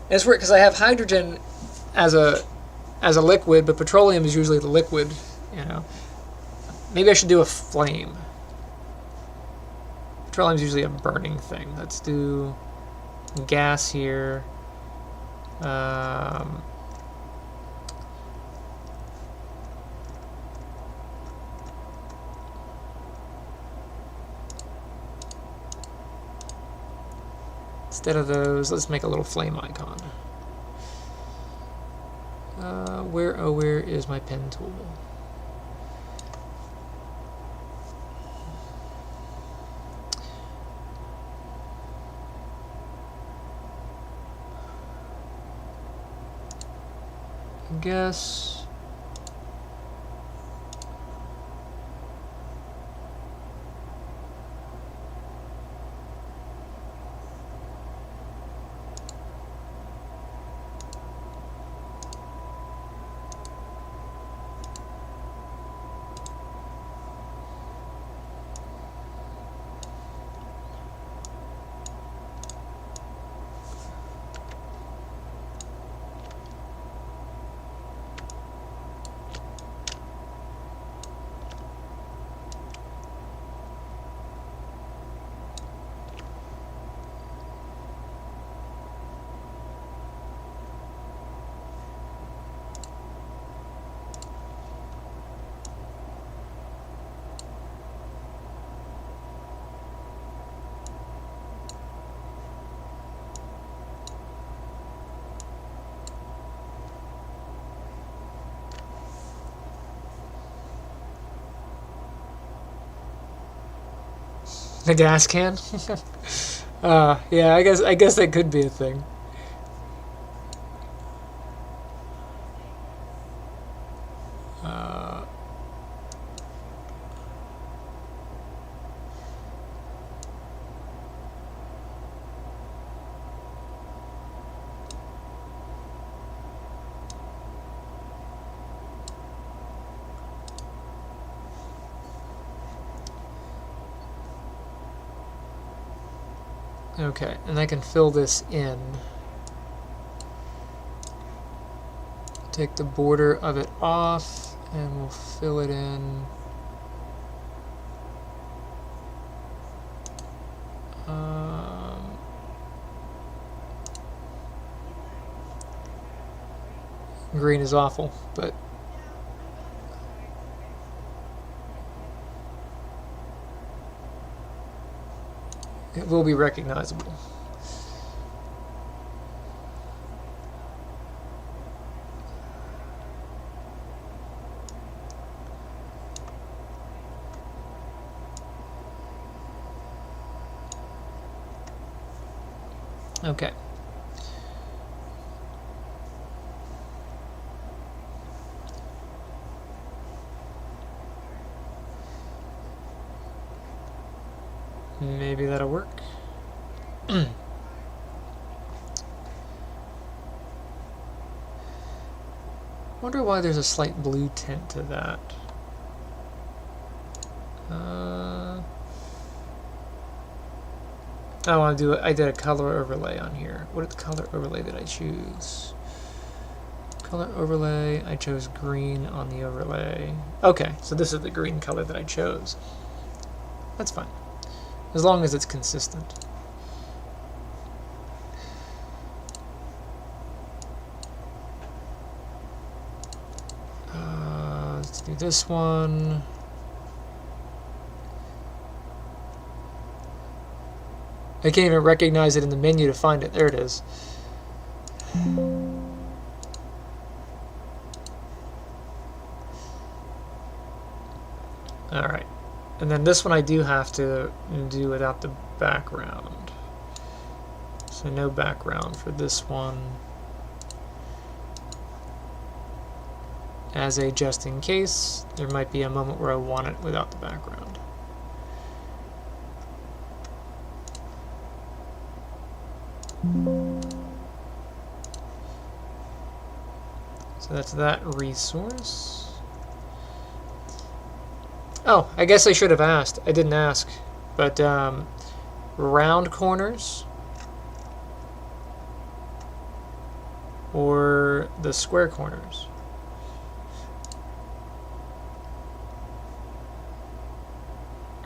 It's weird because I have hydrogen as a liquid, but petroleum is usually the liquid. You know, maybe I should do a flame. Petroleum is usually a burning thing. Let's do gas here. Instead of those, let's make a little flame icon. Where is my pen tool? I guess. The gas can? Yeah, I guess that could be a thing. Okay, and I can fill this in. Take the border of it off, and we'll fill it in. Green is awful, but it will be recognizable. Okay. Maybe that'll work. Wonder why there's a slight blue tint to that. I want to do it. I did a color overlay on here. What color overlay did I choose? Color overlay. I chose green on the overlay. Okay, so this is the green color that I chose. That's fine, as long as it's consistent. Let's do this one. I can't even recognize it in the menu to find it. There it is. Alright. And then this one I do have to do without the background. So no background for this one. as a just in case. There might be a moment where I want it without the background. So that's that resource. Oh, I guess I should have asked. I didn't ask. But round corners or the square corners?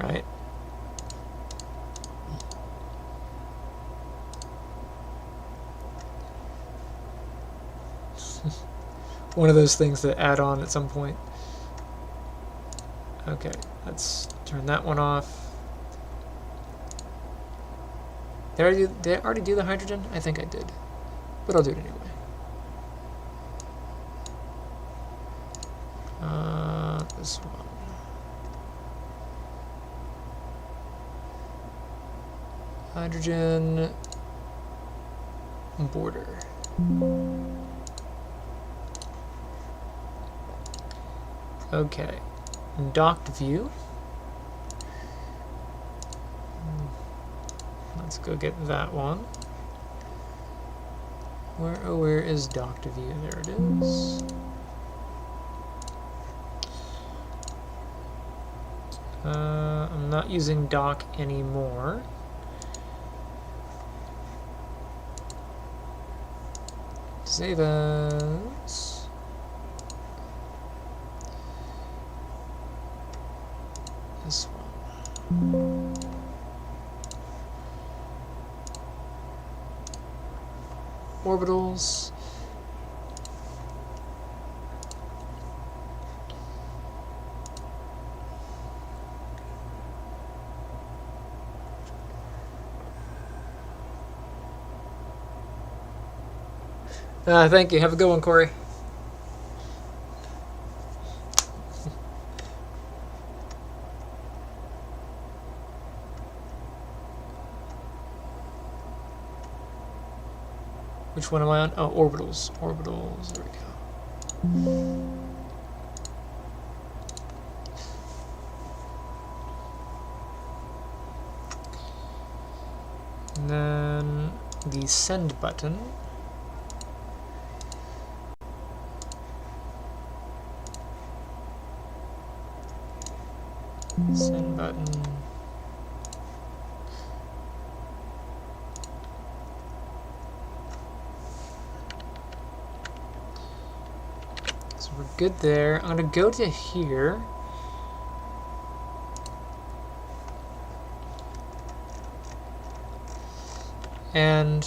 Right? One of those things that add on at some point. Okay, let's turn that one off. Did I already do the hydrogen? I think I did. But I'll do it anyway. This one. Hydrogen border. Okay. Docked view. Let's go get that one. Where is docked view? There it is. I'm not using dock anymore. Save as. This one. Orbitals. Thank you. Have a good one, Corey. Which one am I on? Oh, orbitals. Orbitals. There we go. And then the send button. Send button. So we're good there. I'm going to go to here. And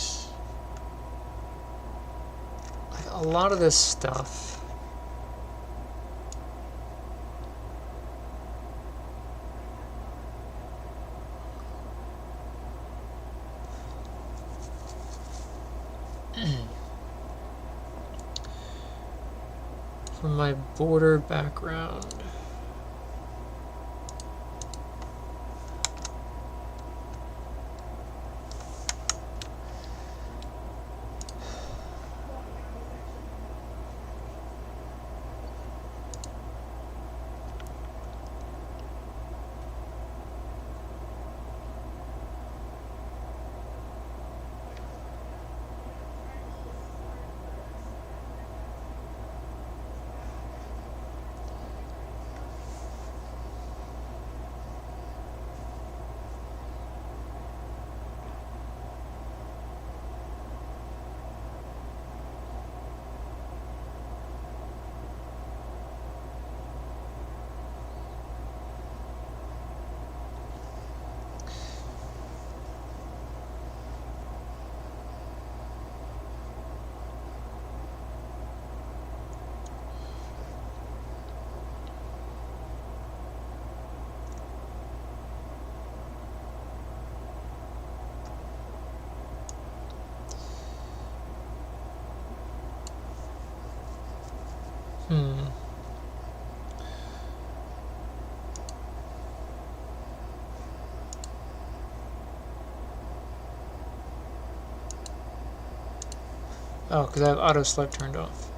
like a lot of this stuff. From my border background. Oh, because I have auto select turned off.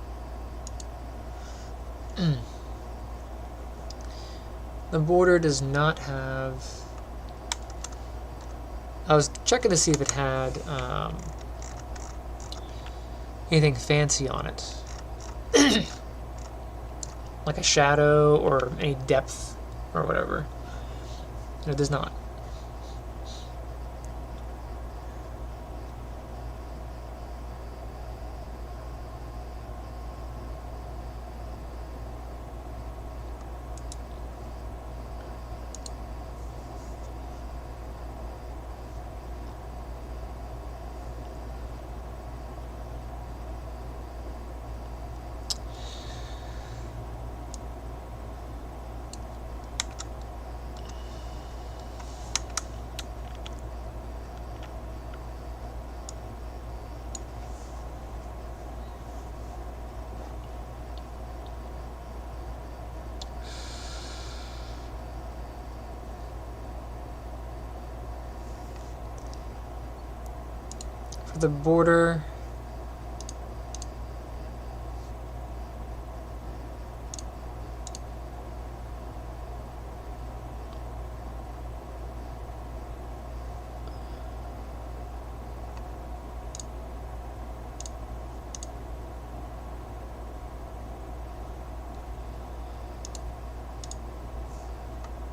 The border does not have... I was checking to see if it had anything fancy on it. Like a shadow or any depth or whatever. And it does not. For the border,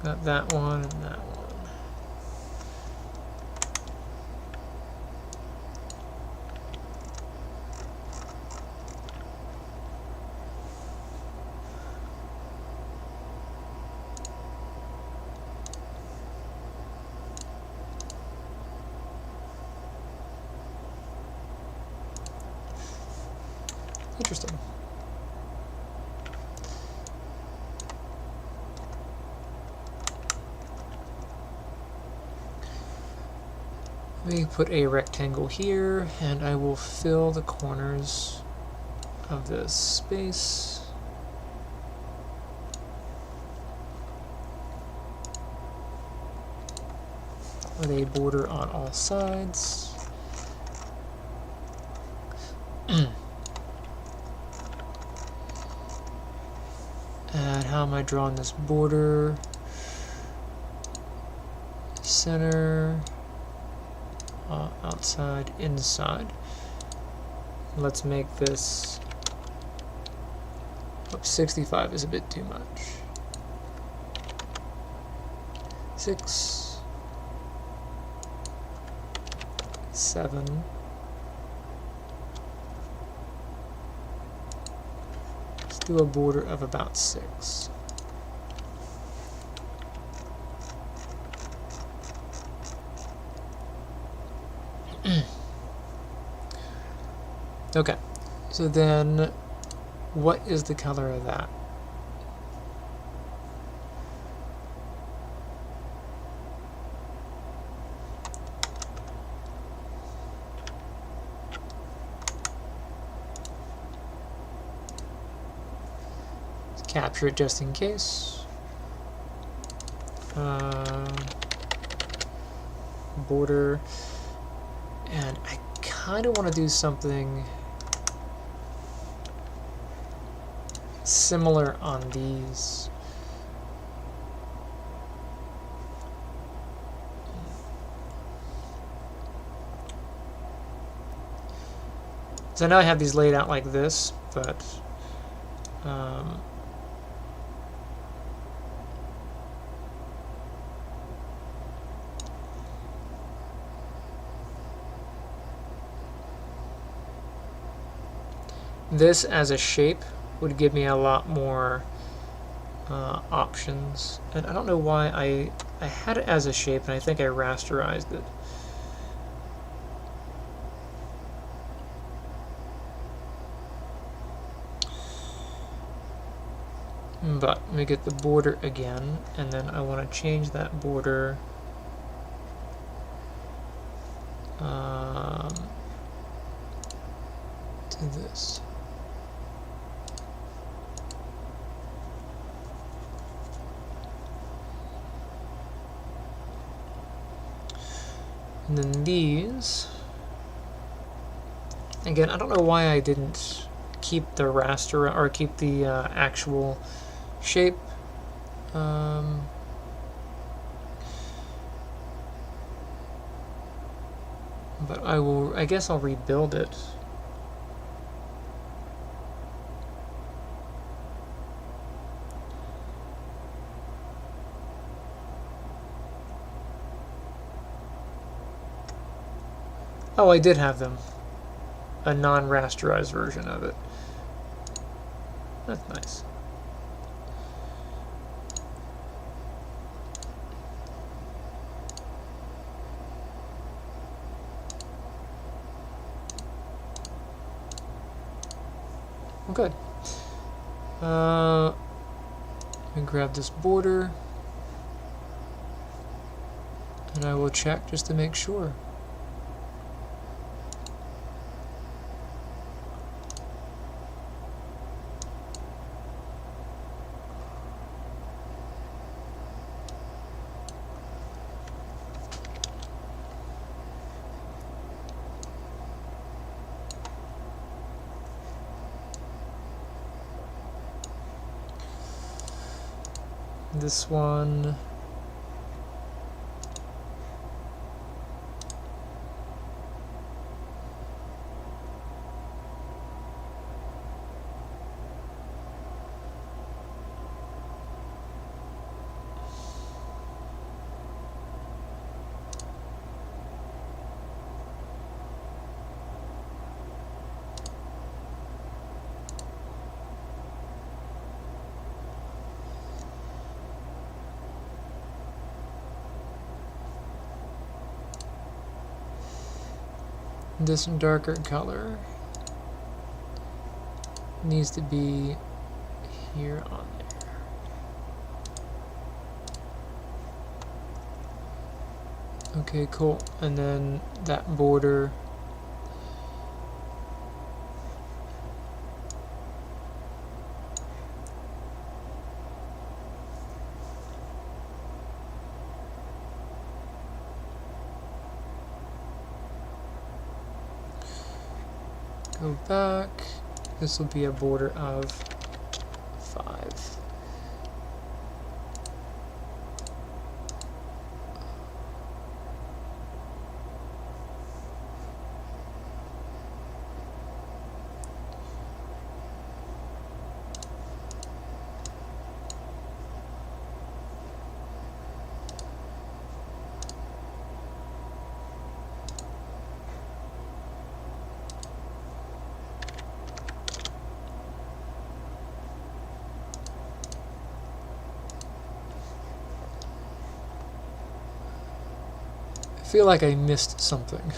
got that one and that one. Interesting. Let me put a rectangle here, and I will fill the corners of this space. With a border on all sides. And how am I drawing this border? Center, outside, inside. Let's make this... Oops, 65 is a bit too much. 6, 7. Let's do a border of about 6. Okay, so then what is the color of that? Let's capture it just in case. Border, and I kind of want to do something similar on these. So I know I have these laid out like this, but this as a shape would give me a lot more options. And I don't know why I had it as a shape, and I think I rasterized it. But let me get the border again, and then I want to change that border to this. And then these, again, I don't know why I didn't keep the raster or keep the actual shape. But I guess I'll rebuild it. Oh, I did have them. A non-rasterized version of it. That's nice. Good. Let me grab this border, and I will check just to make sure. This one, this darker color needs to be here on there. Okay, cool. And then that border, go back. This will be a border of 5. I feel like I missed something.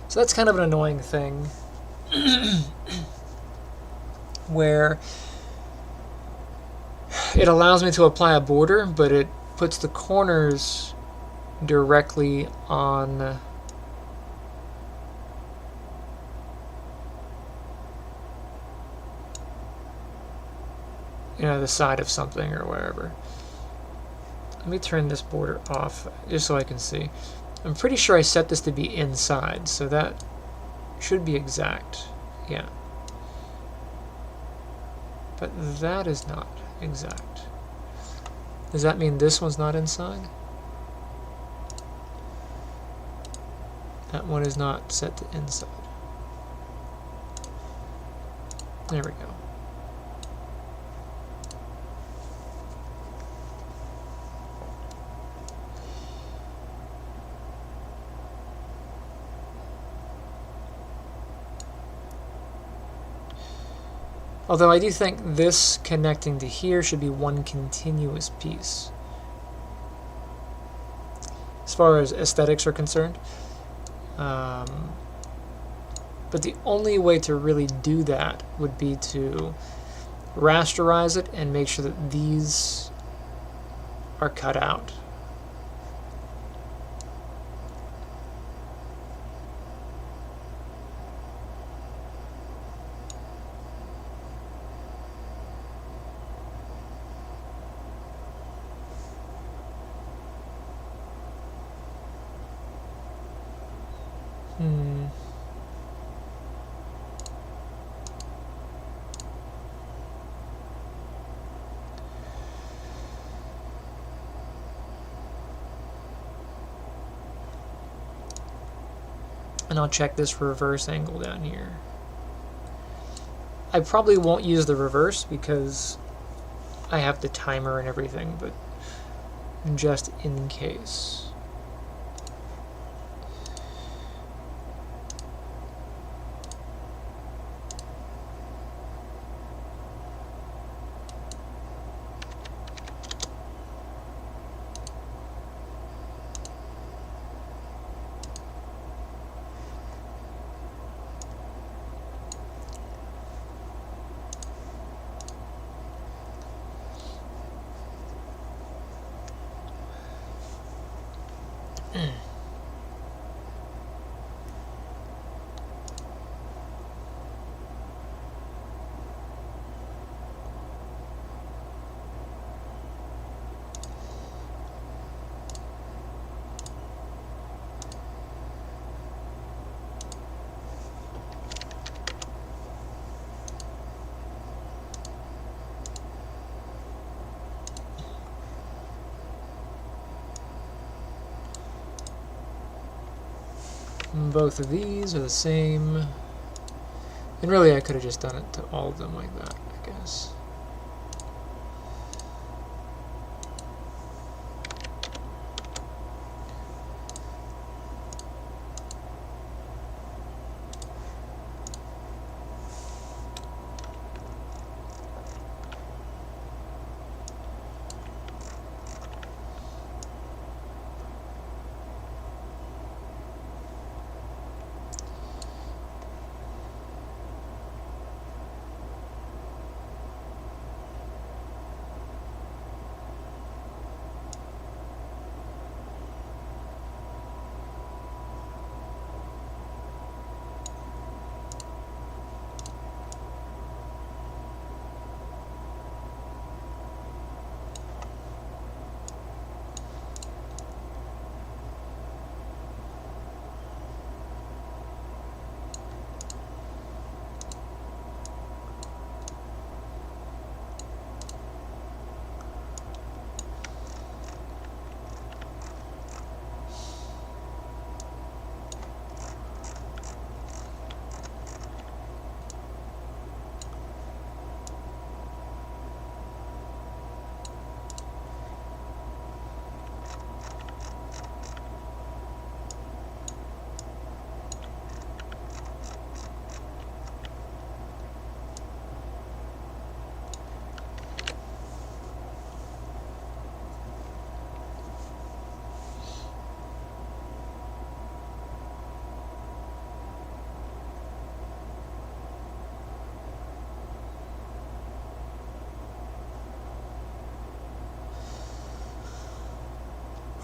So that's kind of an annoying thing where it allows me to apply a border, but it puts the corners directly on the side of something or wherever. Let me turn this border off just so I can see. I'm pretty sure I set this to be inside, so that should be exact. Yeah. But that is not exact. Does that mean this one's not inside? That one is not set to inside. There we go. Although I do think this connecting to here should be one continuous piece, as far as aesthetics are concerned. But the only way to really do that would be to rasterize it and make sure that these are cut out. And I'll check this reverse angle down here. I probably won't use the reverse because I have the timer and everything, but just in case. Both of these are the same. And really I could have just done it to all of them like that, I guess.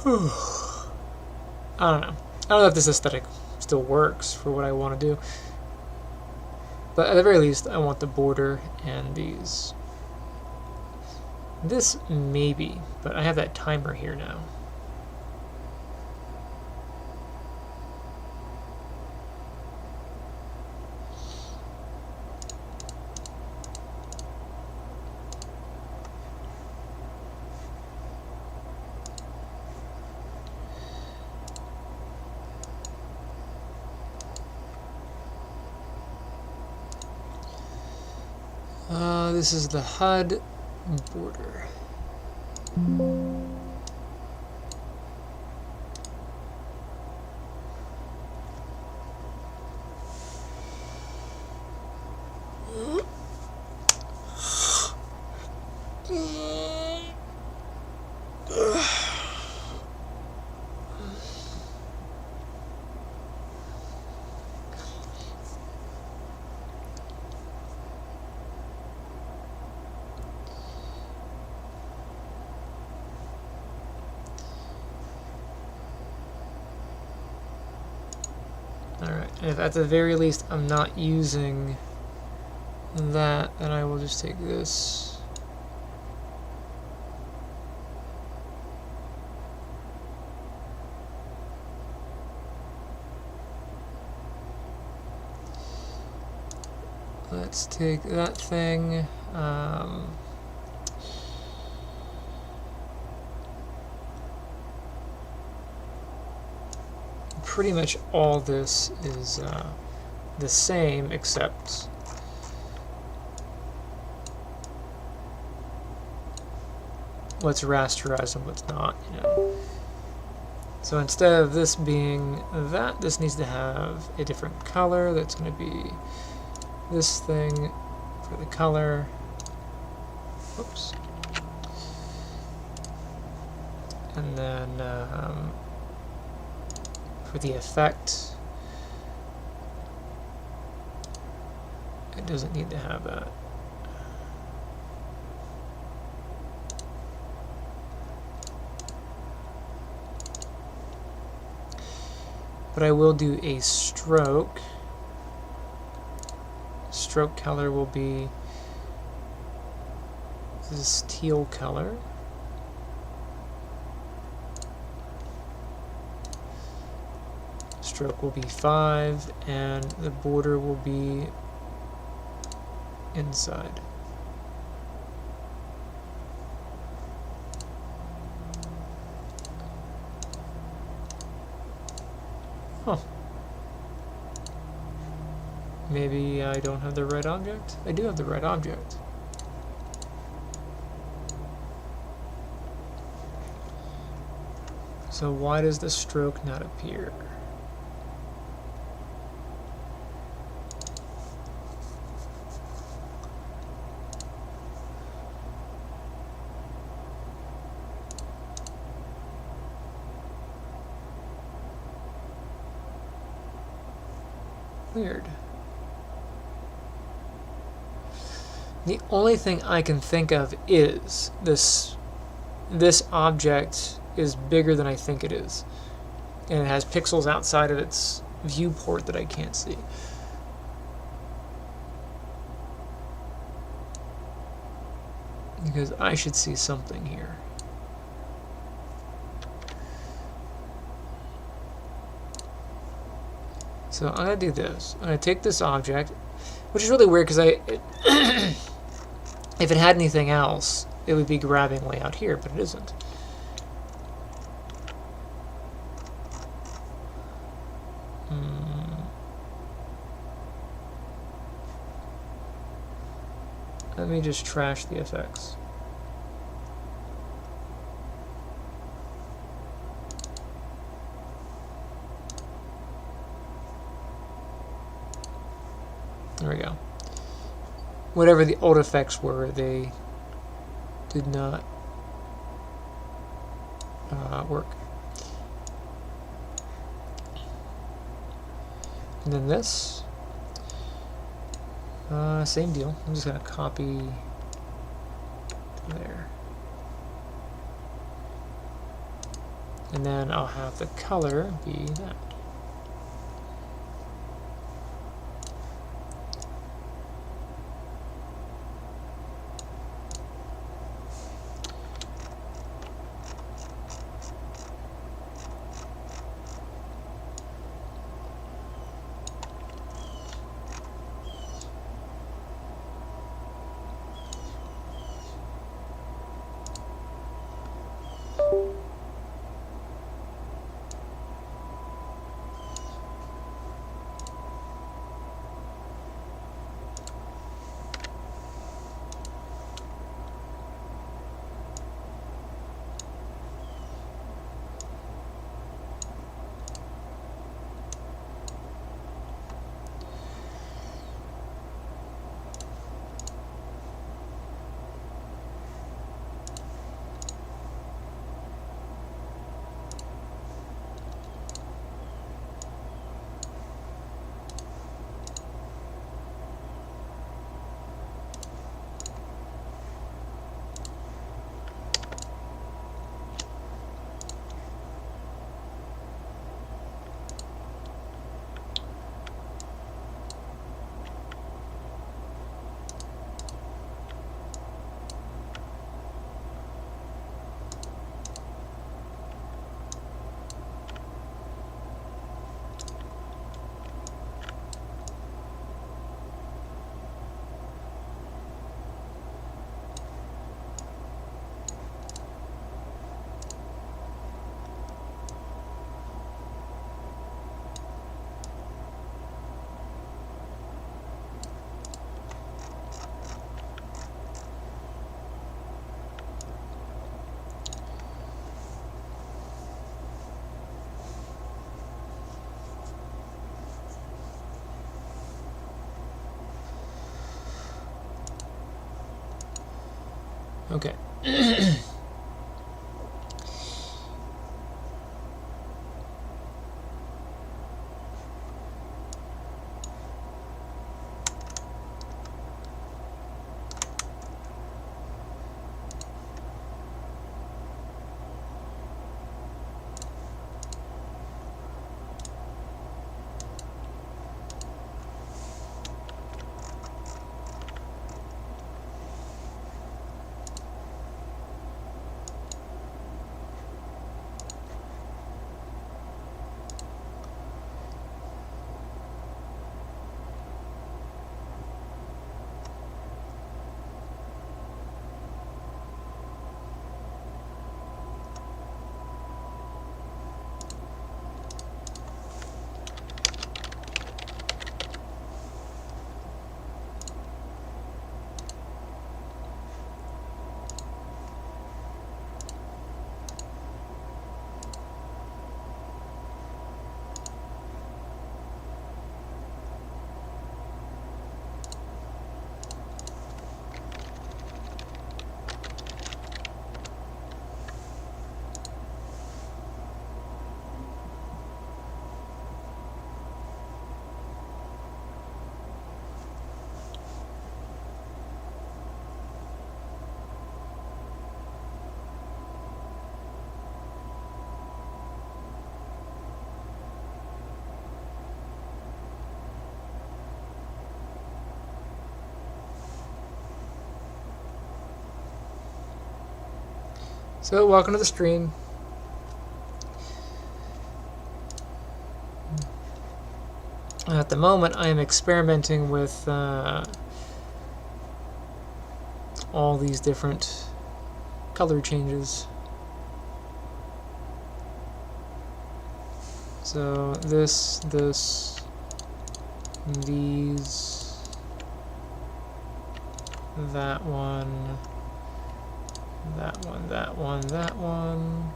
I don't know. I don't know if this aesthetic still works for what I want to do. But at the very least, I want the border and these. This maybe, but I have that timer here now. This is the HUD border. Alright, and if at the very least I'm not using that, then I will just take this. Let's take that thing. Pretty much all this is the same, except what's rasterized and what's not, you know. So instead of this being that, this needs to have a different color. That's going to be this thing for the color. Oops. And then for the effect, it doesn't need to have that. But I will do a stroke. Stroke color will be this teal color. Stroke will be 5, and the border will be inside. Huh. Maybe I don't have the right object? I do have the right object. So why does the stroke not appear? Weird. The only thing I can think of is this object is bigger than I think it is, and it has pixels outside of its viewport that I can't see. Because I should see something here. So I'm going to do this. I'm going to take this object, which is really weird because if it had anything else, it would be grabbing way out here, but it isn't. Let me just trash the effects. There we go. Whatever the old effects were, they did not work. And then this. Same deal. I'm just going to copy there. And then I'll have the color be that. Okay. So, welcome to the stream. At the moment, I am experimenting with all these different color changes. So, this, these, that one, that one, that one, that one,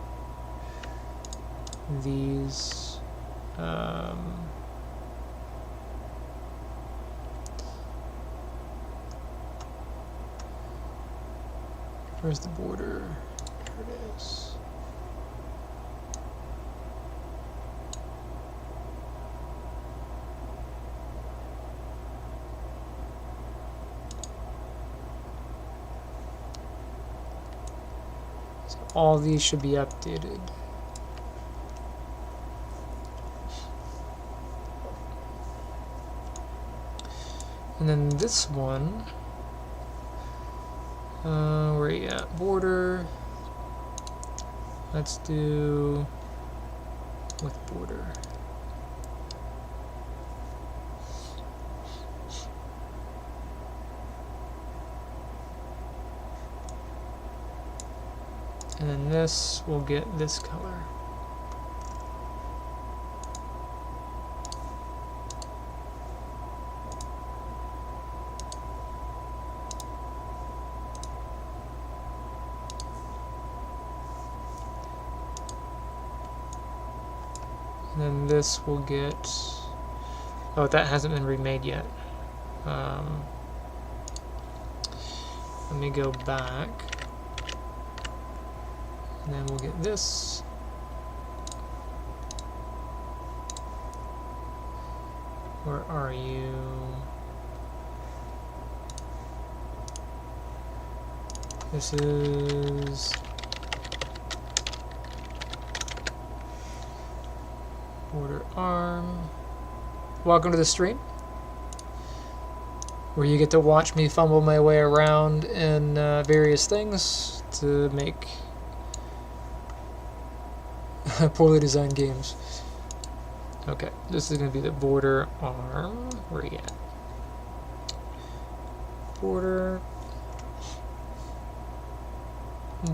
these, where's the border? There it is. So all these should be updated. And then this one, where are you at? Border. Let's do with border. And then this will get this color. And then this will get, oh, that hasn't been remade yet. Let me go back. And then we'll get this. Where are you? This is border arm. Welcome to the stream, where you get to watch me fumble my way around in various things to make poorly designed games. Okay, this is going to be the border arm. Where are you at?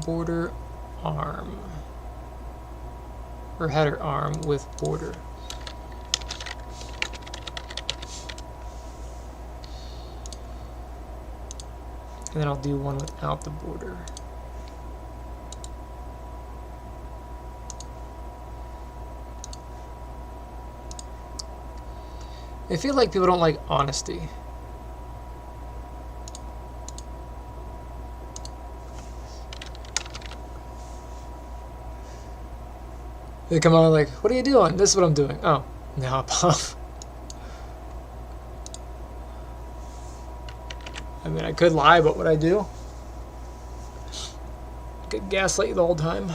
Border arm. Or header arm with border. And then I'll do one without the border. I feel like people don't like honesty. They come on like, what are you doing? This is what I'm doing. Oh, and they hop off. I mean, I could lie, but what I do? Could gaslight you the whole time.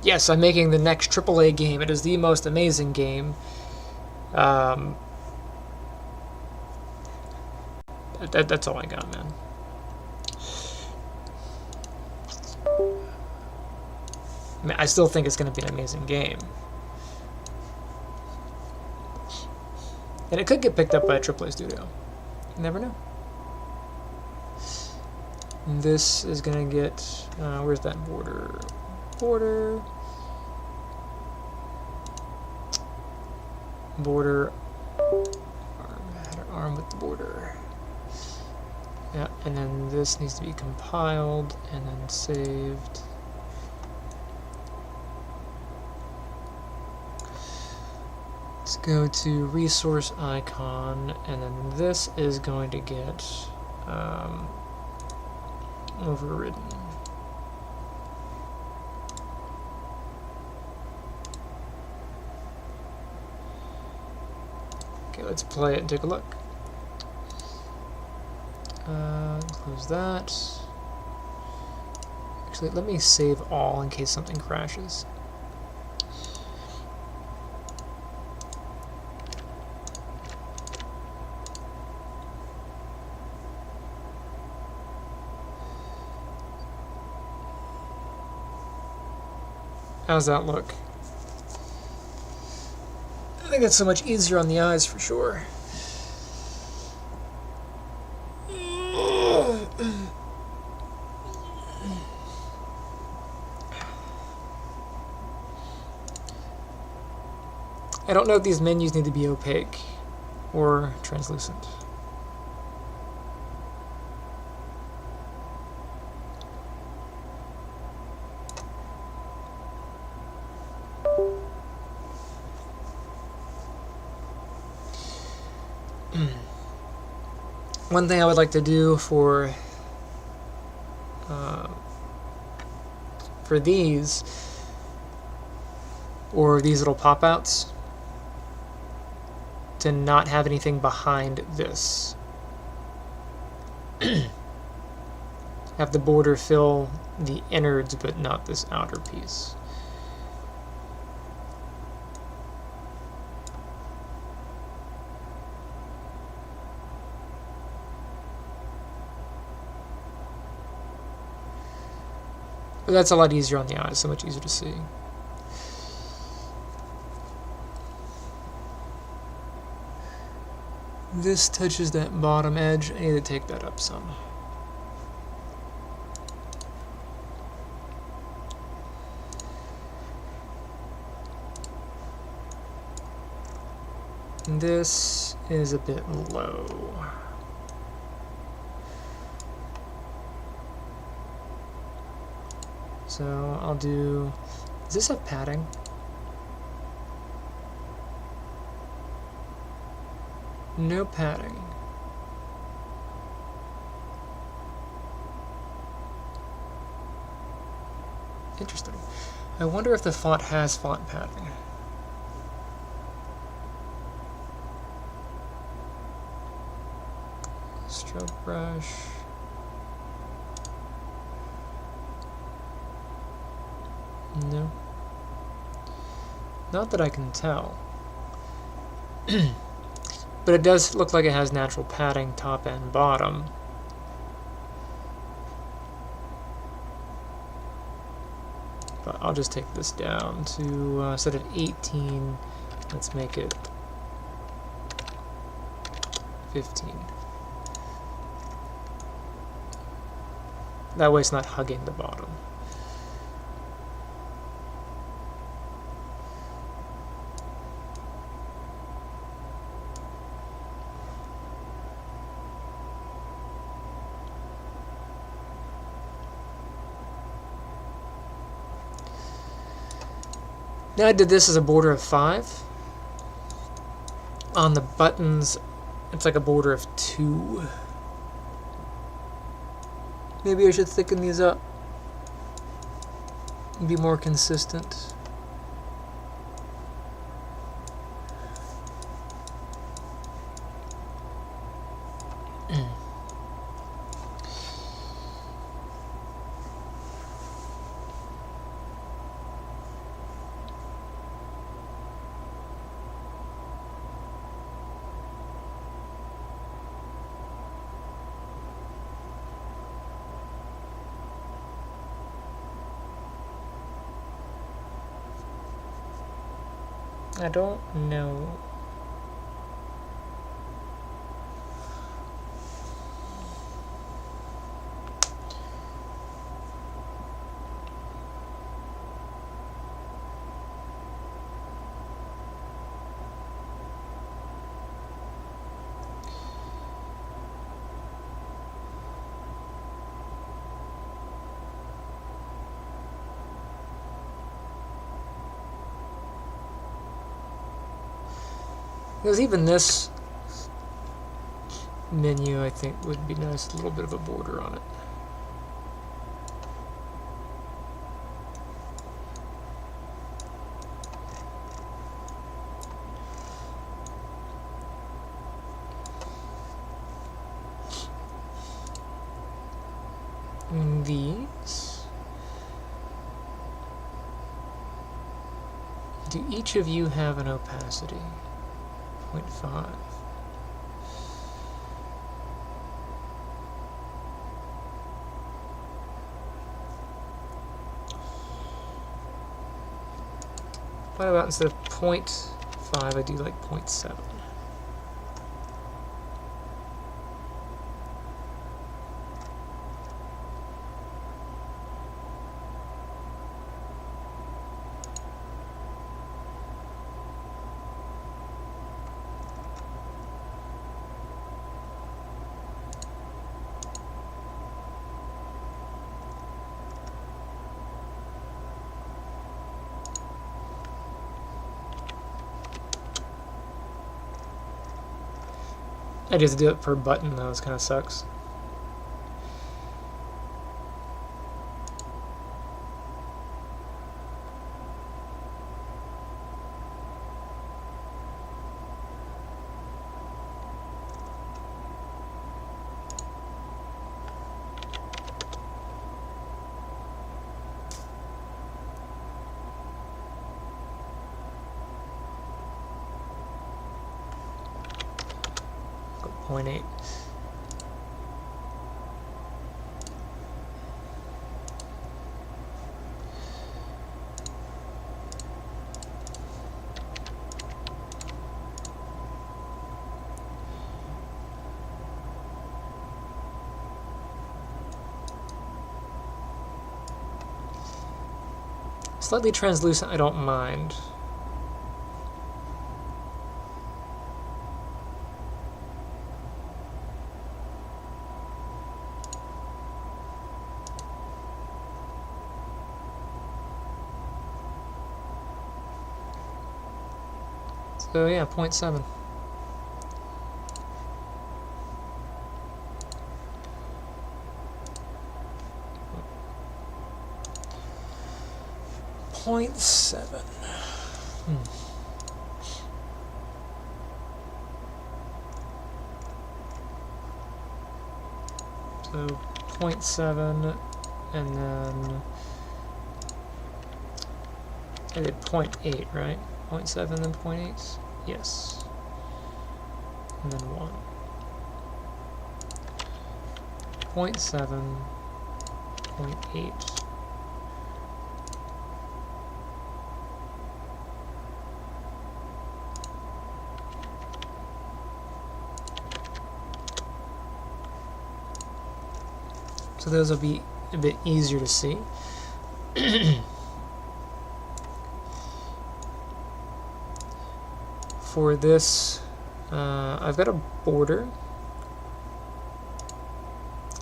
Yes, I'm making the next AAA game. It is the most amazing game. That's all I got, man. I mean, I still think it's going to be an amazing game. And it could get picked up by a AAA studio. You never know. And this is going to get... where's that border? Border... Border... Arm with the border. Yeah, and then this needs to be compiled and then saved. Let's go to resource icon, and then this is going to get overridden. Okay, let's play it and take a look. Close that. Actually, let me save all in case something crashes. How's that look? I think it's so much easier on the eyes for sure. I don't know if these menus need to be opaque or translucent. One thing I would like to do for these, or these little pop-outs, to not have anything behind this. Have the border fill the innards, but not this outer piece. But that's a lot easier on the eye, so much easier to see. This touches that bottom edge. I need to take that up some. And this is a bit low. So I'll do... Does this have padding? No padding. Interesting. I wonder if the font has font padding. Stroke brush. No. Not that I can tell. But it does look like it has natural padding top and bottom. But I'll just take this down to set it 18. Let's make it 15. That way it's not hugging the bottom. Now I did this as a border of 5. On the buttons, it's like a border of 2. Maybe I should thicken these up and be more consistent. I don't know. Because even this menu, I think, would be nice, a little bit of a border on it. And these. Do each of you have an opacity? 0.5. What about instead of 0.5, I do like 0.7? I just do it per button though, it kind of sucks. Go 0.8. Slightly translucent, I don't mind. So yeah, 0.7. So 0.7, and then I did 0.8, right? 0.7 then 0.8? Yes. And then 1. 0.7, 0.8. So those will be a bit easier to see. For this, I've got a border,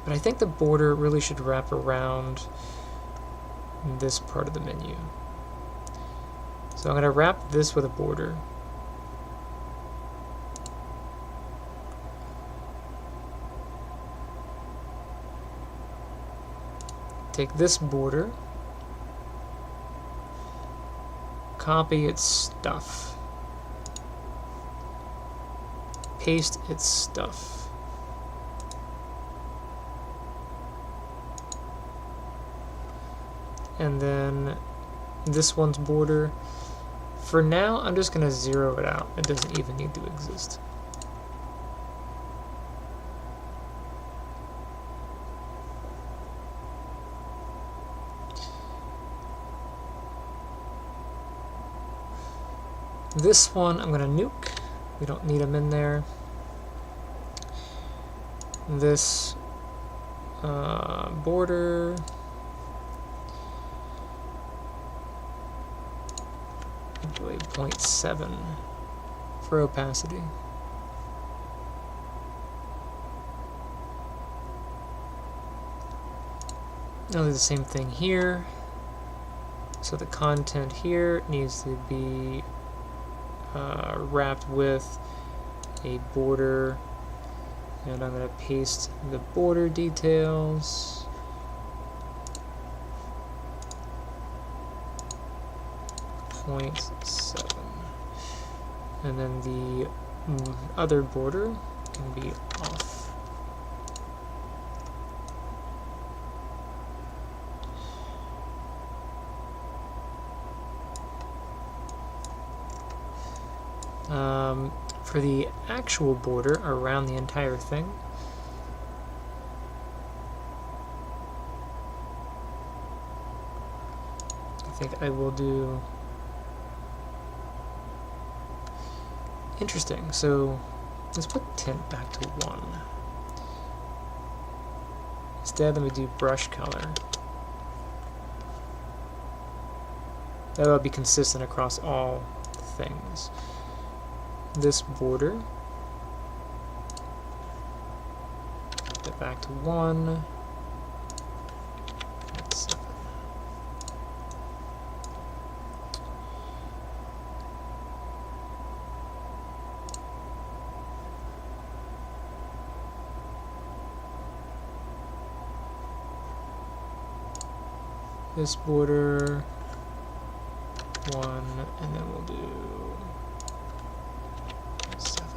but I think the border really should wrap around this part of the menu. So I'm going to wrap this with a border. take this border, copy its stuff, paste its stuff. And then this one's border. For now, I'm just going to zero it out. It doesn't even need to exist. This one I'm going to nuke. We don't need them in there. This border. Do a 0.7 for opacity. Now do the same thing here. So the content here needs to be wrapped with a border, and I'm going to paste the border details. .7, and then the other border can be off. For the actual border around the entire thing, I think I will do. Interesting. So let's put tint back to 1. Instead, let me do brush color. That will be consistent across all things. This border, put it back to 1. This border 1, and then we'll do 7.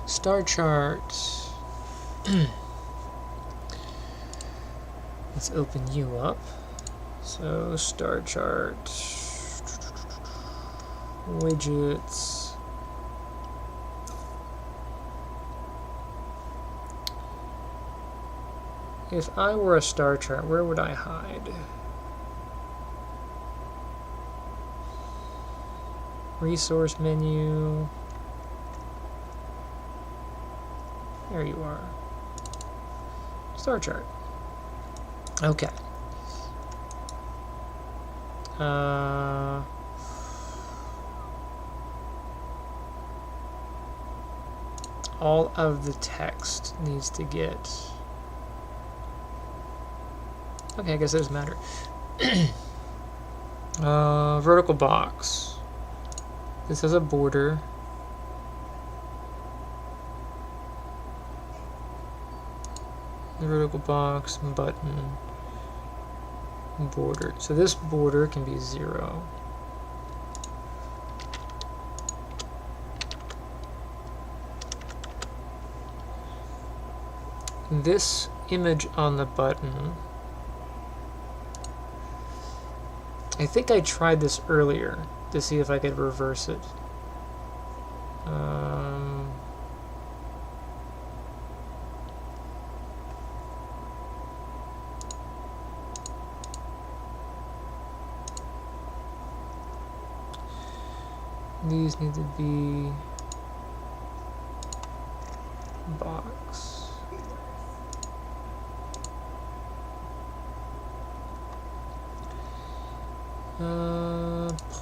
Star chart. Let's open you up. So star chart, widgets. If I were a star chart, where would I hide? Resource menu. There you are. Star chart. Okay. All of the text needs to get... Okay, I guess it doesn't matter. Vertical box. This has a border. The vertical box, button, border. So this border can be 0. This image on the button, I think I tried this earlier to see if I could reverse it. These need to be box.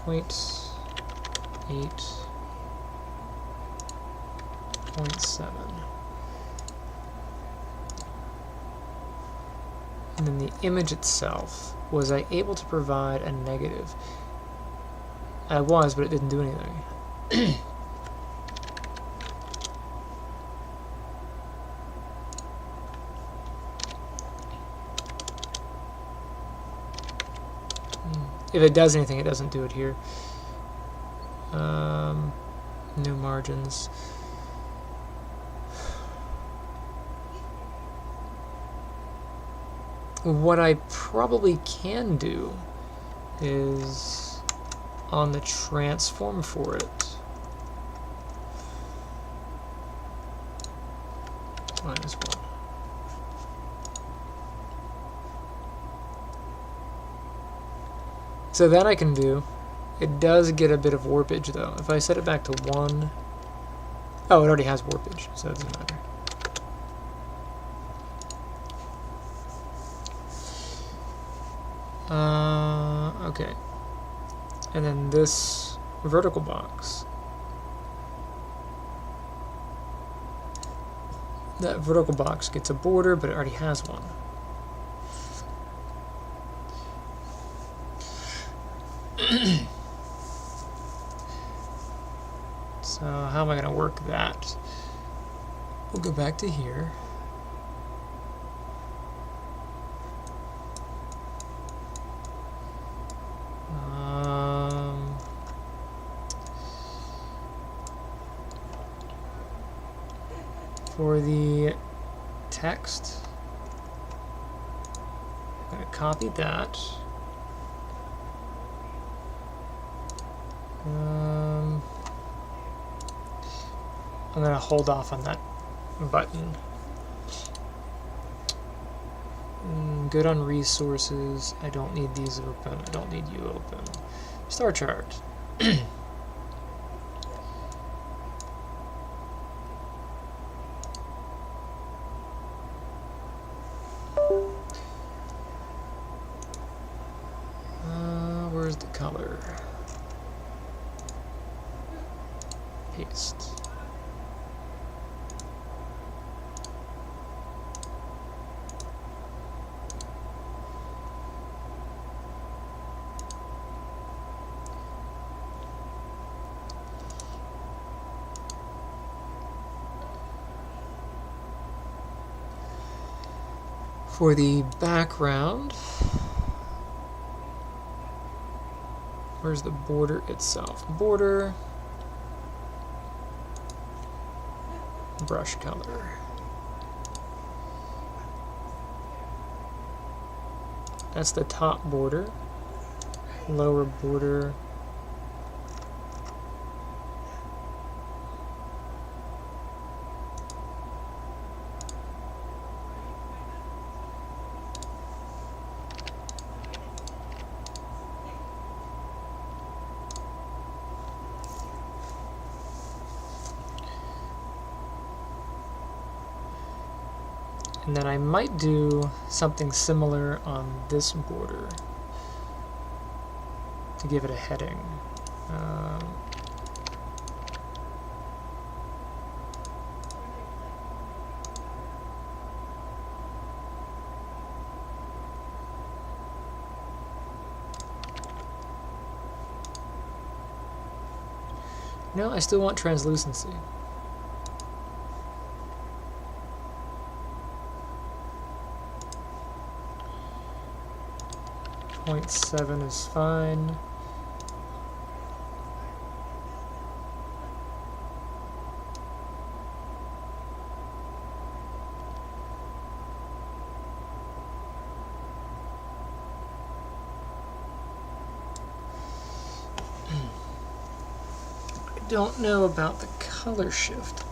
.8, 0.7. And then the image itself, was I able to provide a negative? I was, but it didn't do anything. If it does anything, it doesn't do it here. New margins. What I probably can do is on the transform for it. -1. So that I can do. It does get a bit of warpage though. If I set it back to 1, oh, it already has warpage, so it doesn't matter. Okay. And then this vertical box. That vertical box gets a border, but it already has one. So how am I going to work that? We'll go back to here. For the text, I'm going to copy that. I'm going to hold off on that button. Good on resources. I don't need these open. I don't need you open. Star chart. Where's the color? Paste. For the background, where's the border itself? Border, brush color. That's the top border, lower border. And then I might do something similar on this border to give it a heading. No, I still want translucency. .7 is fine. I don't know about the color shift.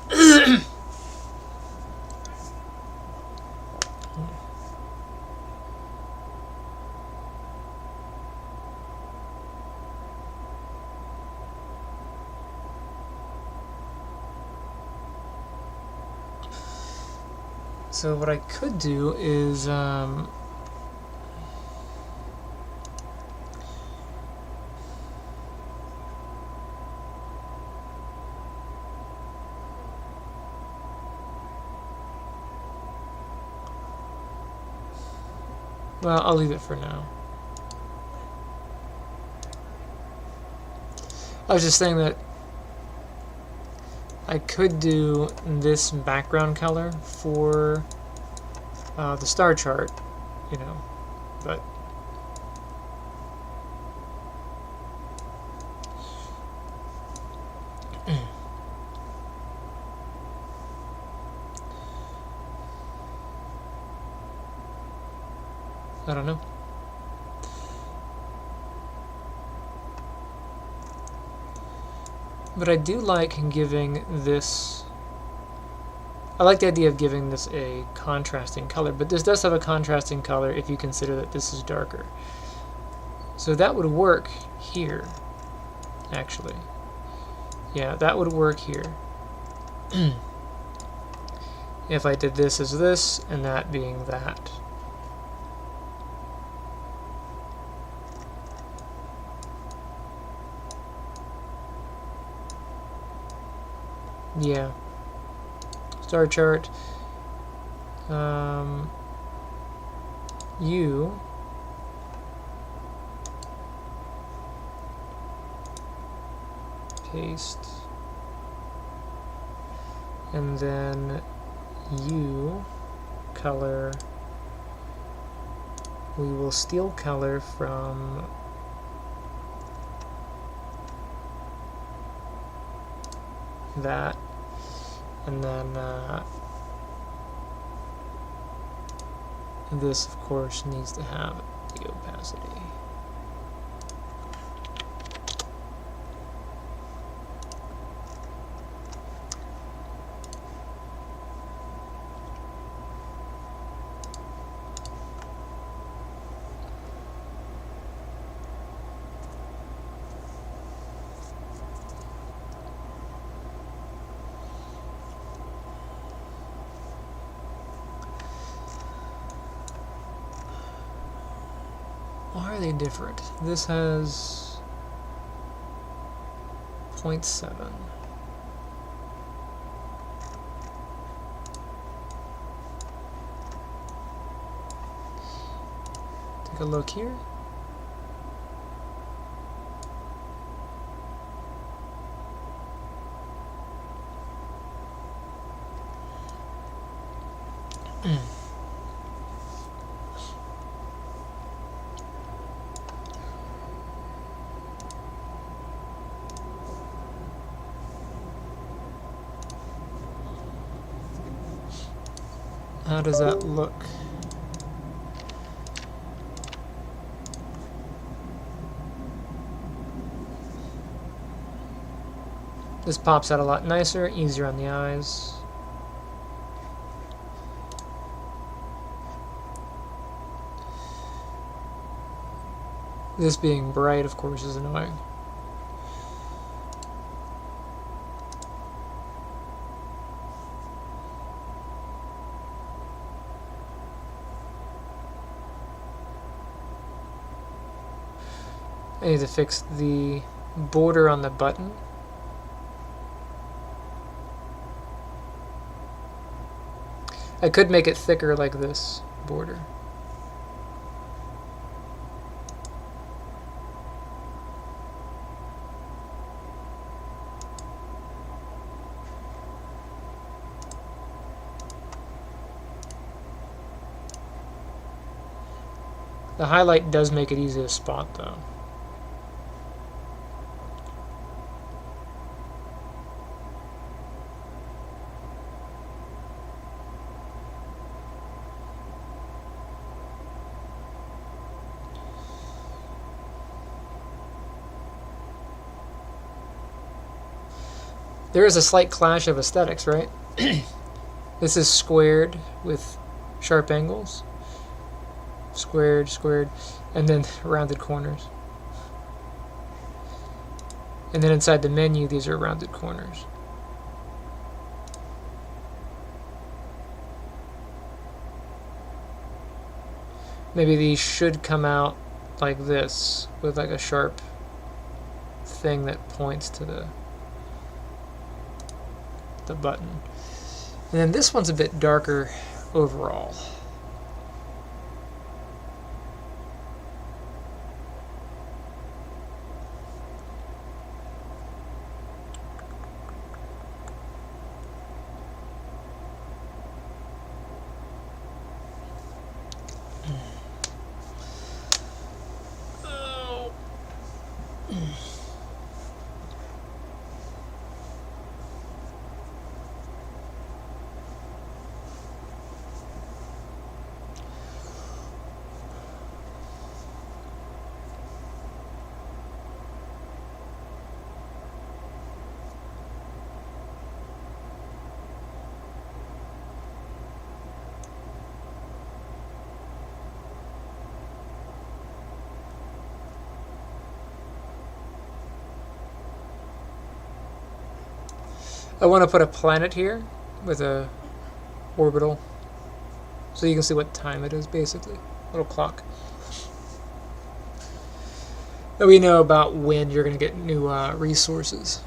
So what I could do is well, I'll leave it for now. I was just saying that I could do this background color for the star chart, you know, but I don't know. But I do like giving this, I like the idea of giving this a contrasting color, but this does have a contrasting color if you consider that this is darker. So that would work here, actually. Yeah, that would work here. If I did this as this, and that being that. Yeah. Star chart. U. Paste. And then U color. We will steal color from that. And then this, of course, needs to have the opacity. Why are they different? This has 0.7. Take a look here. How does that look? This pops out a lot nicer, easier on the eyes. This being bright, of course, is annoying. I need to fix the border on the button. I could make it thicker like this border. The highlight does make it easy to spot, though. There is a slight clash of aesthetics, right? This is squared with sharp angles. Squared, squared, and then rounded corners. And then inside the menu, these are rounded corners. Maybe these should come out like this, with like a sharp thing that points to the button. And then this one's a bit darker overall. I want to put a planet here with a orbital, so you can see what time it is, basically. Little clock. And we know about when you're going to get new resources.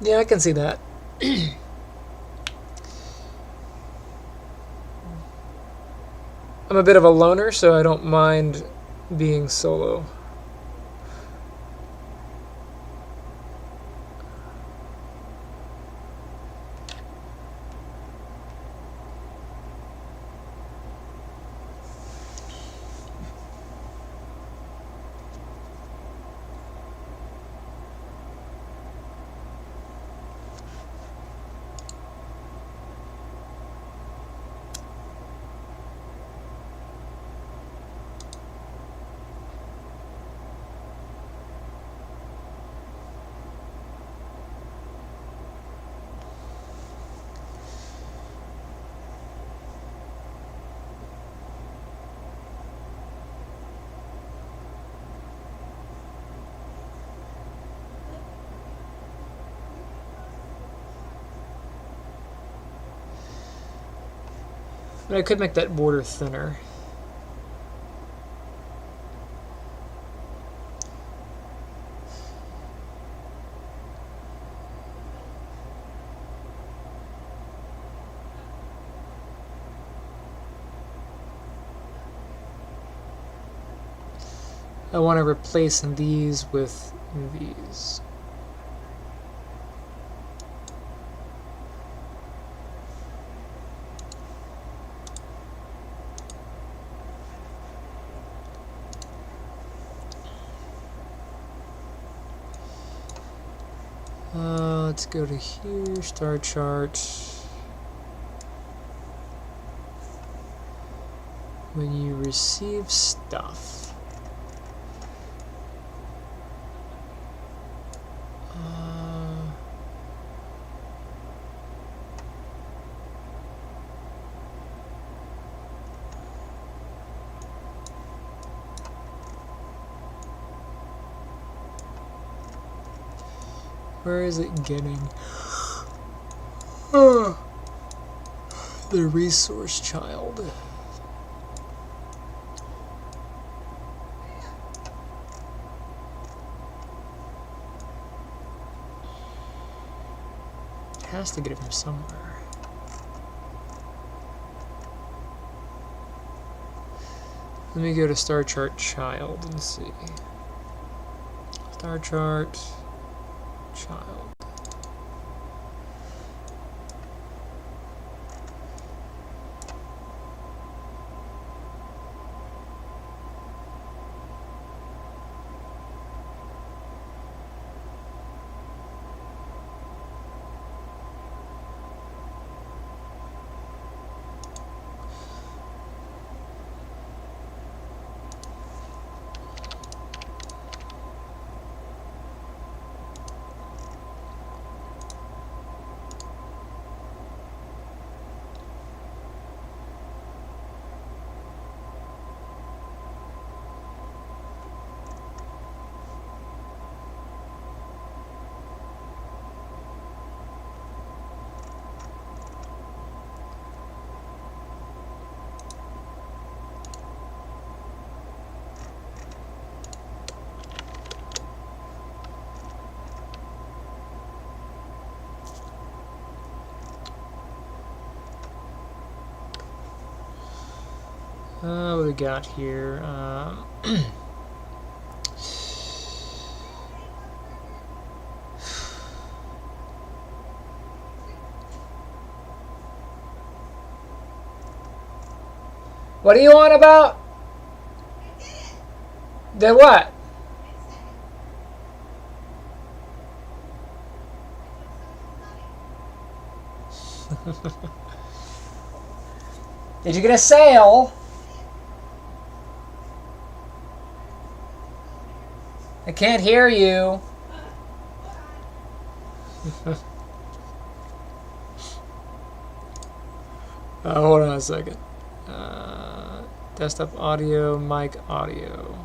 Yeah, I can see that. I'm a bit of a loner, so I don't mind being solo. But I could make that border thinner. I want to replace these with these. Let's go to here, star chart. When you receive stuff. Where is it getting? The resource child. It has to get it from somewhere. Let me go to star chart child and see. Star chart child. What do we got here? What do you want about? The what? Did you get a sale? I can't hear you. Hold on a second. Desktop audio, mic audio.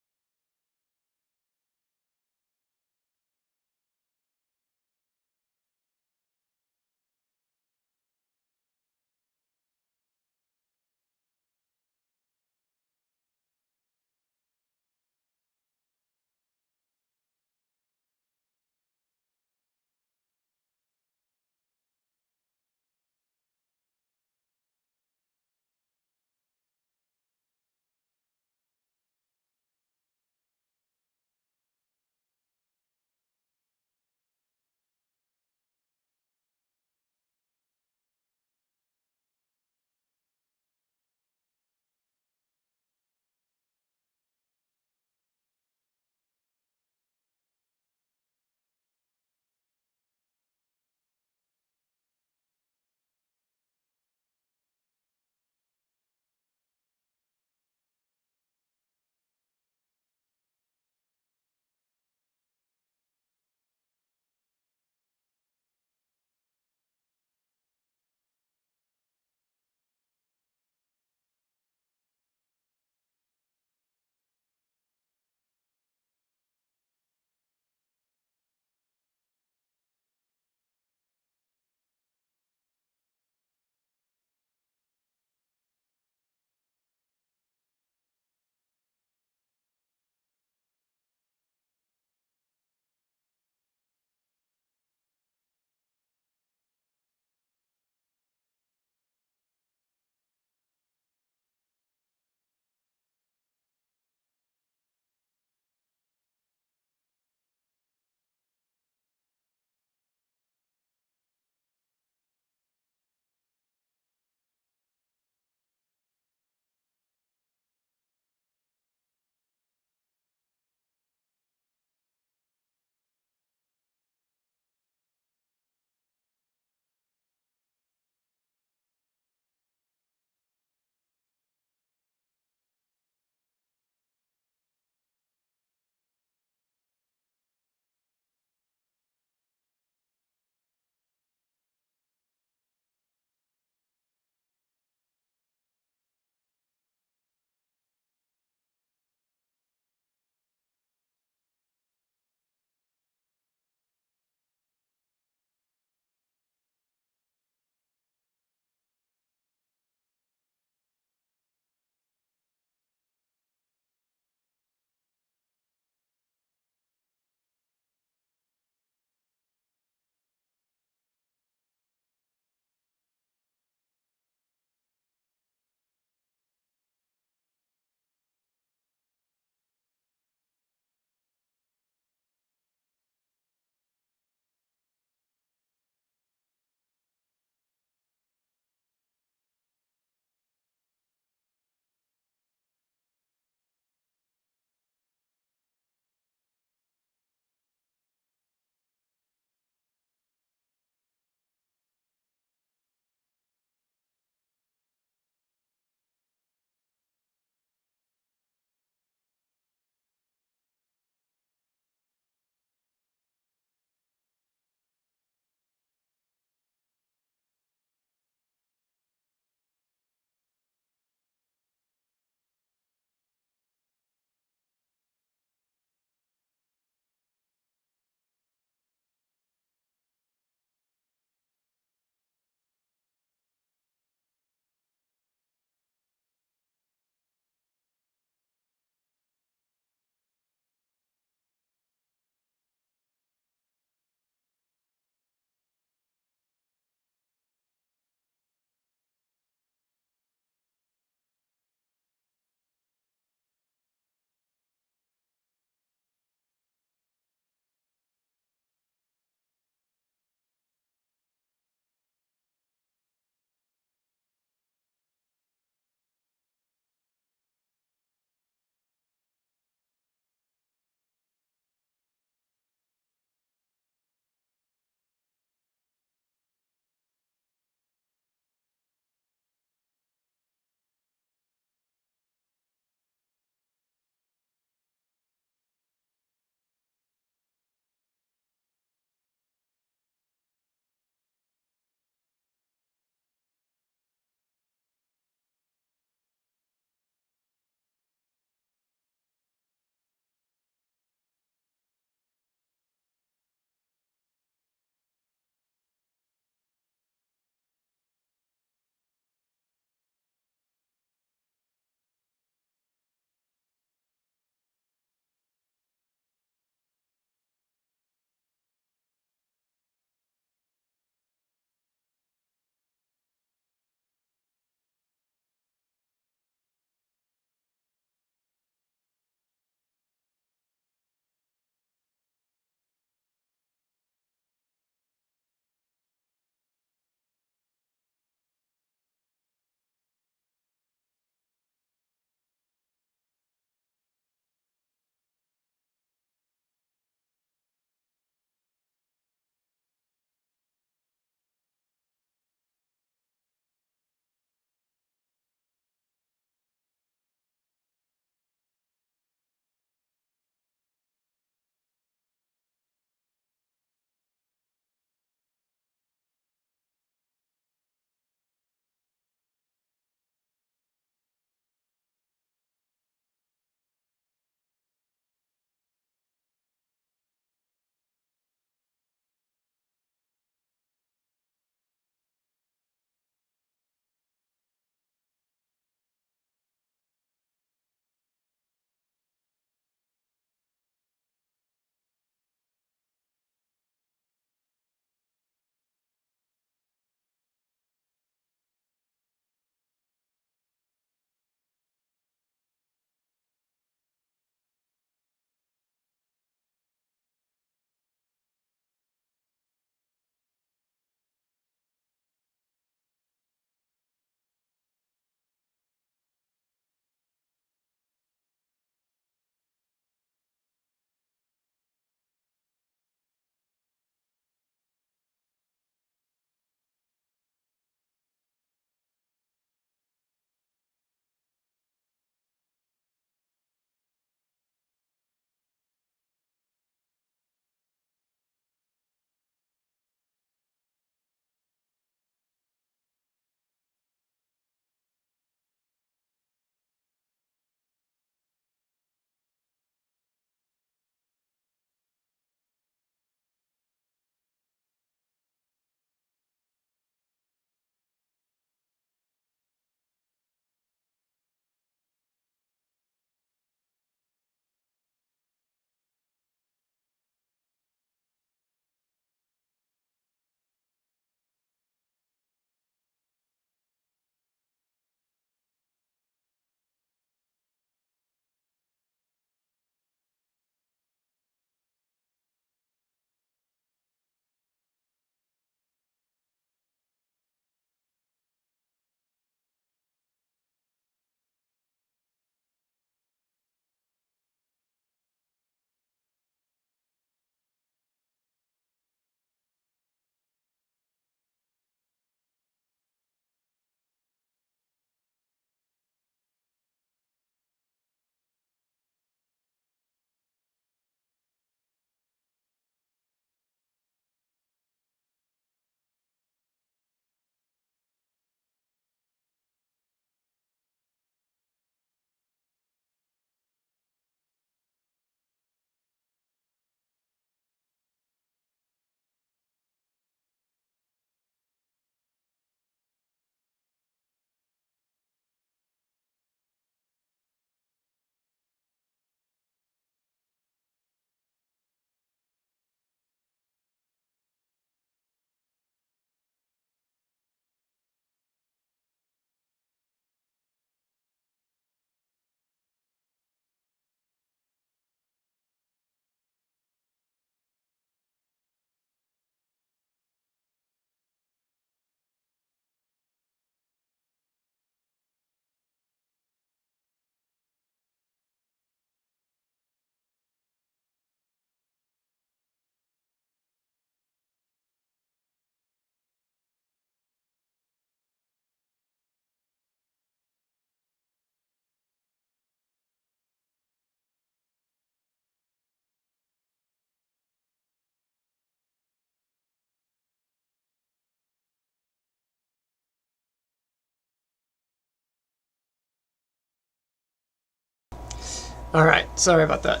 All right, sorry about that.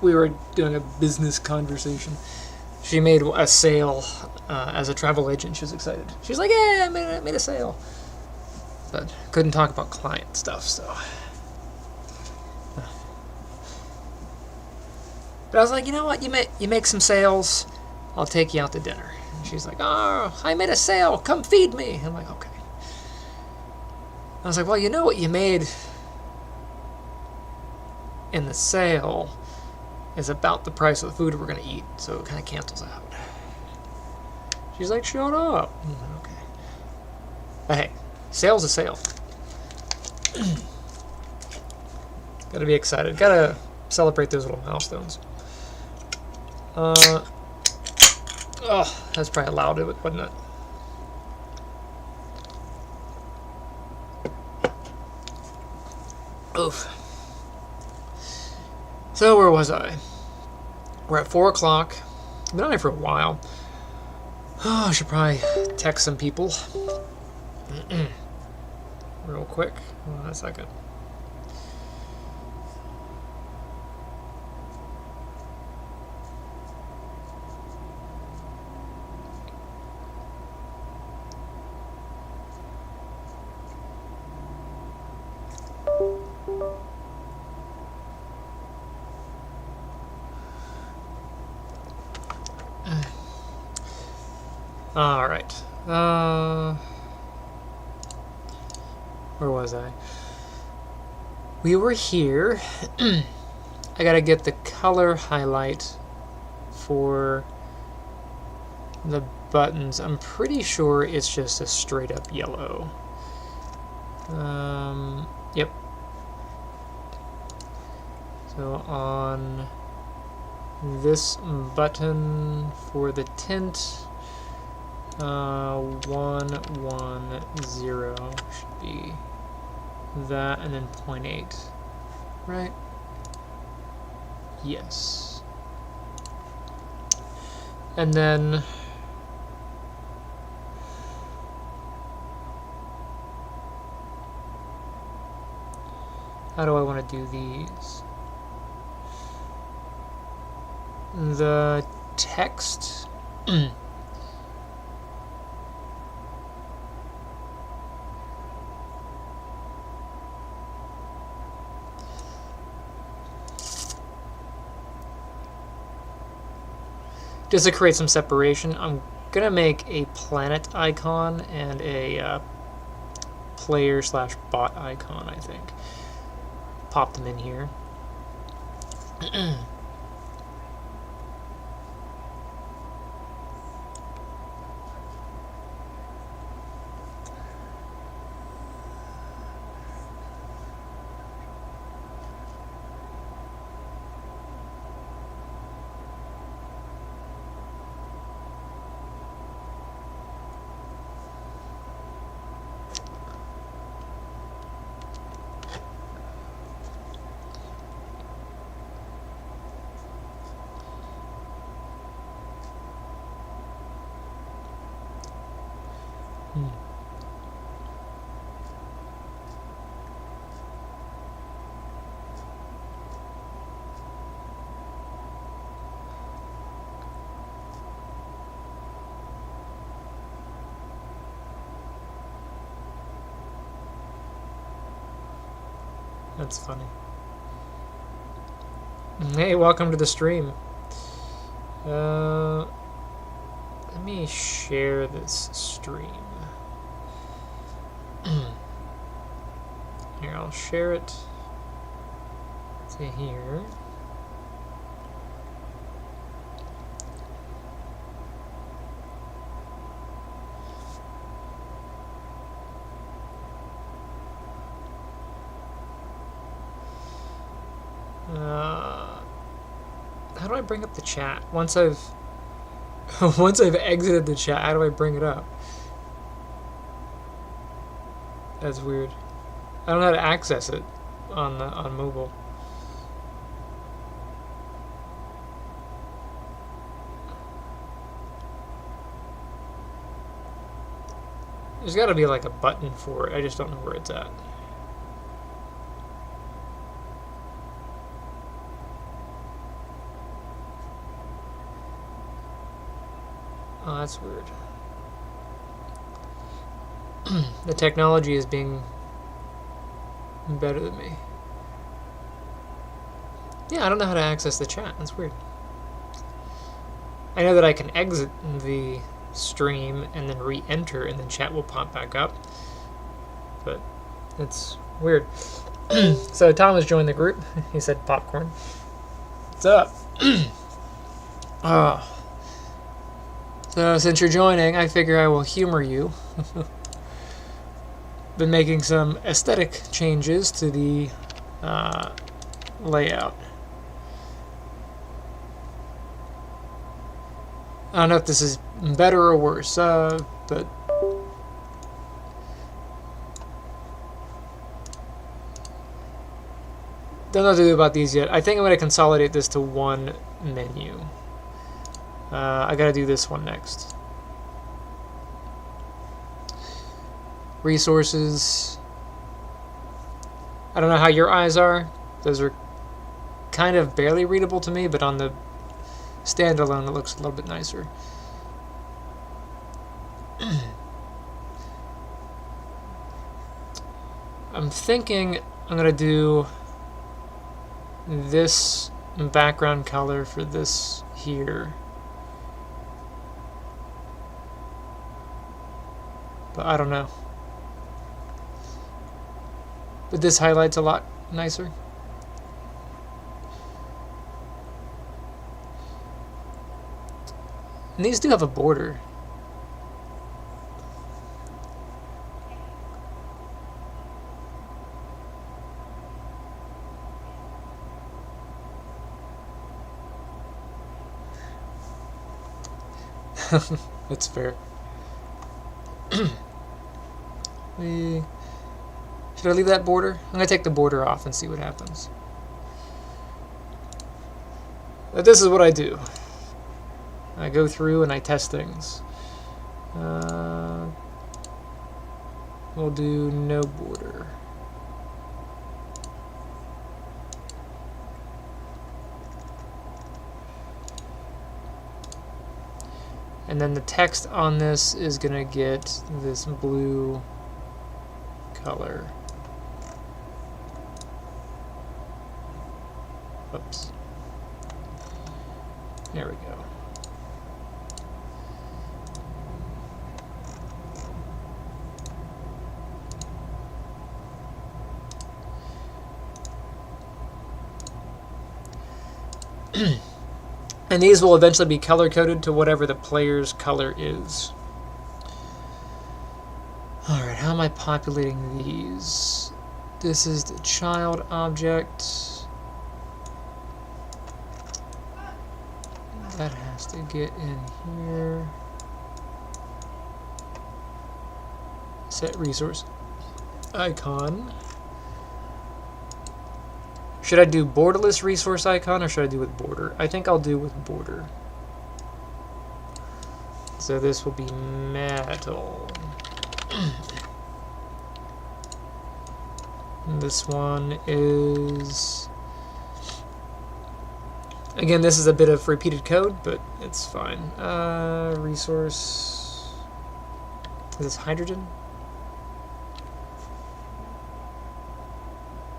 We were doing a business conversation. She made a sale as a travel agent. She was excited. She's like, "Yeah, I made a sale," but couldn't talk about client stuff. So, but I was like, you know what? You make some sales. I'll take you out to dinner. And she's like, "Oh, I made a sale. Come feed me." I'm like, "Okay." I was like, "Well, you know what you made in the sale is about the price of the food we're going to eat, so it kind of cancels out." She's like, "Shut up." I'm like, okay. But hey, sale's a sale. Gotta be excited. Gotta celebrate those little milestones. Oh, that's probably loud, wasn't it? Oof. So where was I? We're at 4 o'clock. I've been on here for a while. Oh, I should probably text some people. Real quick. Hold on a second. All right. Where was I? We were here. I gotta get the color highlight for the buttons. I'm pretty sure it's just a straight up yellow. Yep. So on this button for the tint, 110 should be that, and then 0.8, right? Yes. And then how do I want to do these? The text. Just to create some separation, I'm gonna make a planet icon and a player/bot icon, I think. Pop them in here. That's funny. Hey, welcome to the stream. Let me share this stream. Here, I'll share it to here. How do I bring up the chat? Once I've exited the chat, how do I bring it up? That's weird. I don't know how to access it on mobile. There's got to be like a button for it. I just don't know where it's at. Oh, that's weird. The technology is being better than me. Yeah, I don't know how to access the chat. That's weird. I know that I can exit the stream and then re-enter, and then chat will pop back up. But it's weird. So Tom has joined the group. He said popcorn. What's up? So since you're joining, I figure I will humor you. Been making some aesthetic changes to the layout. I don't know if this is better or worse, but don't know what to do about these yet. I think I'm going to consolidate this to one menu. I got to do this one next. Resources. I don't know how your eyes are. Those are kind of barely readable to me, but on the standalone it looks a little bit nicer. I'm thinking I'm going to do this background color for this here. But I don't know. But this highlights a lot nicer. And these do have a border. That's fair. Should I leave that border? I'm going to take the border off and see what happens. But this is what I do. I go through and I test things. We'll do no border. And then the text on this is going to get this blue color. Oops. There we go. And these will eventually be color-coded to whatever the player's color is. Alright, how am I populating these? This is the child object. That has to get in here. Set resource icon. Should I do borderless resource icon or should I do with border? I think I'll do with border. So this will be metal. And this one is... Again, this is a bit of repeated code, but it's fine. Resource... Is this hydrogen?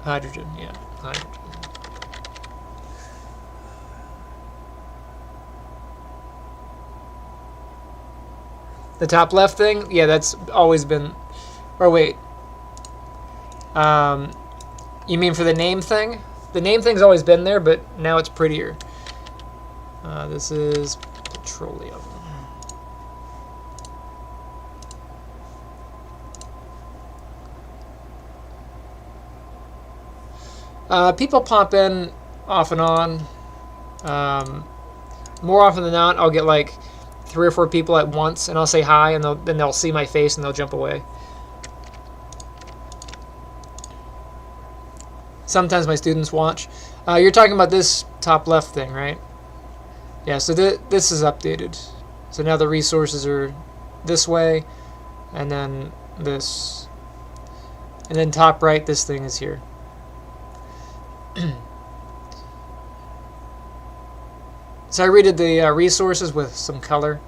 Hydrogen, yeah. Hydrogen. The top left thing? Yeah, that's always been... Or wait. You mean for the name thing? The name thing's always been there, but now it's prettier. This is petroleum. People pop in off and on. More often than not, I'll get like 3 or 4 people at once, and I'll say hi, and then they'll see my face and they'll jump away. Sometimes my students watch. You're talking about this top left thing, right? Yeah, so this is updated. So now the resources are this way, and then this. And then top right, this thing is here. So I redid the resources with some color.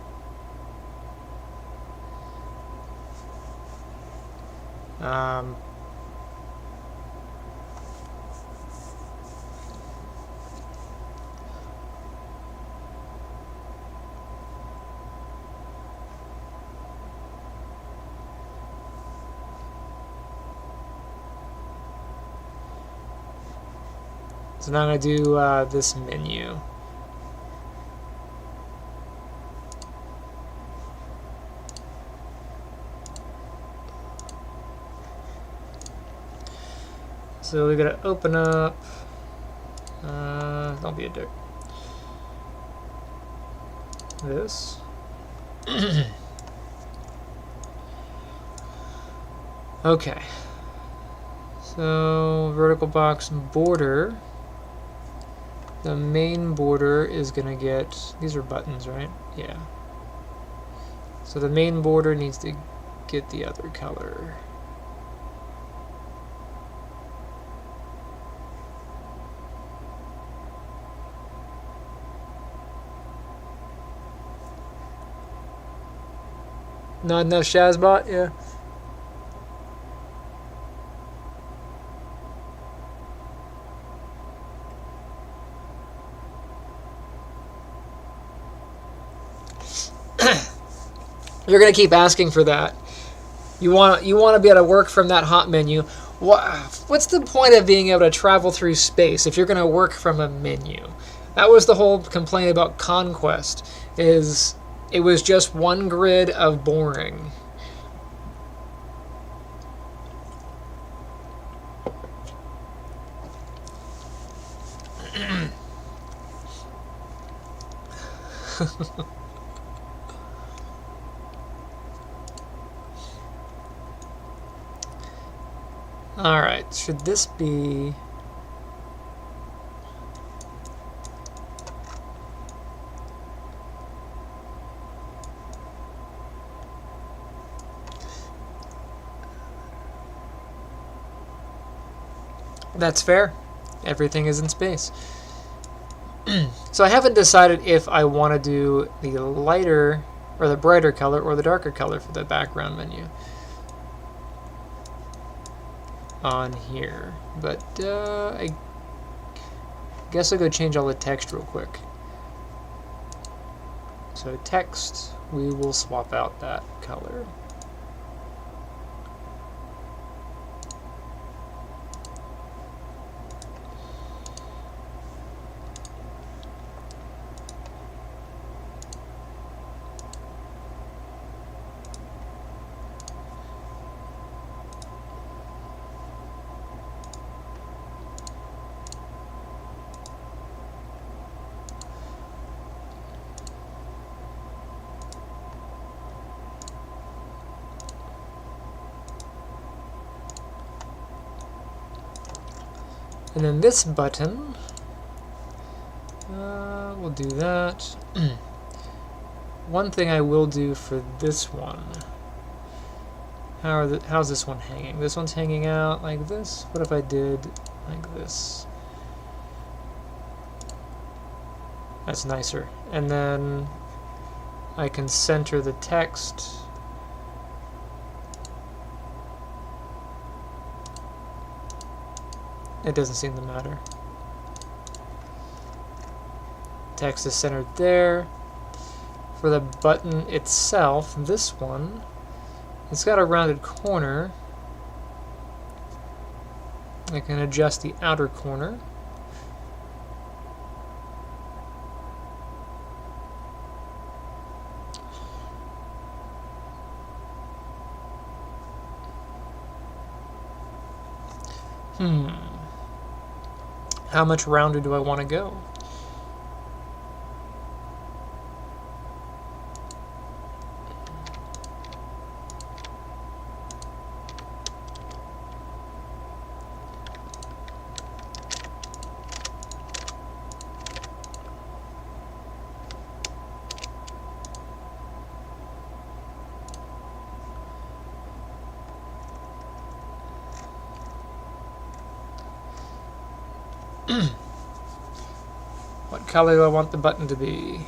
So now I'm going to do this menu. So we got to open up. Don't be a dick. This. Okay. So vertical box border. The main border is going to get, these are buttons, right? Yeah. So the main border needs to get the other color. Not enough Shazbot? Yeah. You're gonna keep asking for that. You want to be able to work from that hot menu. What's the point of being able to travel through space if you're gonna work from a menu? That was the whole complaint about Conquest. Is it was just one grid of boring. Alright, should this be... That's fair. Everything is in space. So I haven't decided if I want to do the lighter or the brighter color or the darker color for the background menu on here. But I guess I'll go change all the text real quick. So text, we will swap out that color. And then this button, we'll do that. One thing I will do for this one, how's this one hanging? This one's hanging out like this. What if I did like this? That's nicer. And then I can center the text. It doesn't seem to matter. Text is centered there. For the button itself, this one, it's got a rounded corner. I can adjust the outer corner. How much rounder do I want to go? What color do I want the button to be?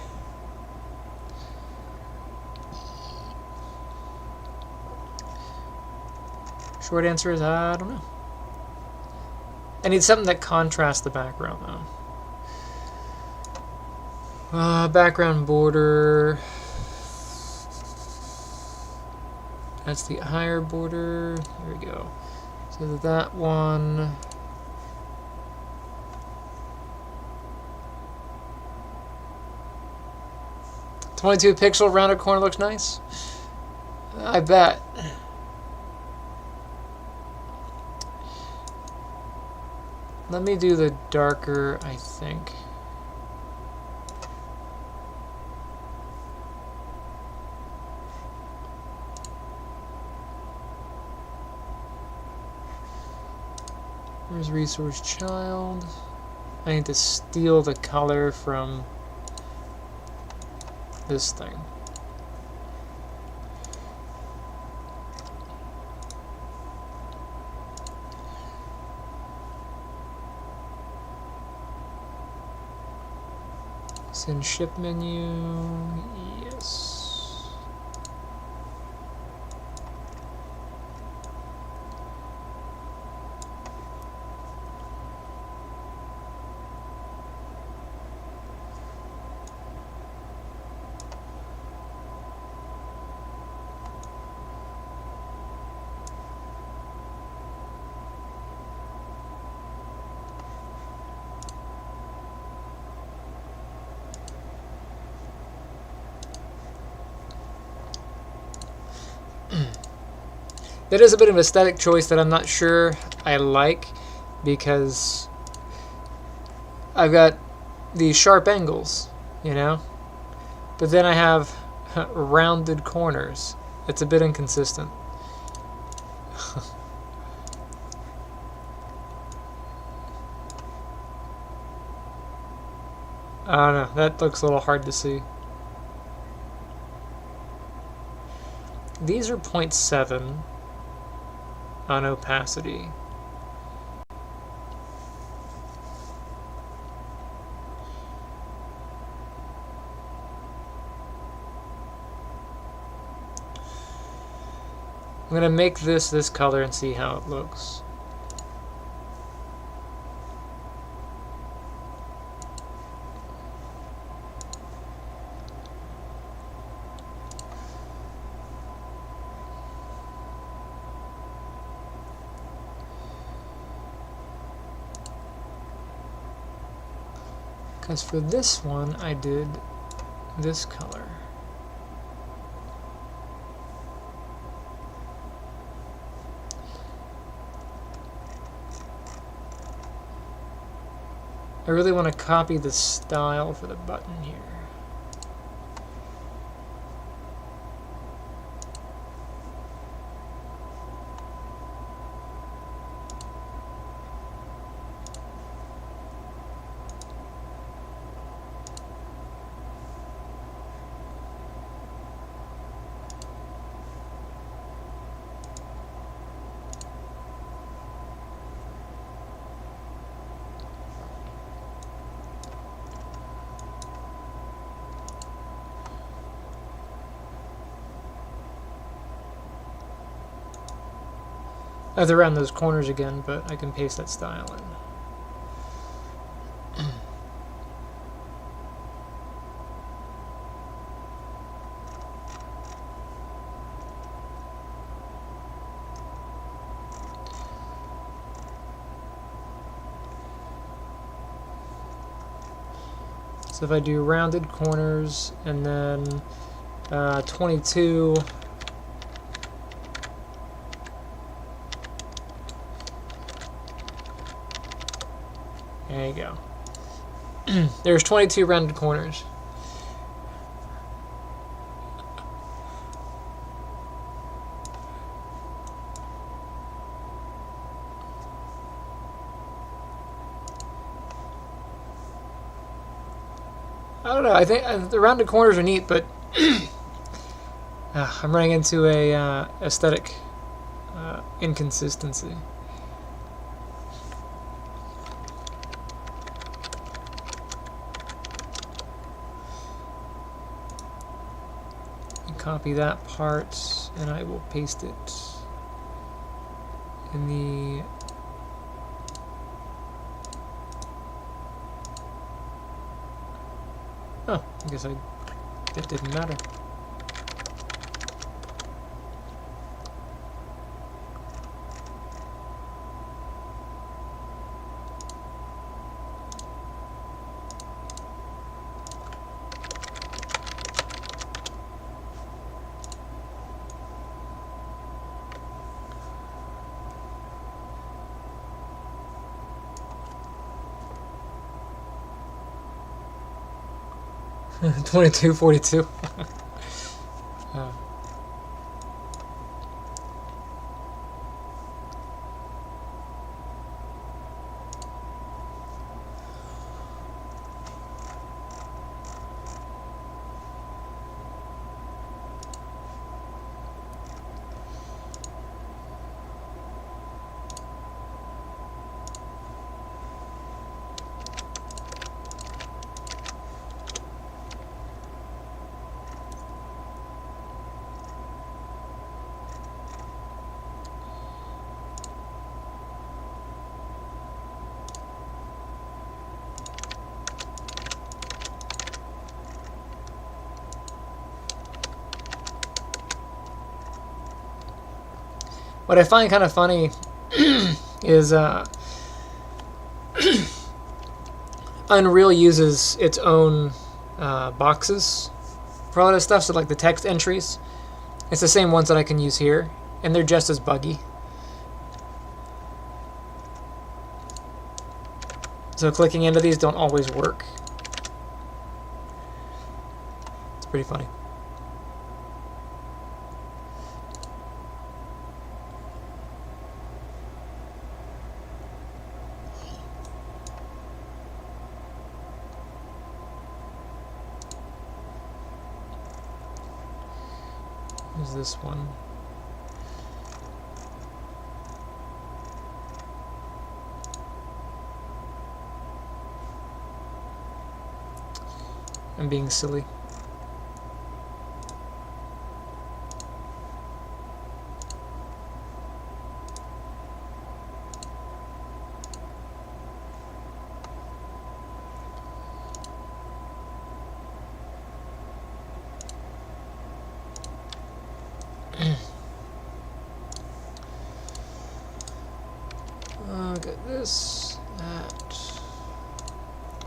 Short answer is I don't know. I need something that contrasts the background though. Background border. That's the higher border. There we go. So that one. 22 pixel rounded corner looks nice. I bet. Let me do the darker, I think. Where's resource child? I need to steal the color from this thing. Send ship menu, yes. That is a bit of an aesthetic choice that I'm not sure I like, because I've got these sharp angles, you know? But then I have rounded corners. It's a bit inconsistent. I don't know, that looks a little hard to see. These are 0.7 on opacity. I'm going to make this color and see how it looks. Because for this one, I did this color. I really want to copy the style for the button here. I have to round those corners again, but I can paste that style in. So if I do rounded corners and then 22, there you go. There's 22 rounded corners. I don't know. I think the rounded corners are neat, but I'm running into a aesthetic inconsistency. Copy that part, and I will paste it in the oh, I guess that didn't matter. 2242. What I find kind of funny is Unreal uses its own boxes for all that stuff. So like the text entries, it's the same ones that I can use here, and they're just as buggy. So clicking into these don't always work. It's pretty funny. Is this one? I'm being silly. Get this, that.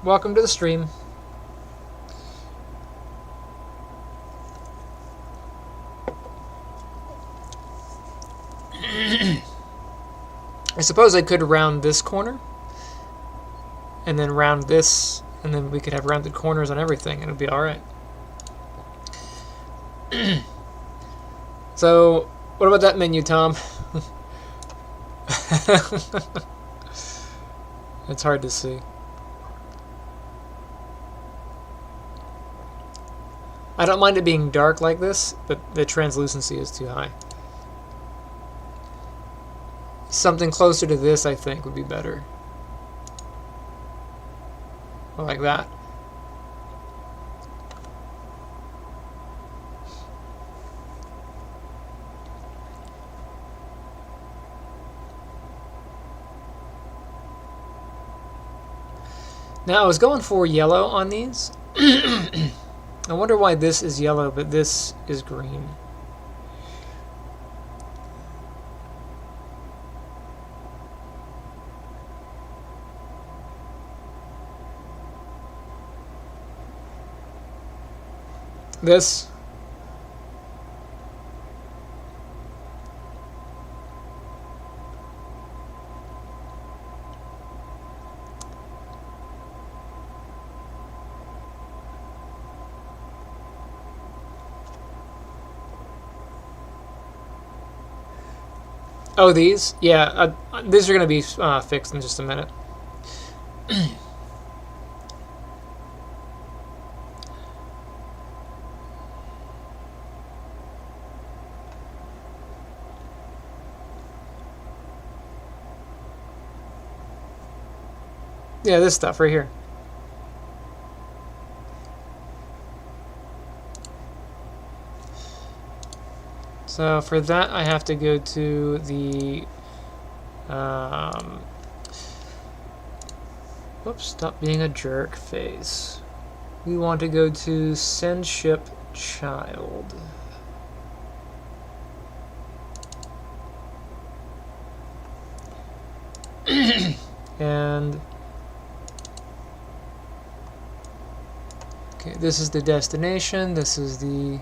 Welcome to the stream. I suppose I could round this corner, and then round this, and then we could have rounded corners on everything, and it would be alright. So, what about that menu, Tom? It's hard to see. I don't mind it being dark like this, but the translucency is too high. Something closer to this, I think, would be better. Or like that. Now, I was going for yellow on these. I wonder why this is yellow, but this is green. This. Oh, these? Yeah, these are going to be fixed in just a minute. Yeah, this stuff right here. So for that, I have to go to the, whoops, stop being a jerk face. We want to go to send ship child. And, okay, this is the destination, this is the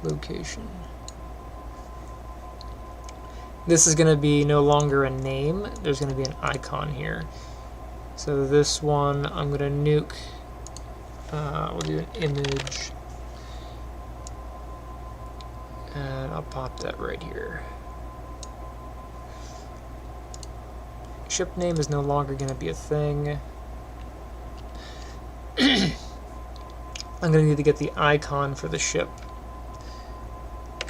location. This is going to be no longer a name. There's going to be an icon here. So this one, I'm going to nuke We'll do an image, and I'll pop that right here. Ship name is no longer going to be a thing. I'm going to need to get the icon for the ship.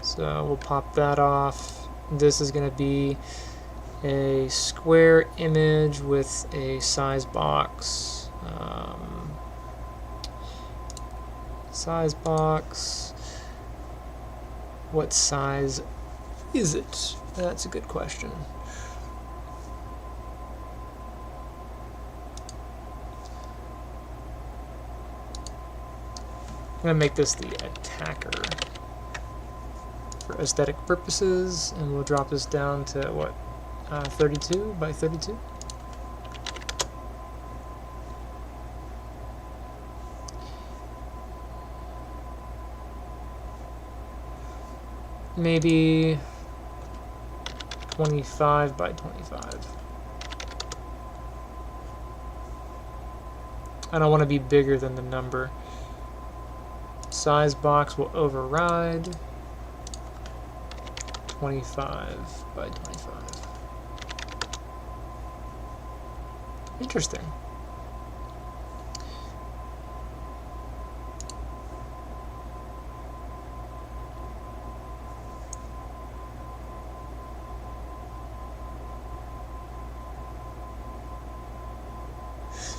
So we'll pop that off. This is going to be a square image with a size box. Size box. What size is it? That's a good question. I'm going to make this the attacker for aesthetic purposes, and we'll drop this down to what, 32 by 32? Maybe 25 by 25. I don't want to be bigger than the number. Size box will override 25 by 25. Interesting.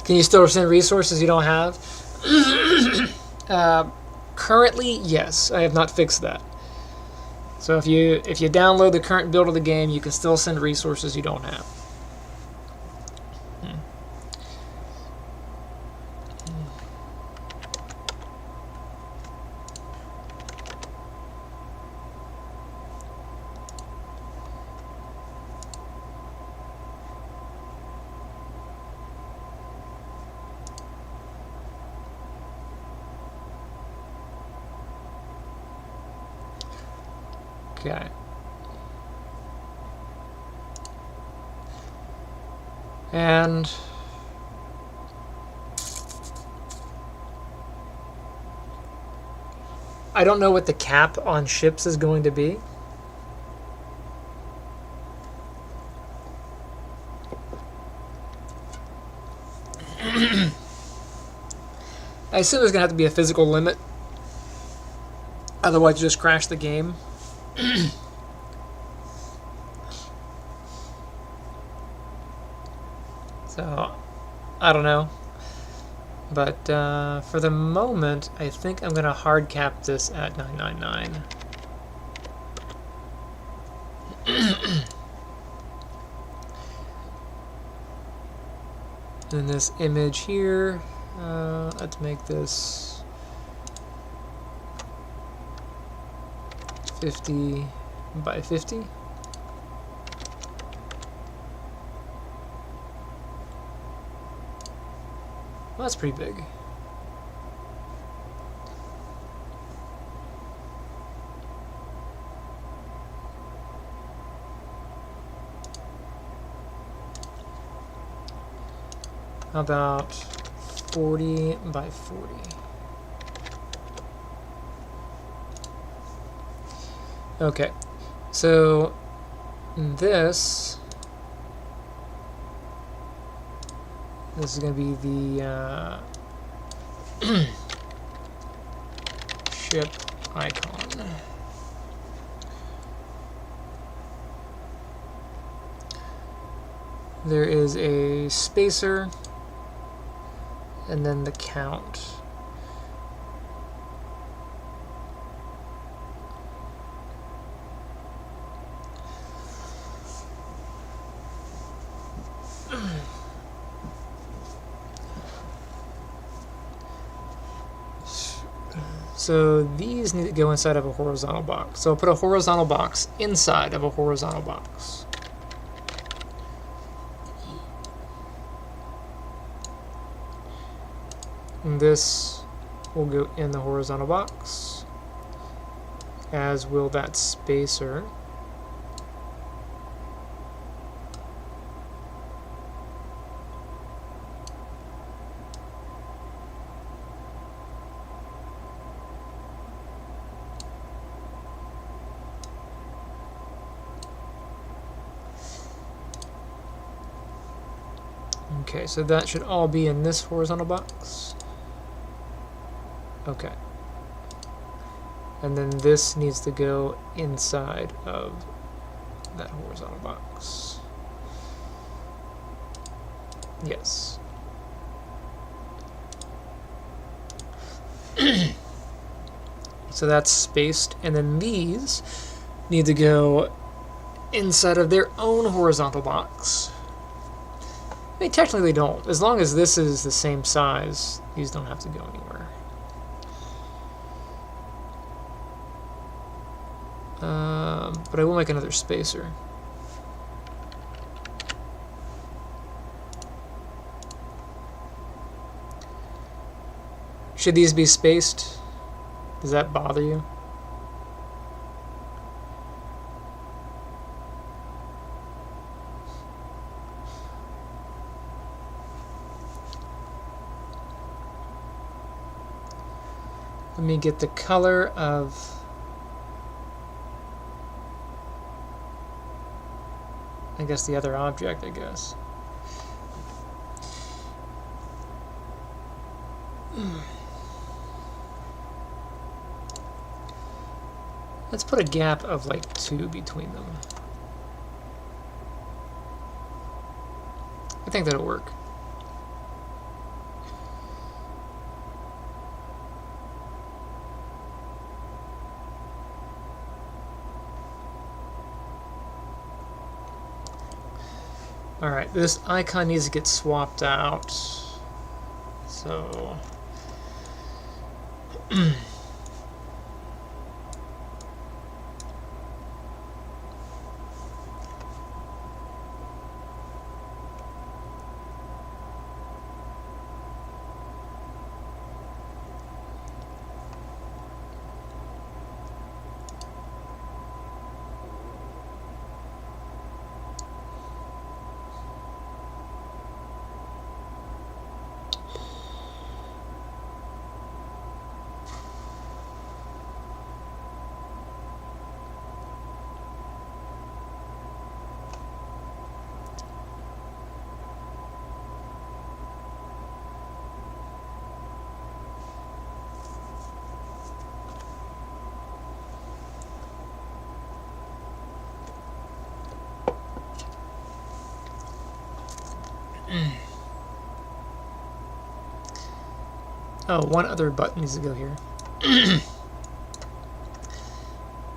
Can you still send resources you don't have? Currently, yes. I have not fixed that. So if you download the current build of the game, you can still send resources you don't have. Okay. And I don't know what the cap on ships is going to be. I assume there's going to have to be a physical limit. Otherwise, you just crash the game. So, I don't know. But for the moment, I think I'm going to hard cap this at 999. And this image here, let's make this 50 by 50. Well, that's pretty big. How about 40 by 40? Okay, so this is going to be the ship icon. There is a spacer and then the count. So these need to go inside of a horizontal box. So I'll put a horizontal box inside of a horizontal box. And this will go in the horizontal box, as will that spacer. Okay, so that should all be in this horizontal box. Okay. And then this needs to go inside of that horizontal box. Yes. So that's spaced, and then these need to go inside of their own horizontal box. I mean, technically they don't. As long as this is the same size, these don't have to go anywhere. But I will make another spacer. Should these be spaced? Does that bother you? Let me get the color of... I guess the other object, I guess. Let's put a gap of like 2 between them. I think that'll work. Alright, this icon needs to get swapped out. So... Oh, one other button needs to go here.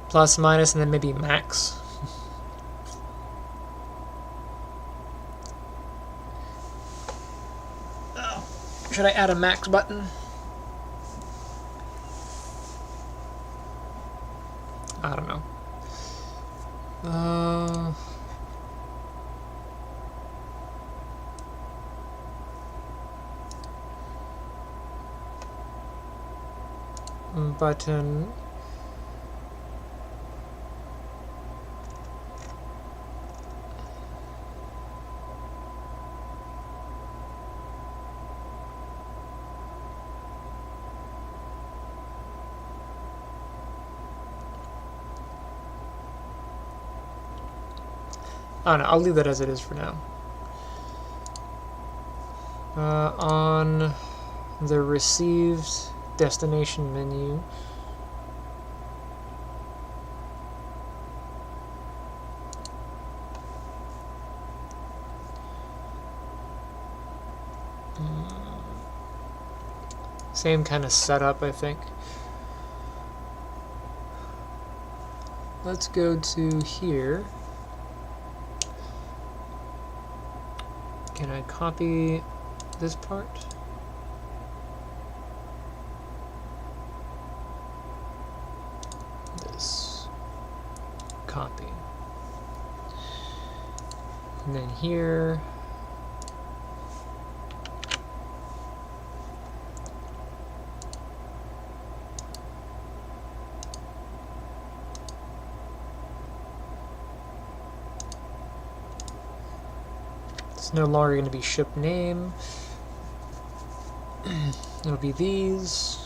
Plus, minus, and then maybe max. Oh, should I add a max button? I don't know. Button. I don't know, I'll leave that as it is for now. On the received destination menu, same kind of setup, I think. Let's go to here. Can I copy this part? This. Copy. And then here. It's no longer going to be ship name. It'll be these.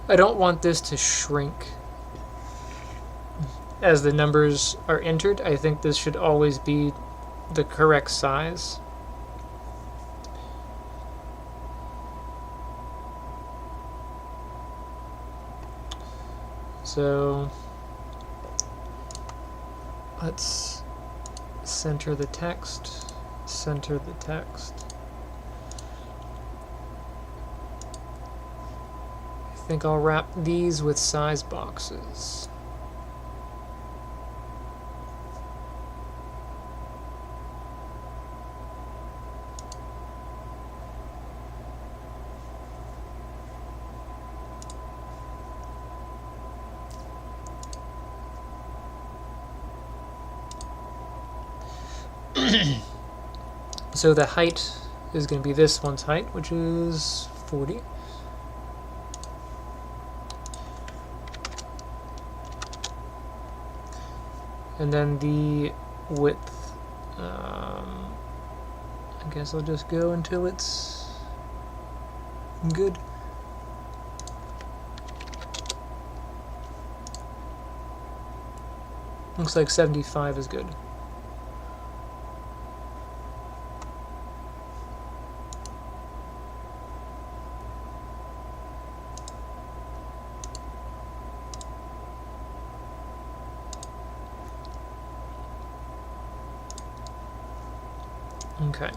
I don't want this to shrink as the numbers are entered. I think this should always be the correct size. So let's center the text, center the text. I think I'll wrap these with size boxes. So the height is going to be this one's height, which is 40. And then the width, I guess I'll just go until it's good. Looks like 75 is good. Okay.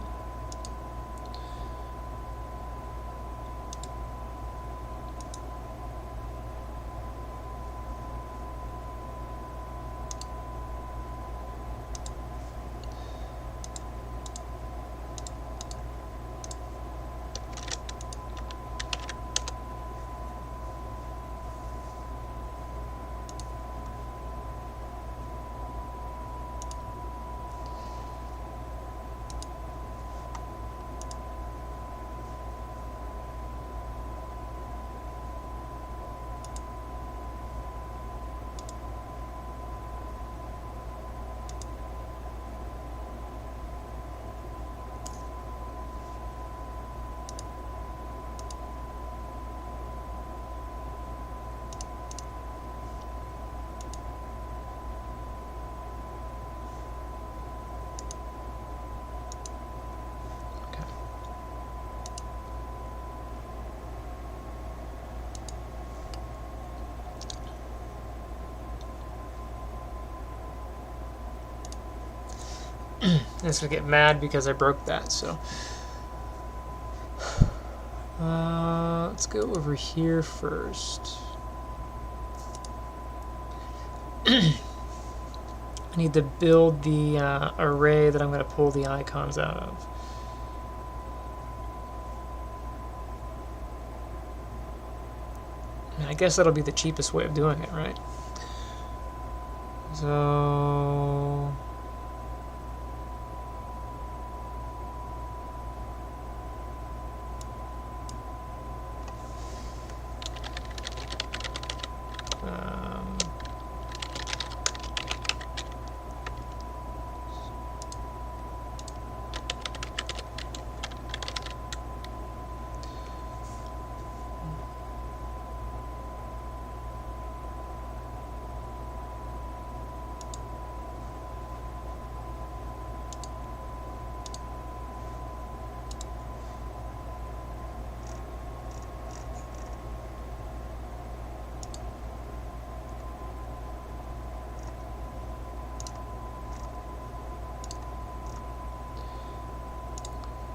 It's gonna get mad because I broke that, so let's go over here first. I need to build the array that I'm going to pull the icons out of. I guess that'll be the cheapest way of doing it, right? So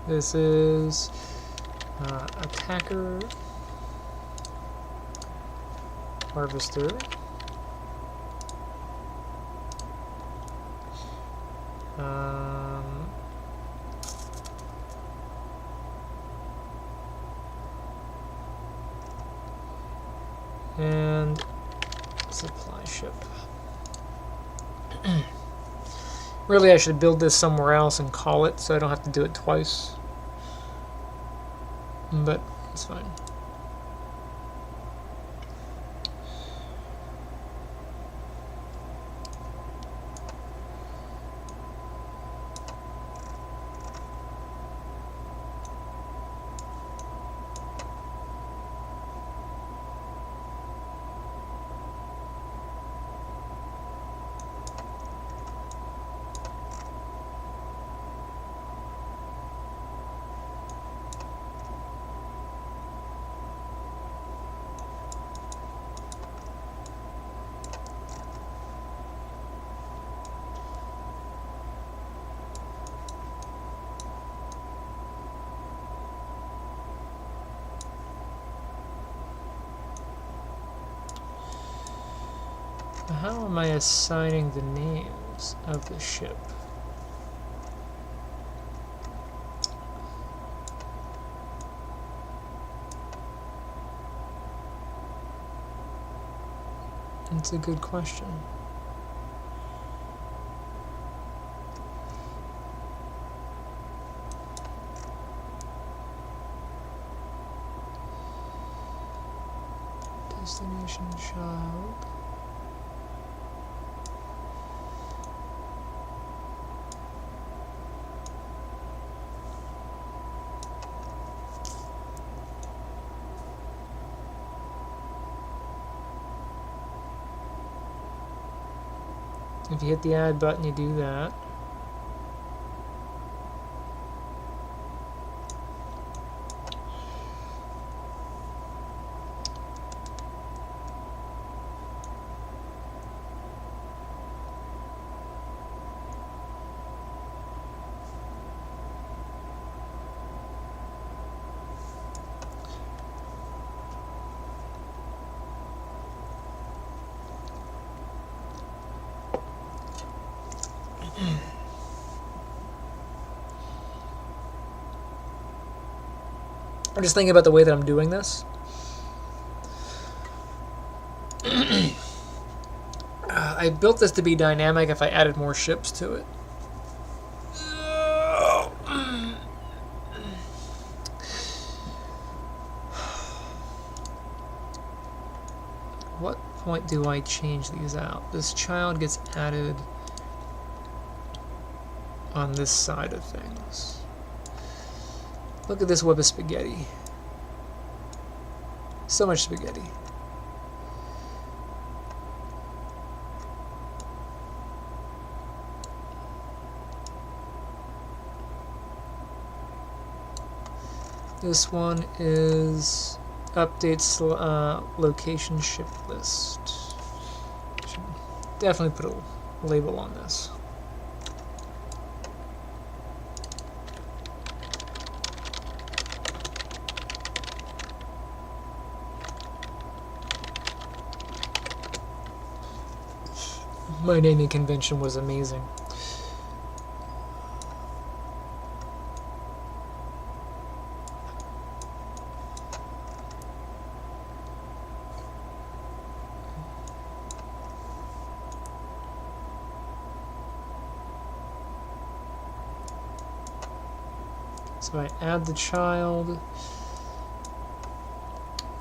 this is attacker, harvester, and supply ship. Really, I should build this somewhere else and call it so I don't have to do it twice. But it's fine. How am I assigning the names of the ship? It's a good question. Destination child. If you hit the add button, you do that. I'm just thinking about the way that I'm doing this. I built this to be dynamic if I added more ships to it. What point do I change these out? This child gets added on this side of things. Look at this web of spaghetti. So much spaghetti. This one is updates location ship list. Should definitely put a label on this. My naming convention was amazing. So I add the child,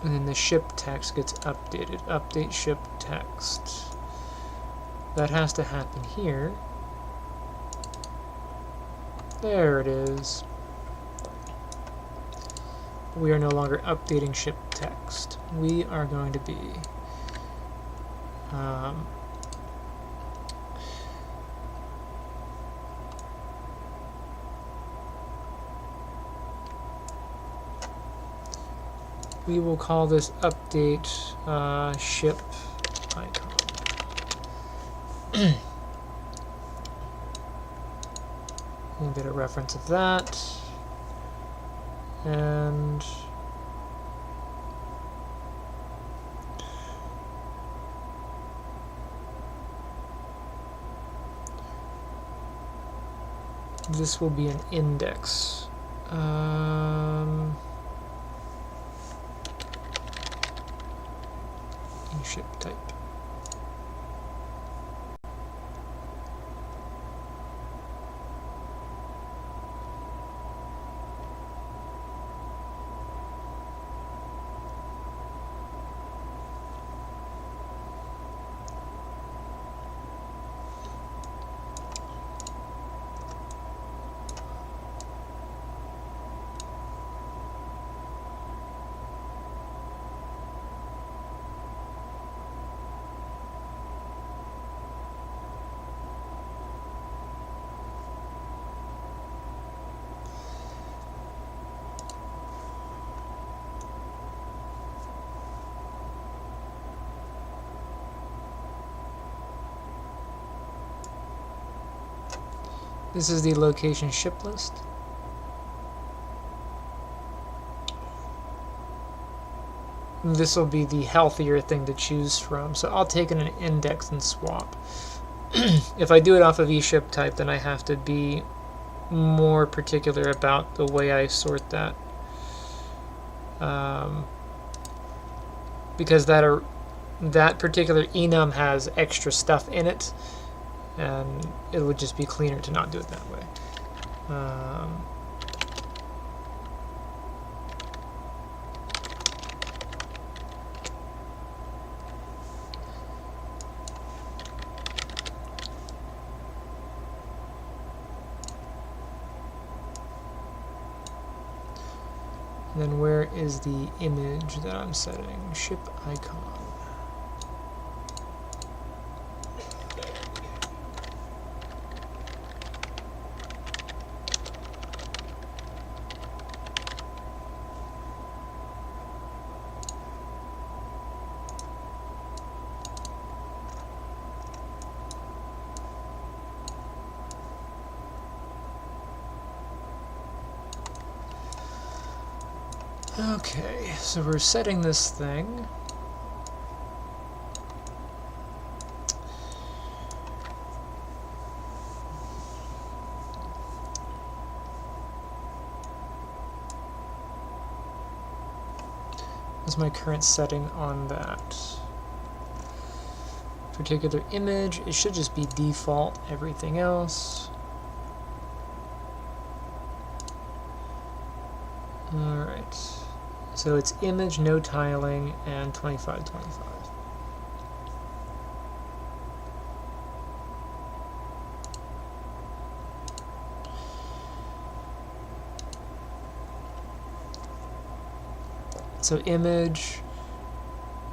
and then the ship text gets updated. Update ship text. That has to happen here. There it is. We are no longer updating ship text. We are going to be we will call this update ship icon. A bit of reference of that, and this will be an index. Ship type. This is the location ship list. this will be the healthier thing to choose from. So I'll take an index and swap. If I do it off of eShip type, then I have to be more particular about the way I sort that. Because that particular enum has extra stuff in it, and it would just be cleaner to not do it that way. And then where is the image that I'm setting? Ship icon. Okay, so we're setting this thing. What's my current setting on that particular image? It should just be default, everything else. Alright. So it's image, no tiling, and 2525. So image,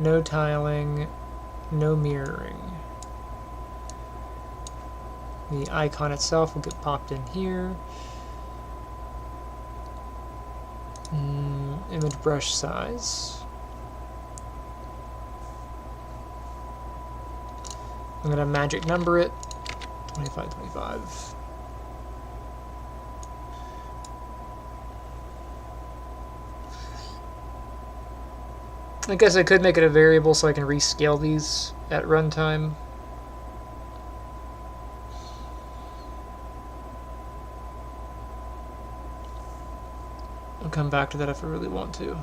no tiling, no mirroring. The icon itself will get popped in here. Image brush size. I'm going to magic number it, 2525. I guess I could make it a variable so I can rescale these at runtime. I'll come back to that if I really want to.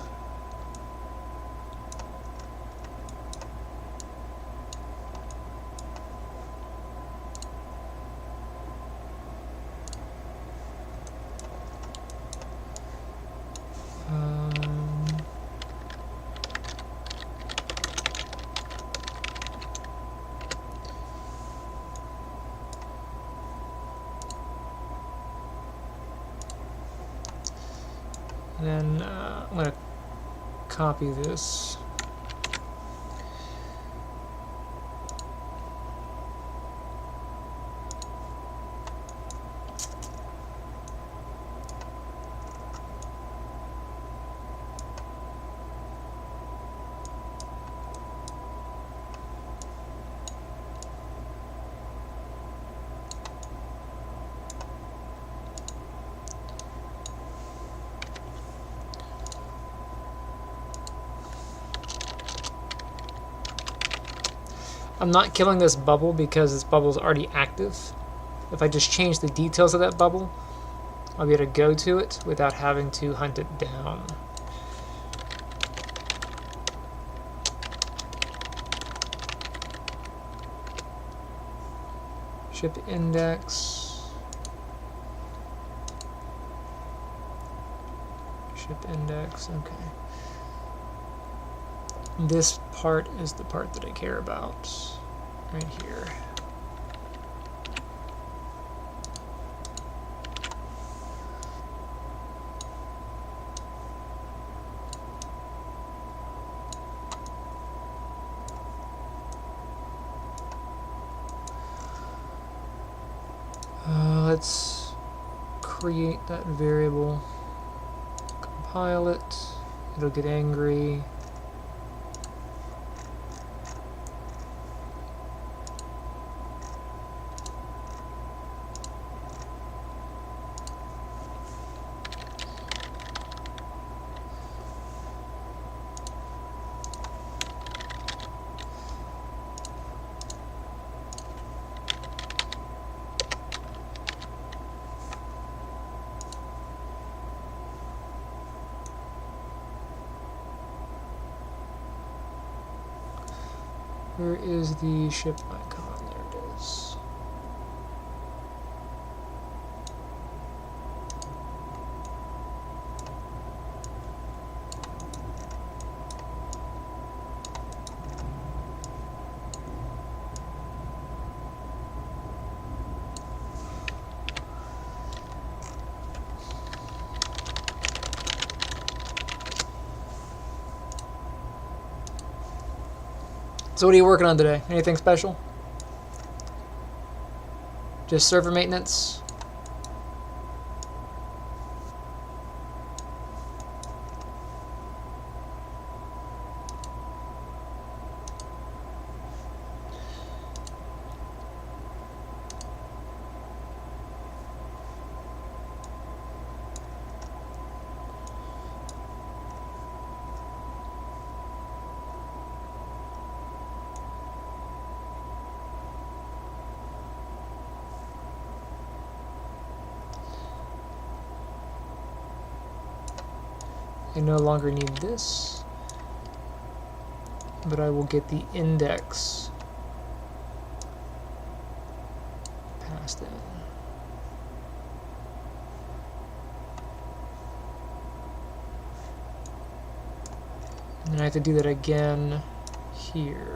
Then I'm going to copy this. I'm not killing this bubble because this bubble is already active. If I just change the details of that bubble, I'll be able to go to it without having to hunt it down. Ship index. Ship index, okay. This part is the part that I care about, right here. Let's create that variable, compile it, it'll get angry. Where is the ship icon? There it is. So what are you working on today? Anything special? Just server maintenance? I no longer need this, but I will get the index passed in. And then I have to do that again here.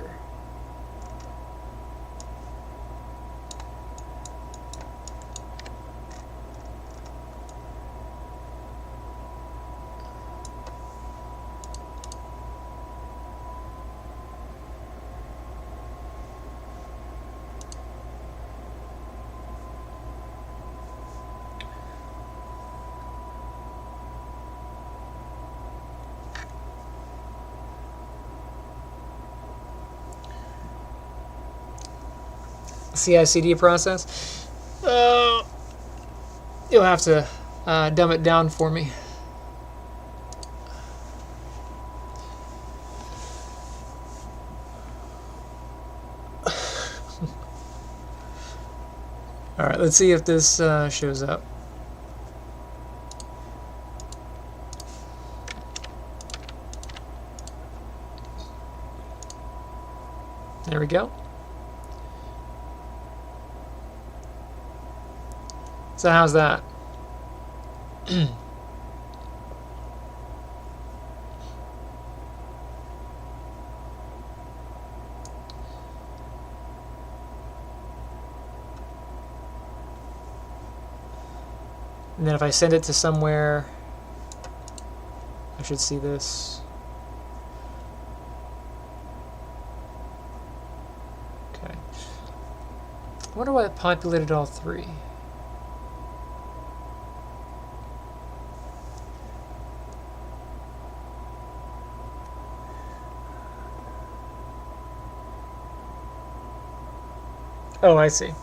CI/CD process. You'll have to dumb it down for me. All right, let's see if this shows up. There we go. So how's that? And then if I send it to somewhere, I should see this. Okay. I wonder why it populated all three. Oh, I see.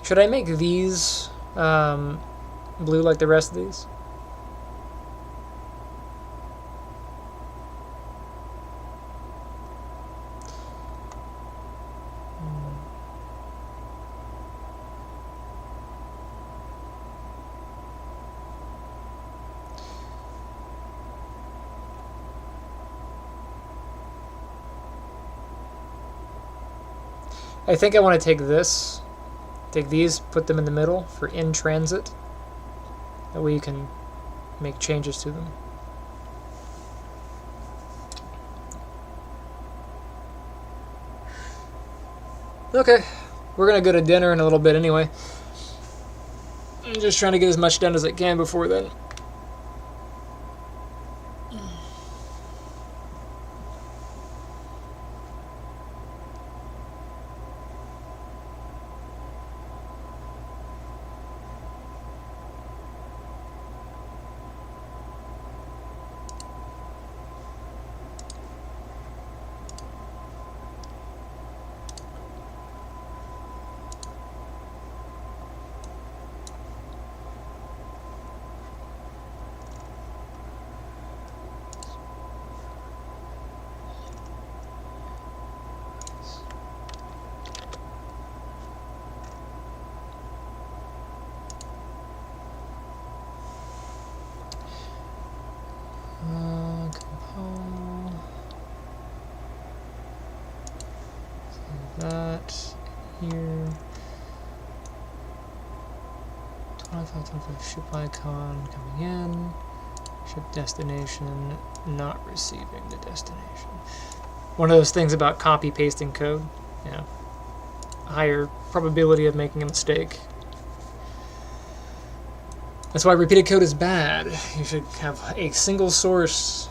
Should I make these blue like the rest of these? I think I want to take this. Take these, put them in the middle for in transit. That way you can make changes to them. Okay, we're gonna go to dinner in a little bit anyway. I'm just trying to get as much done as I can before then. that here. 25 ship icon coming in. Ship destination not receiving the destination. One of those things about copy pasting code. Yeah. Higher probability of making a mistake. That's why repeated code is bad. You should have a single source.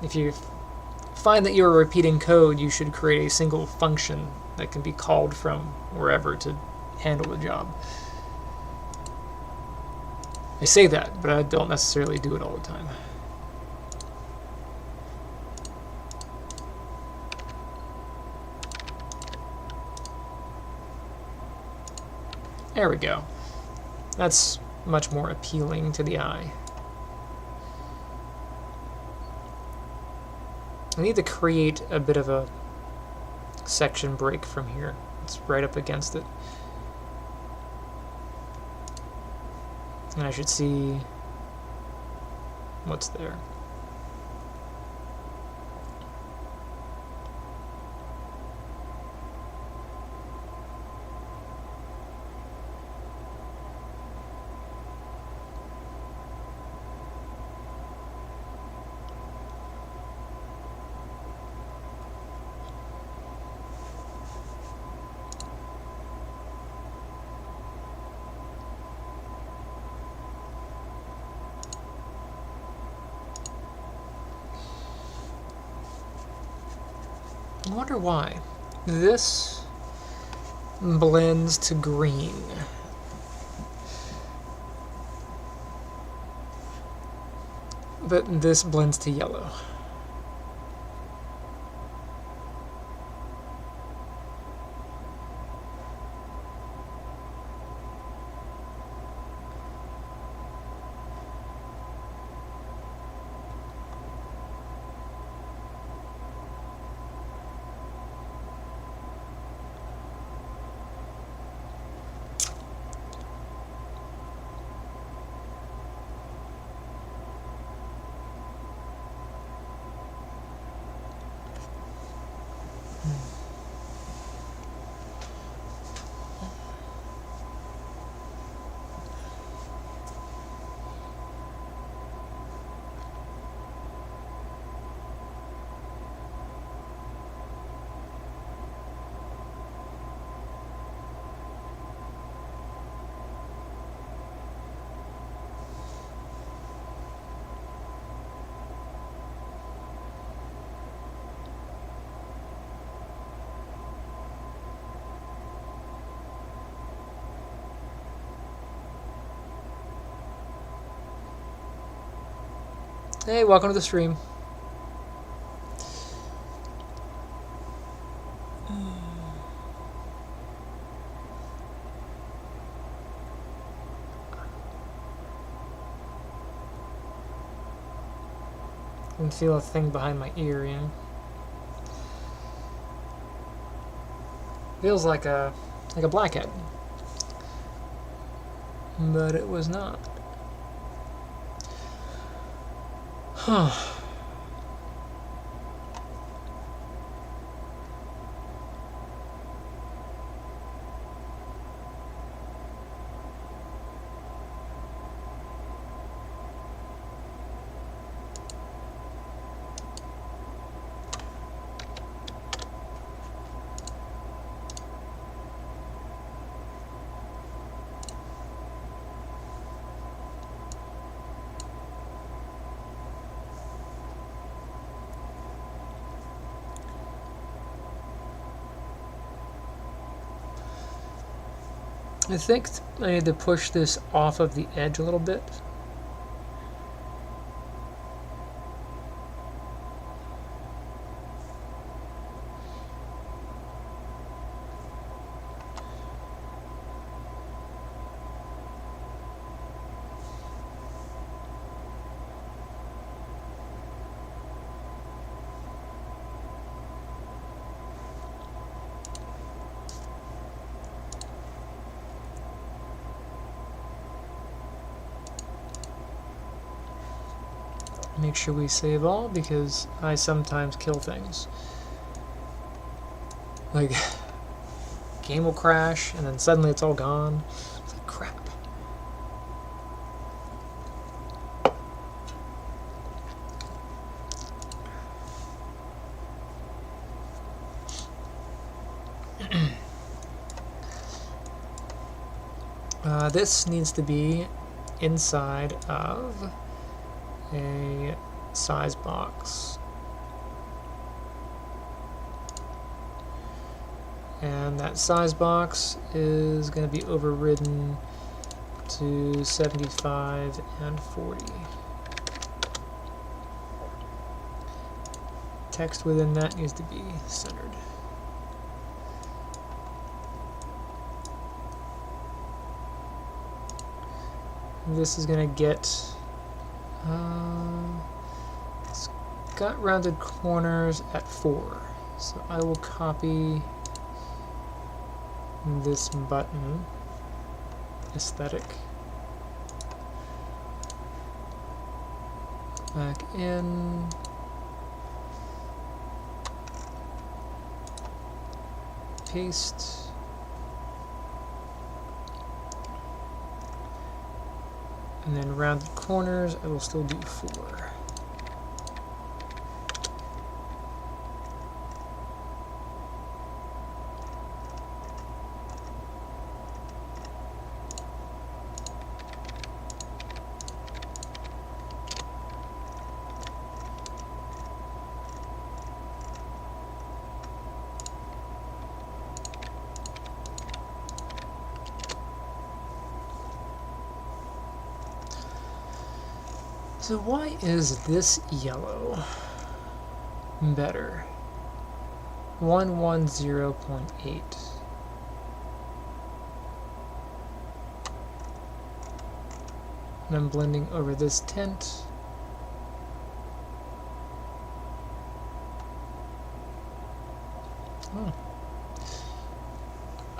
If you find that you're repeating code, you should create a single function that can be called from wherever to handle the job. I say that, but I don't necessarily do it all the time. There we go. That's much more appealing to the eye. I need to create a bit of a section break from here. It's right up against it. And I should see what's there. I wonder why. This blends to green. But this blends to yellow. Hey, welcome to the stream. I can feel a thing behind my ear, you know? Feels like a blackhead. But it was not. Huh. I think I need to push this off of the edge a little bit. Make sure we save all, because I sometimes kill things. Like, game will crash, and then suddenly it's all gone. It's like, crap. This needs to be inside of a size box. And that size box is going to be overridden to 75 and 40. Text within that needs to be centered. This is going to get, it's got rounded corners at 4. So I will copy this button aesthetic back in, paste. And then rounded corners, I will still do 4. So why is this yellow better? 110.8. And I'm blending over this tint.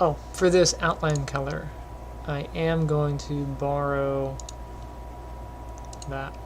Oh, for this outline color, I am going to borrow that.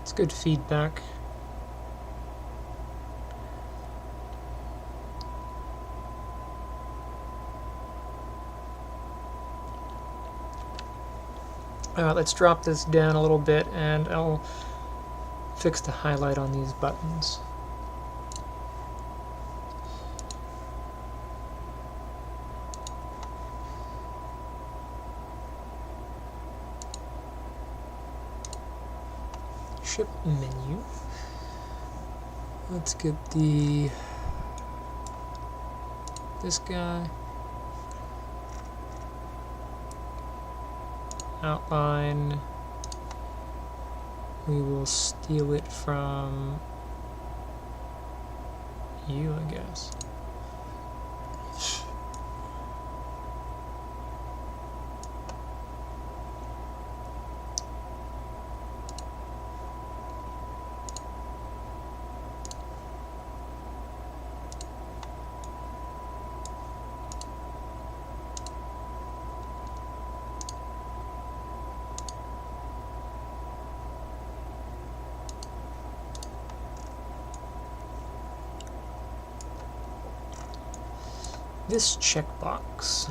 It's good feedback. Let's drop this down a little bit and I'll fix the highlight on these buttons. Ship menu. Let's get the this guy. Outline. We will steal it from you, I guess. This checkbox.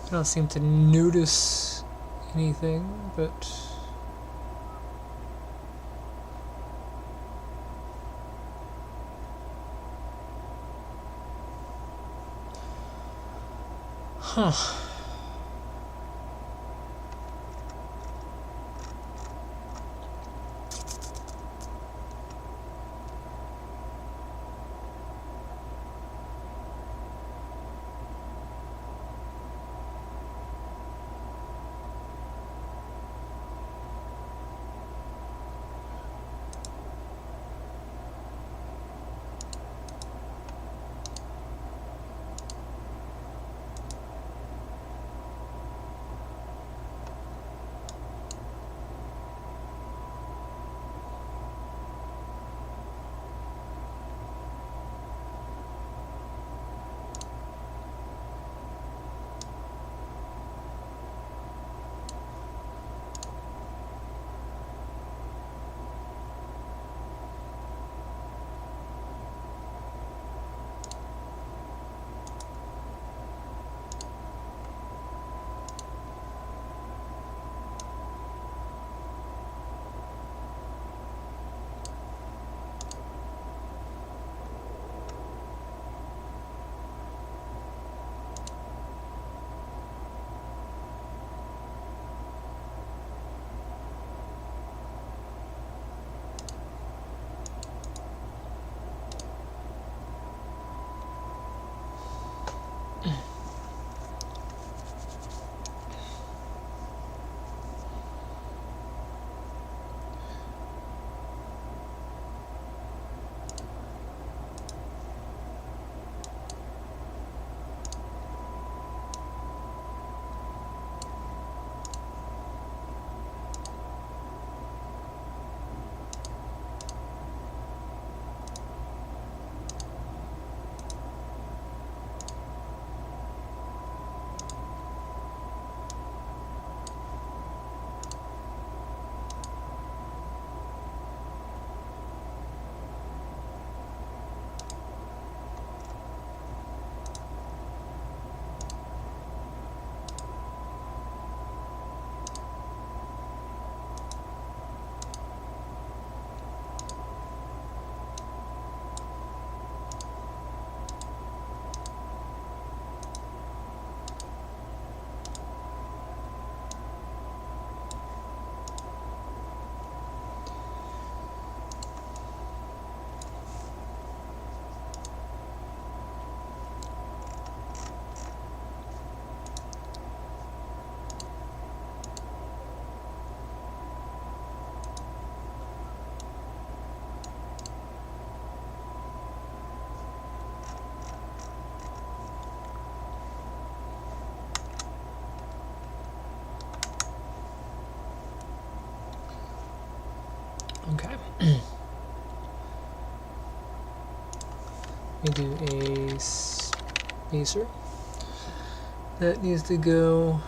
I don't seem to notice anything, but huh. Okay. We do a spacer. That needs to go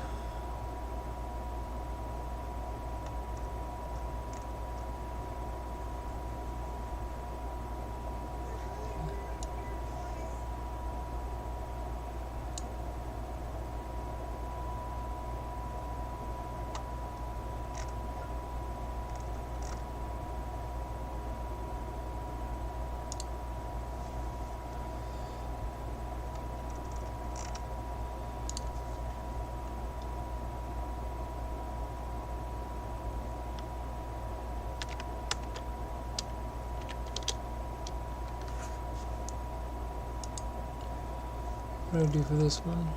what do I do for this one?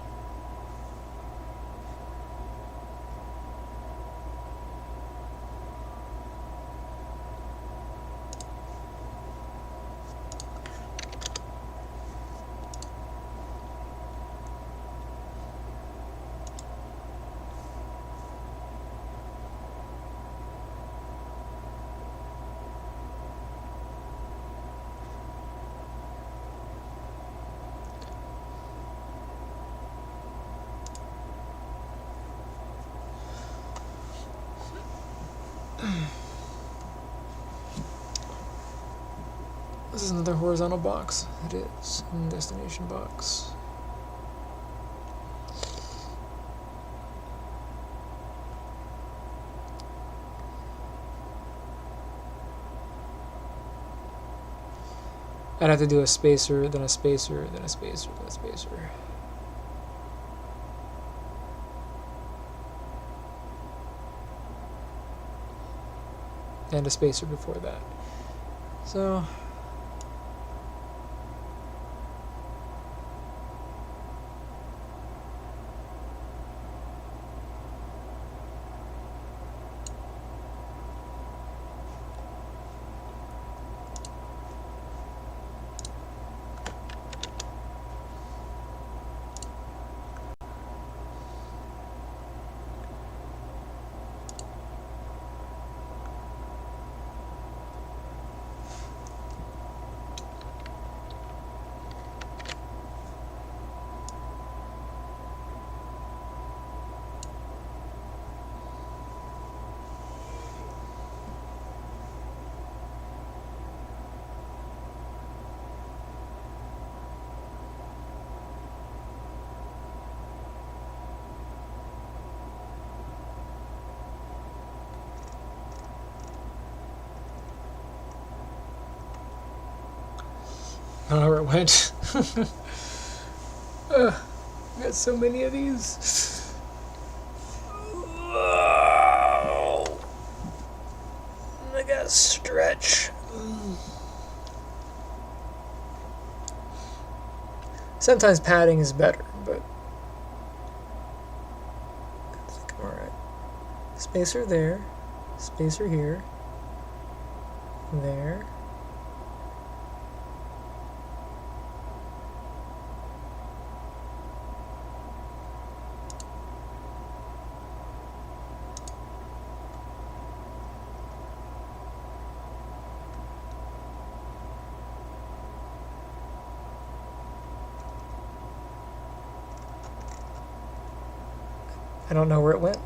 This is another horizontal box. It is a destination box. I'd have to do a spacer, then a spacer, then a spacer, then a spacer. And a spacer before that. So I don't know where it went. I got so many of these. I gotta stretch. Sometimes padding is better, but I think I'm alright. Spacer there, spacer here, there. I don't know where it went.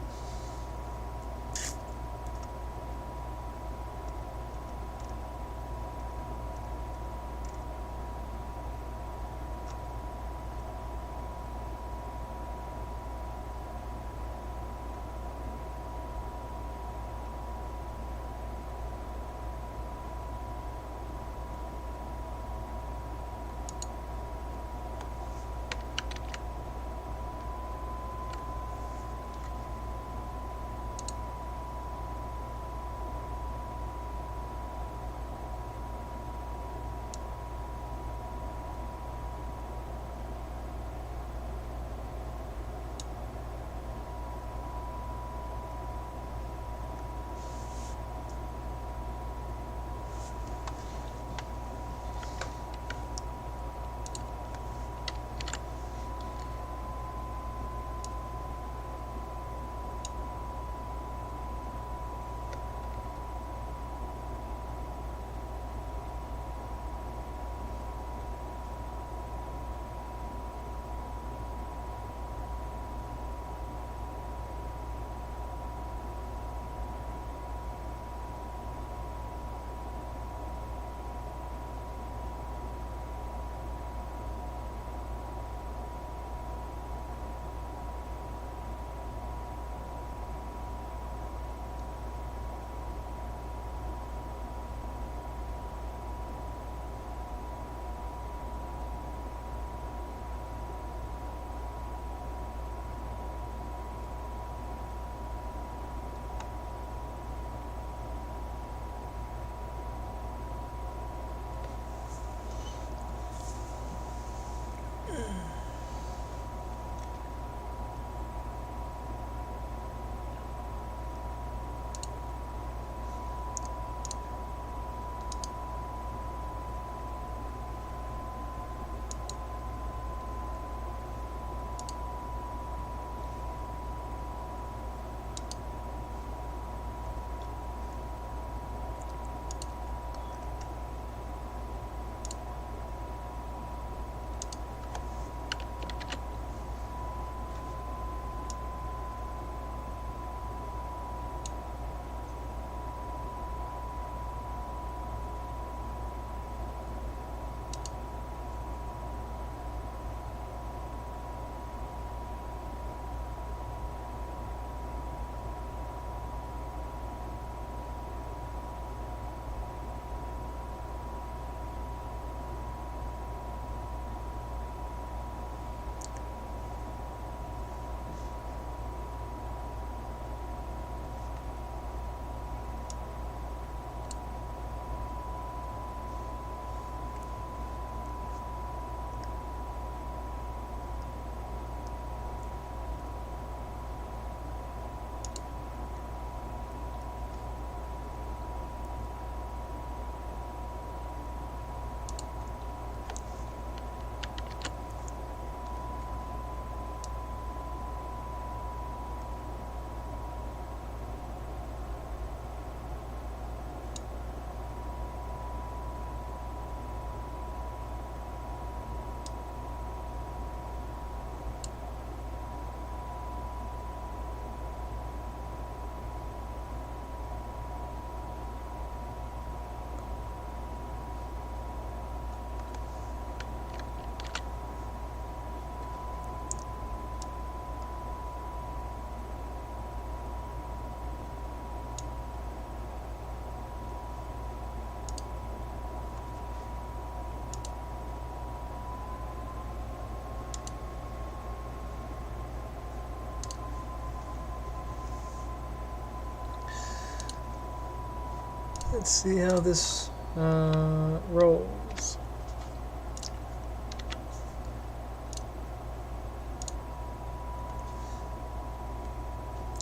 Let's see how this rolls.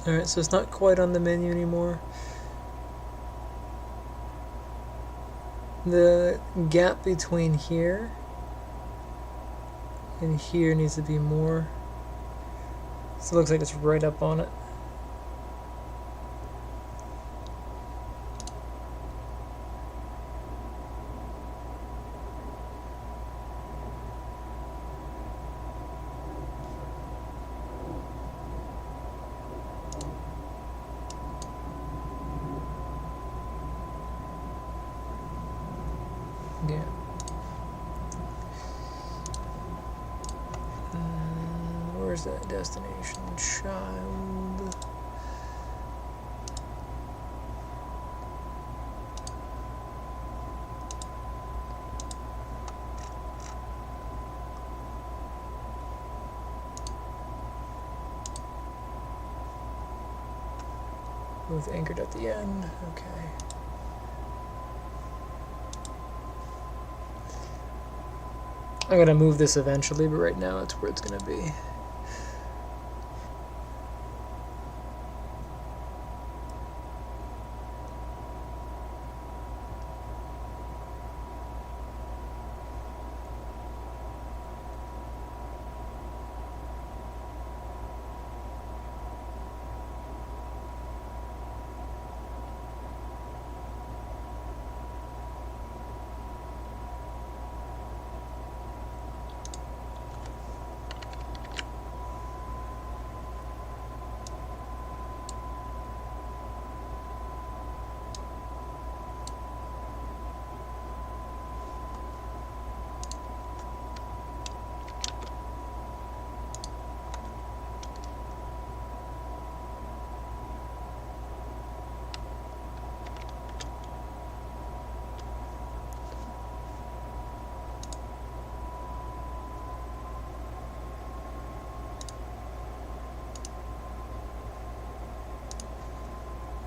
Alright, so it's not quite on the menu anymore. The gap between here and here needs to be more. So it looks like it's right up on it. Yeah. Where's that destination? Child. With anchored at the end. Okay. I'm gonna move this eventually, but right now that's where it's gonna be.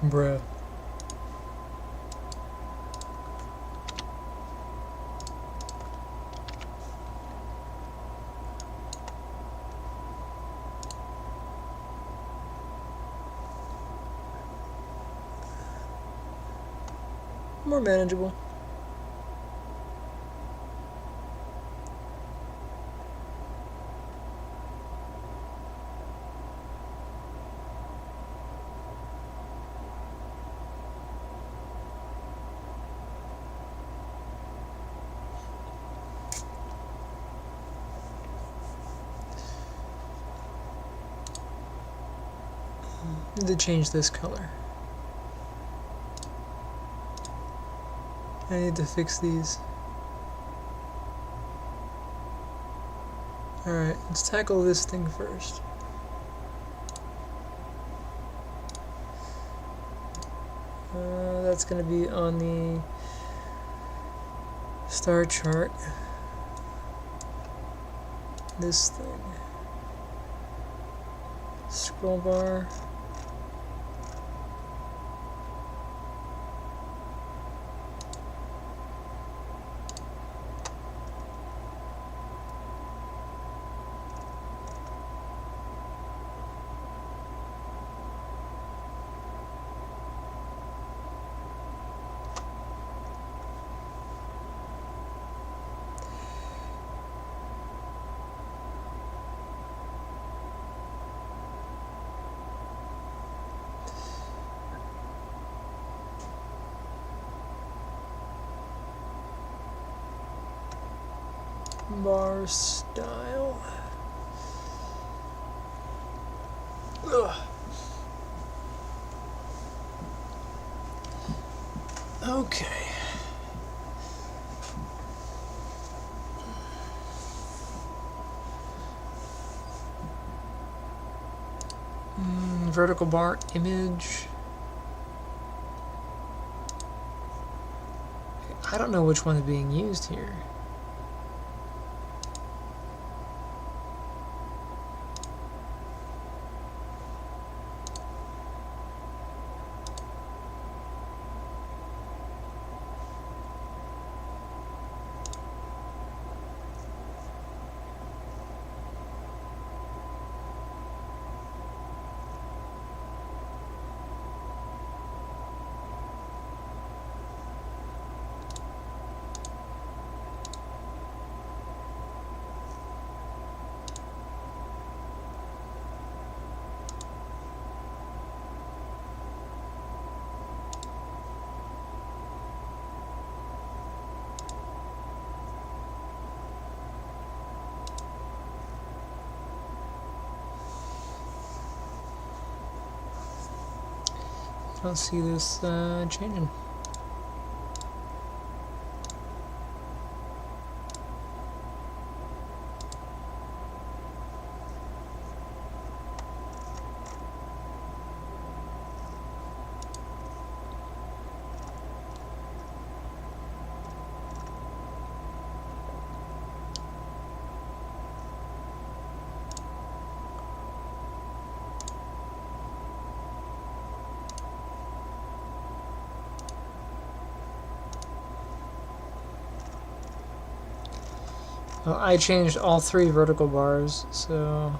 Bruh. More manageable. Need to change this color. I need to fix these. Alright, let's tackle this thing first. That's going to be on the star chart. This thing. Scroll bar. Bar style. Ugh. Okay. Vertical bar image. I don't know which one is being used here. I don't see this changing. Well, I changed all 3 vertical bars, so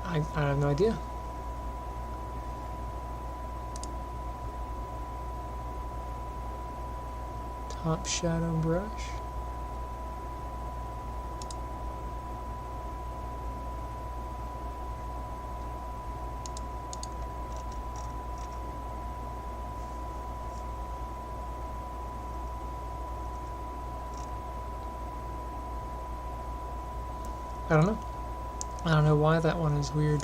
I have no idea. Top shadow brush. I don't know. I don't know why that one is weird.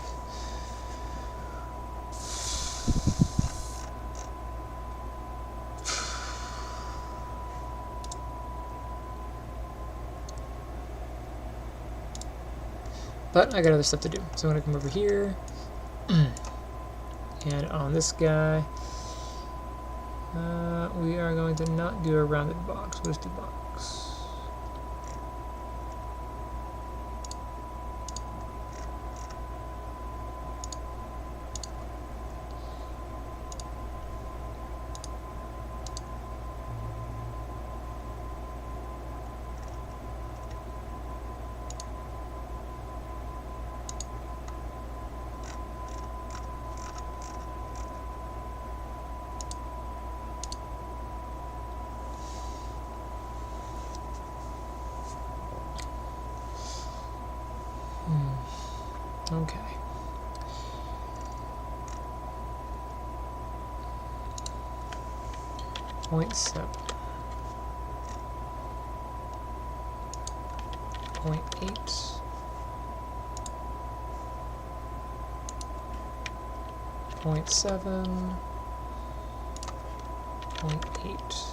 But I got other stuff to do. So I'm going to come over here. And on this guy, we are going to not do a rounded box. We'll just do box. Okay. .7. 0.8. 0.7. 0.8.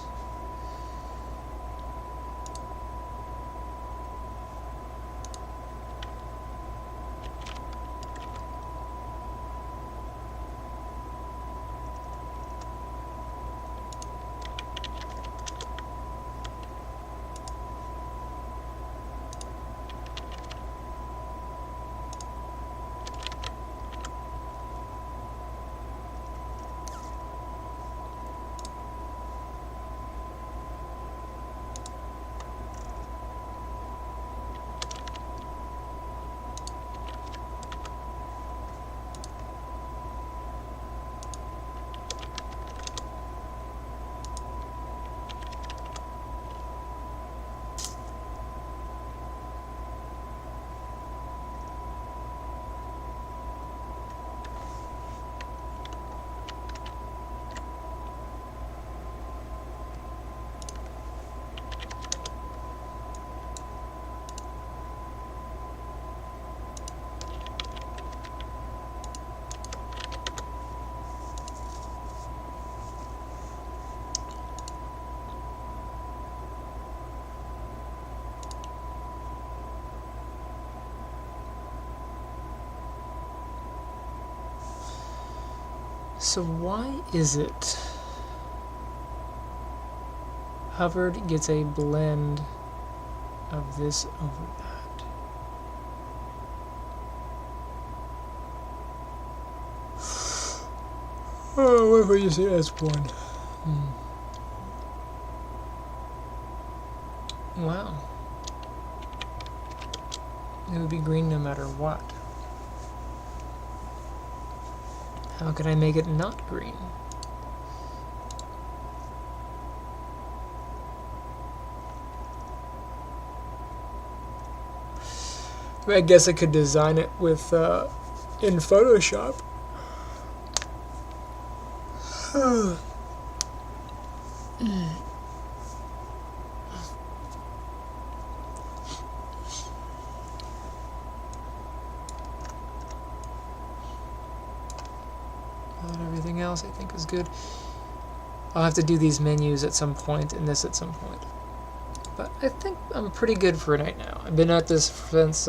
So why is it hovered gets a blend of this over that? Oh, what if we just say S1? Wow. It would be green no matter what. How can I make it not green? I guess I could design it with in Photoshop. Everything else I think is good. I'll have to do these menus at some point and this at some point. But I think I'm pretty good for right now. I've been at this since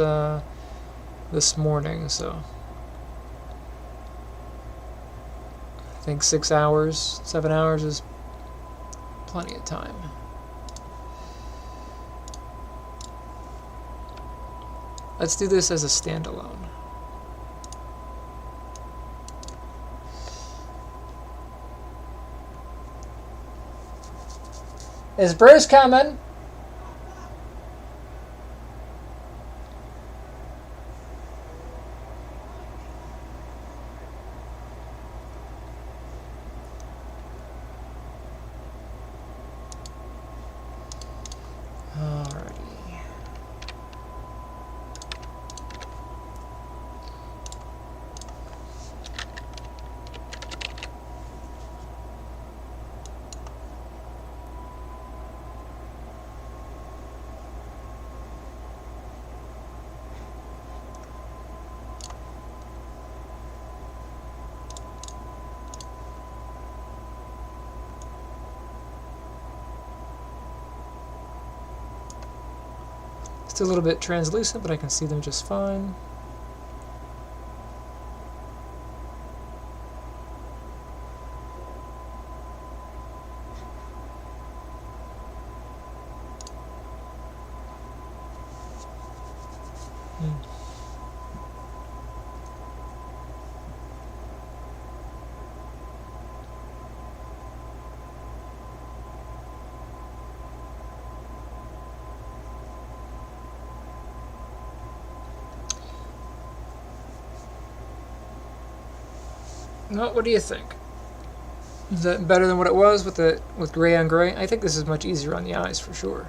this morning, so I think 6 hours, 7 hours is plenty of time. Let's do this as a standalone. Is Bruce coming? Alrighty. Still a little bit translucent, but I can see them just fine. Well, what do you think? Is that better than what it was with gray on gray? I think this is much easier on the eyes for sure.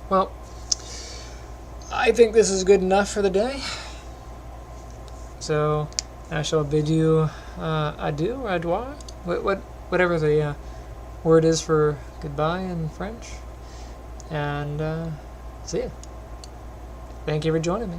Well, I think this is good enough for the day. So I shall bid you adieu or advoir, whatever the word is for goodbye in French. And see ya. Thank you for joining me.